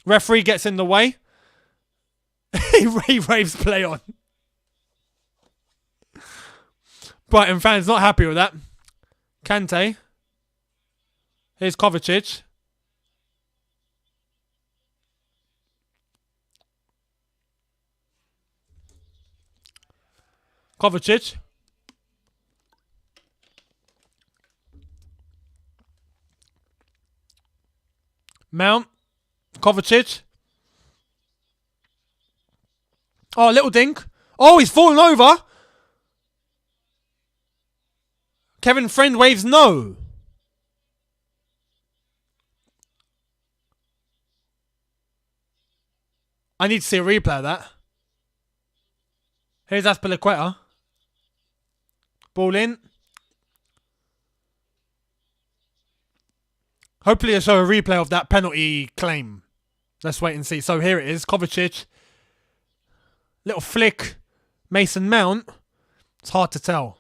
Referee gets in the way. He waves play on. Brighton fans not happy with that. Kante. Here's Kovacic. Kovacic. Mount. Kovacic. Oh, little dink. Oh, he's fallen over. Kevin Friend waves no. I need to see a replay of that. Here's Azpilicueta. Ball in. Hopefully they'll show a replay of that penalty claim. Let's wait and see. So here it is. Kovacic. Little flick. Mason Mount. It's hard to tell.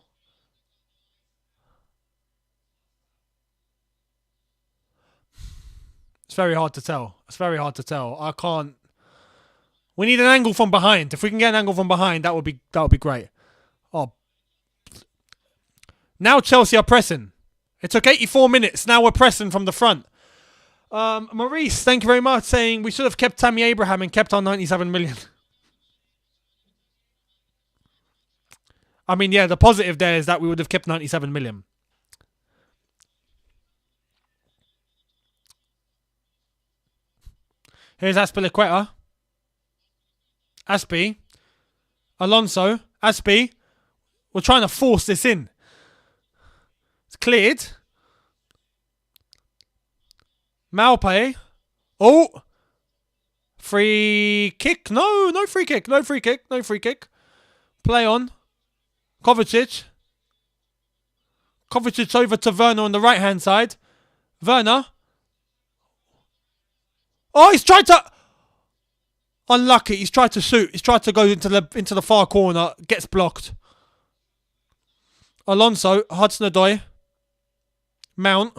It's very hard to tell. It's very hard to tell. I can't. We need an angle from behind. If we can get an angle from behind, that would be great. Oh. Now Chelsea are pressing. It took 84 minutes. Now we're pressing from the front. Maurice, thank you very much, saying we should have kept Tammy Abraham and kept our 97 million. I mean, yeah, the positive there is that we would have kept 97 million. Here's Azpilicueta. Aspi. Alonso. Aspi. We're trying to force this in. It's cleared. Malpe. Oh. Free kick. No free kick. No free kick. No free kick. Play on. Kovacic. Kovacic over to Werner on the right-hand side. Werner. Oh, he's tried to... Unlucky. He's tried to shoot. He's tried to go into the far corner. Gets blocked. Alonso. Hudson-Odoi. Mount.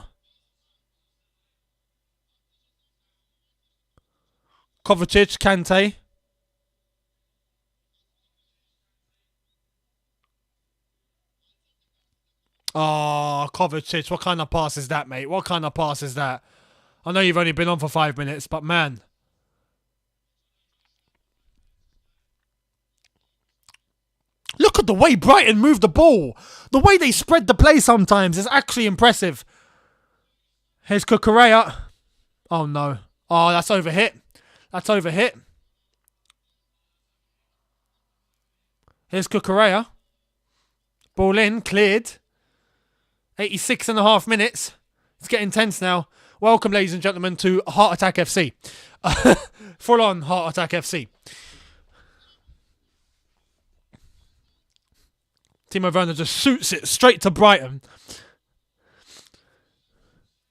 Kovacic. Kante. Oh, Kovacic. What kind of pass is that, mate? What kind of pass is that? I know you've only been on for 5 minutes, but man. Look at the way Brighton moved the ball. The way they spread the play sometimes is actually impressive. Here's Cucurella. Oh, no. Oh, that's overhit. That's overhit. Here's Cucurella. Ball in. Cleared. 86.5 minutes. It's getting tense now. Welcome, ladies and gentlemen, to Heart Attack FC. Full on Heart Attack FC. Timo Werner just shoots it straight to Brighton.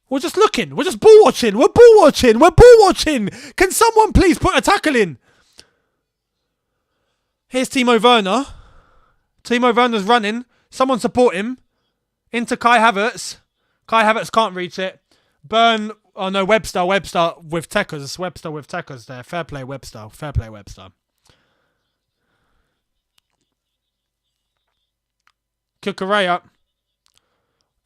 We're just looking. We're just ball watching. We're ball watching. We're ball watching. Can someone please put a tackle in? Here's Timo Werner. Timo Werner's running. Someone support him. Into Kai Havertz. Kai Havertz can't reach it. Burn. Oh no, Webster with Tekkers. Webster with Tekkers there. Fair play, Webster. Fair play, Webster. Cucurella.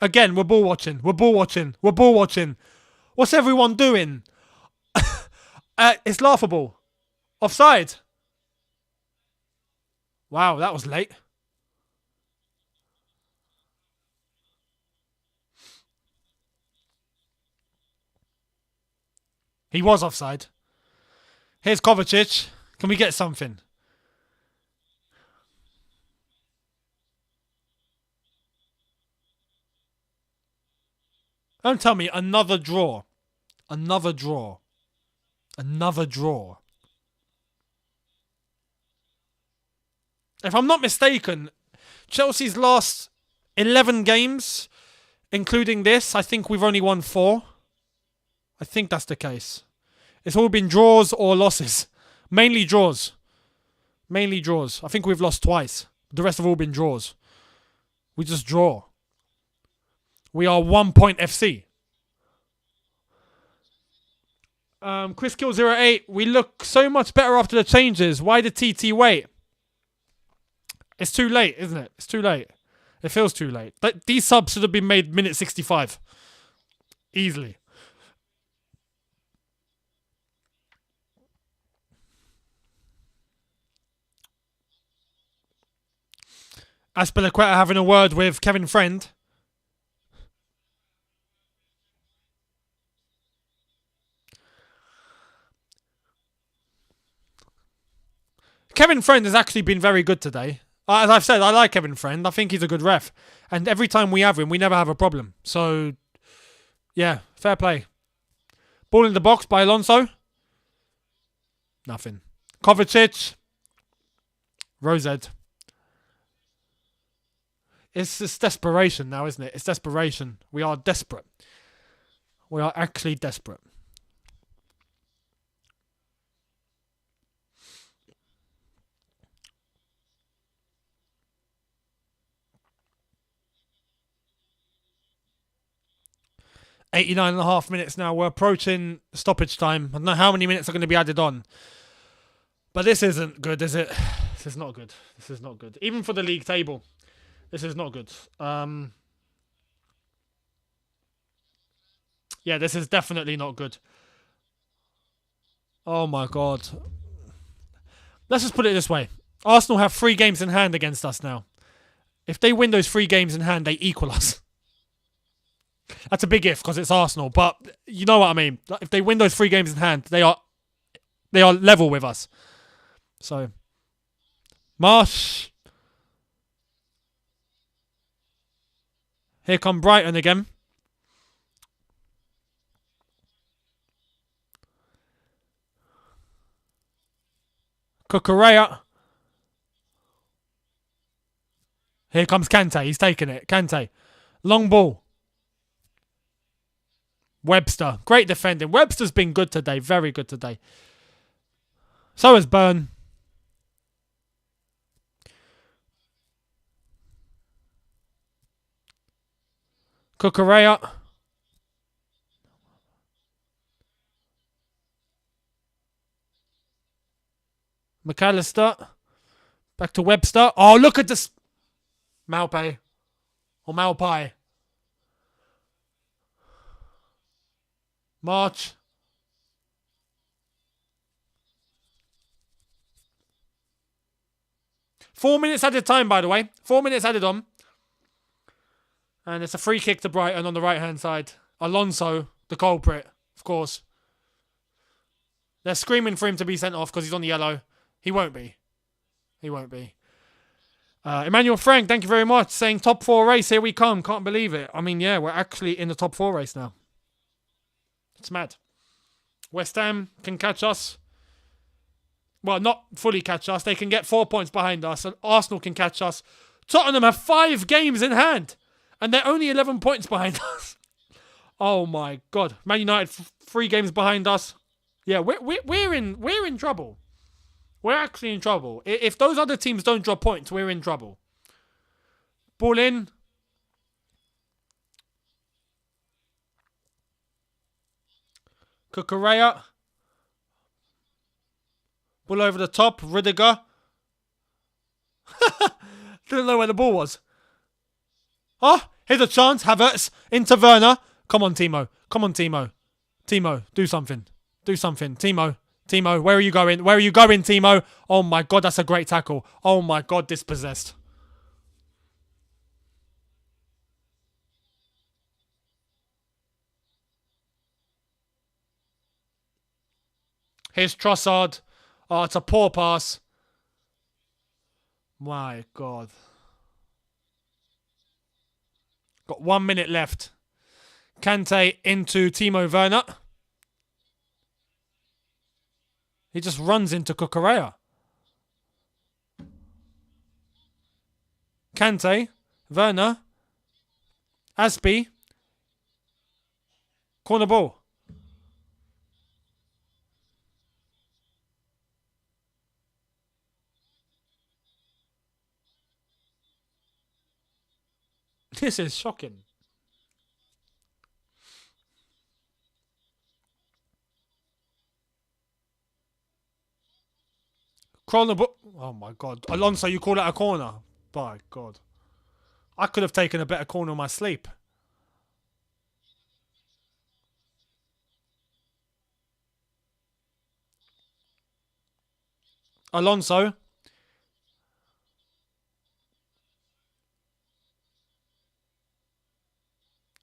Again, we're ball watching. We're ball watching. We're ball watching. What's everyone doing? It's laughable. Offside. Wow, that was late. He was offside. Here's Kovacic. Can we get something? Don't tell me another draw. Another draw. Another draw. If I'm not mistaken, Chelsea's last 11 games, including this, I think we've only won 4. I think that's the case. It's all been draws or losses. Mainly draws. Mainly draws. I think we've lost twice. The rest have all been draws. We just draw. We are 1 point FC. Chris Kill 08. We look so much better after the changes. Why did TT wait? It's too late, isn't it? It's too late. It feels too late. These subs should have been made minute 65. Easily. Aspilicueta having a word with Kevin Friend. Kevin Friend has actually been very good today. As I've said, I like Kevin Friend. I think he's a good ref. And every time we have him, we never have a problem. So, yeah, fair play. Ball in the box by Alonso. Nothing. Kovacic. Rosed. It's just desperation now, isn't it? It's desperation. We are desperate. We are actually desperate. .89.5 minutes now. We're approaching stoppage time. I don't know how many minutes are going to be added on. But this isn't good, is it? This is not good. This is not good. Even for the league table. This is not good. Yeah, this is definitely not good. Oh my God. Let's just put it this way. Arsenal have 3 games in hand against us now. If they win those 3 games in hand, they equal us. That's a big if because it's Arsenal, but you know what I mean. If they win those 3 games in hand, they are level with us. So, Marsh. Here come Brighton again. Cucurella. Here comes Kante. He's taking it. Kante. Long ball. Webster. Great defending. Webster's been good today. Very good today. So has Burn. Cucurella. McAllister. Back to Webster. Oh, look at this. Malpay. Or Malpai. March. Four minutes added time, by the way. 4 minutes added on. And it's a free kick to Brighton on the right-hand side. Alonso, the culprit, of course. They're screaming for him to be sent off because he's on the yellow. He won't be. He won't be. Emmanuel Frank, thank you very much. Saying top 4 race, here we come. Can't believe it. I mean, yeah, we're actually in the top 4 race now. It's mad. West Ham can catch us. Well, not fully catch us. They can get 4 points behind us. And Arsenal can catch us. Tottenham have 5 games in hand. And they're only 11 points behind us. Oh my God. Man United 3 games behind us. Yeah, we're in trouble. We're actually in trouble. If those other teams don't drop points, we're in trouble. Ball in. Cucurella. Ball over the top. Rudiger. Didn't know where the ball was. Oh, here's a chance. Havertz into Werner. Come on, Timo. Come on, Timo. Timo, do something. Do something. Timo. Timo, where are you going? Where are you going, Timo? Oh my God, that's a great tackle. Oh my God, dispossessed. Here's Trossard. Oh, it's a poor pass. My God. Got 1 minute left. Kante into Timo Werner. He just runs into Cucurella. Kante. Werner. Aspi. Corner ball. This is shocking. Corner, oh my God. Alonso, you call that a corner? By God. I could have taken a better corner in my sleep. Alonso.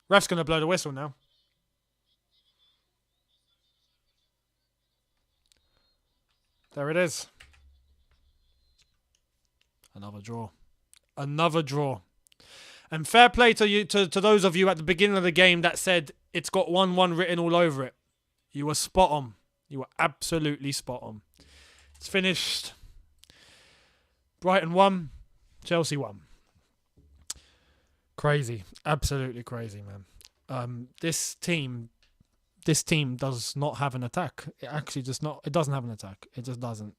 Ref's going to blow the whistle now. There it is. Another draw. Another draw. And fair play to you, to those of you at the beginning of the game that said it's got 1-1 written all over it. You were spot on. You were absolutely spot on. It's finished. Brighton won. Chelsea won. Crazy. Absolutely crazy, man. This team does not have an attack. It actually just not. It doesn't have an attack. It just doesn't.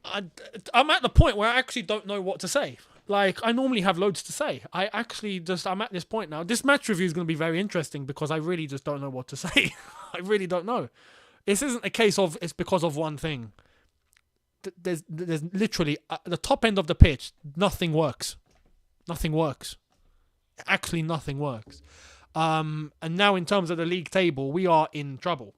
I'm at the point where I actually don't know what to say. Like, I normally have loads to say. I'm at this point now. This match review is going to be very interesting because I really just don't know what to say. I really don't know. This isn't a case of it's because of one thing. There's literally, at the top end of the pitch, nothing works. Nothing works. Actually, nothing works. And now in terms of the league table, we are in trouble.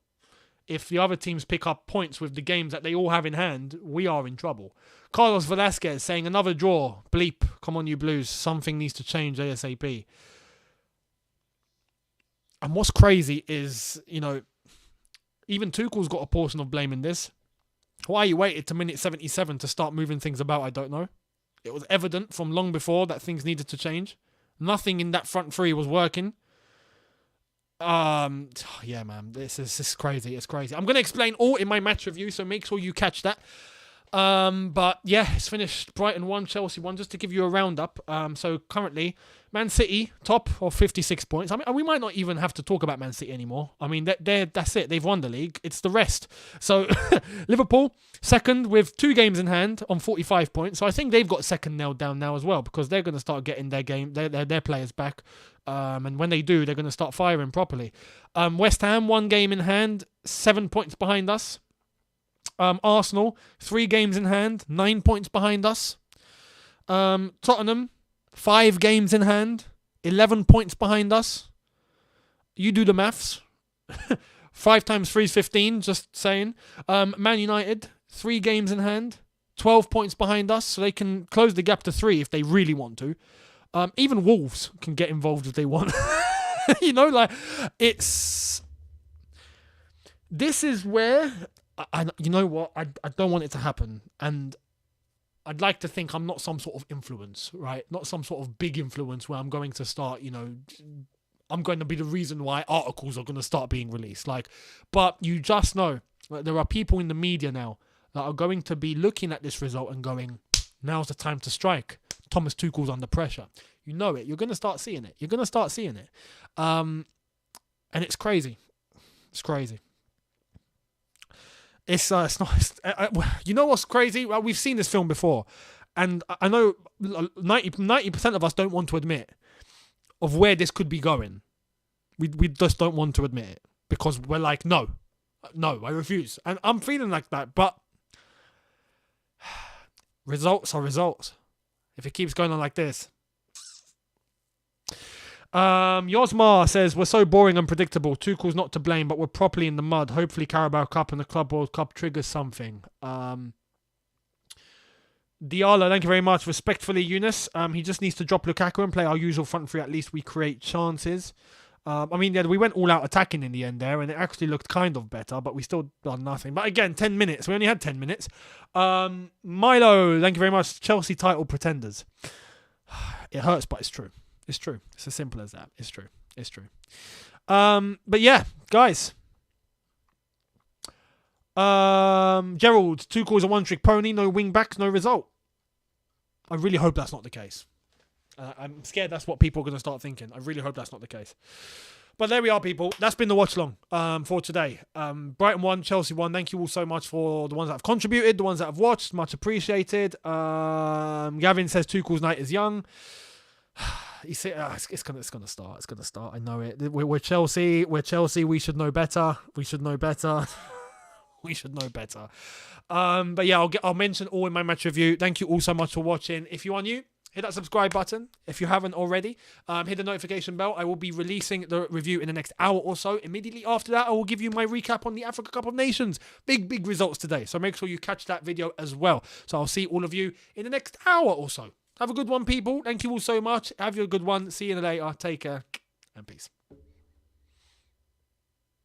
If the other teams pick up points with the games that they all have in hand, we are in trouble. Carlos Velasquez saying another draw. Bleep. Come on, you Blues. Something needs to change ASAP. And what's crazy is, even Tuchel's got a portion of blame in this. Why you waited to minute 77 to start moving things about, I don't know. It was evident from long before that things needed to change. Nothing in that front three was working. Yeah, man, this is crazy. It's crazy. I'm going to explain all in my match review, so make sure you catch that. But yeah, it's finished. Brighton 1, Chelsea 1, just to give you a roundup. So currently, Man City, top of 56 points. I mean, we might not even have to talk about Man City anymore. I mean, that's it. They've won the league. It's the rest. So Liverpool, second with 2 games in hand on 45 points. So I think they've got second nailed down now as well, because they're going to start getting their players back. And when they do, they're going to start firing properly. West Ham, 1 game in hand, 7 points behind us. Arsenal, 3 games in hand, 9 points behind us. Tottenham, 5 games in hand, 11 points behind us. You do the maths. 5 times 3 is 15, just saying. Man United, 3 games in hand, 12 points behind us, so they can close the gap to 3 if they really want to. Even Wolves can get involved if they want. This is where, you know what, I don't want it to happen. And I'd like to think I'm not some sort of influence, right? Not some sort of big influence where I'm going to start, I'm going to be the reason why articles are going to start being released. But you just know that there are people in the media now that are going to be looking at this result and going, now's the time to strike. Thomas Tuchel's under pressure. You know it. You're going to start seeing it. And it's crazy. It's crazy. It's not. You know what's crazy? Well, we've seen this film before, and I know 90% of us don't want to admit of where this could be going. We just don't want to admit it because we're like, no, I refuse, and I'm feeling like that. But results are results. If it keeps going on like this. Yosmar says, we're so boring and predictable. Tuchel's not to blame, but we're properly in the mud. Hopefully Carabao Cup and the Club World Cup triggers something. Diallo, thank you very much. Respectfully, Younes. He just needs to drop Lukaku and play our usual front three. At least we create chances. We went all out attacking in the end there, and it actually looked kind of better, but we still done nothing. But again, 10 minutes. We only had 10 minutes. Milo, thank you very much. Chelsea title pretenders. It hurts, but it's true. It's true. It's as simple as that. It's true. But yeah, guys. Gerald, Tuchel's a one-trick pony. No wing-backs, no result. I really hope that's not the case. I'm scared that's what people are going to start thinking. I really hope that's not the case. But there we are, people. That's been the watch along for today. Brighton won, Chelsea won. Thank you all so much for the ones that have contributed, the ones that have watched. Much appreciated. Gavin says Tuchel's night is young. It's gonna start. It's gonna start. I know it. We're Chelsea. We're Chelsea. We should know better. We should know better. We should know better. But yeah, I'll mention all in my match review. Thank you all so much for watching. If you are new, hit that subscribe button. If you haven't already, hit the notification bell. I will be releasing the review in the next hour or so. Immediately after that, I will give you my recap on the Africa Cup of Nations. Big results today. So make sure you catch that video as well. So I'll see all of you in the next hour or so. Have a good one, people. Thank you all so much. Have you a good one. See you later. Take care and peace.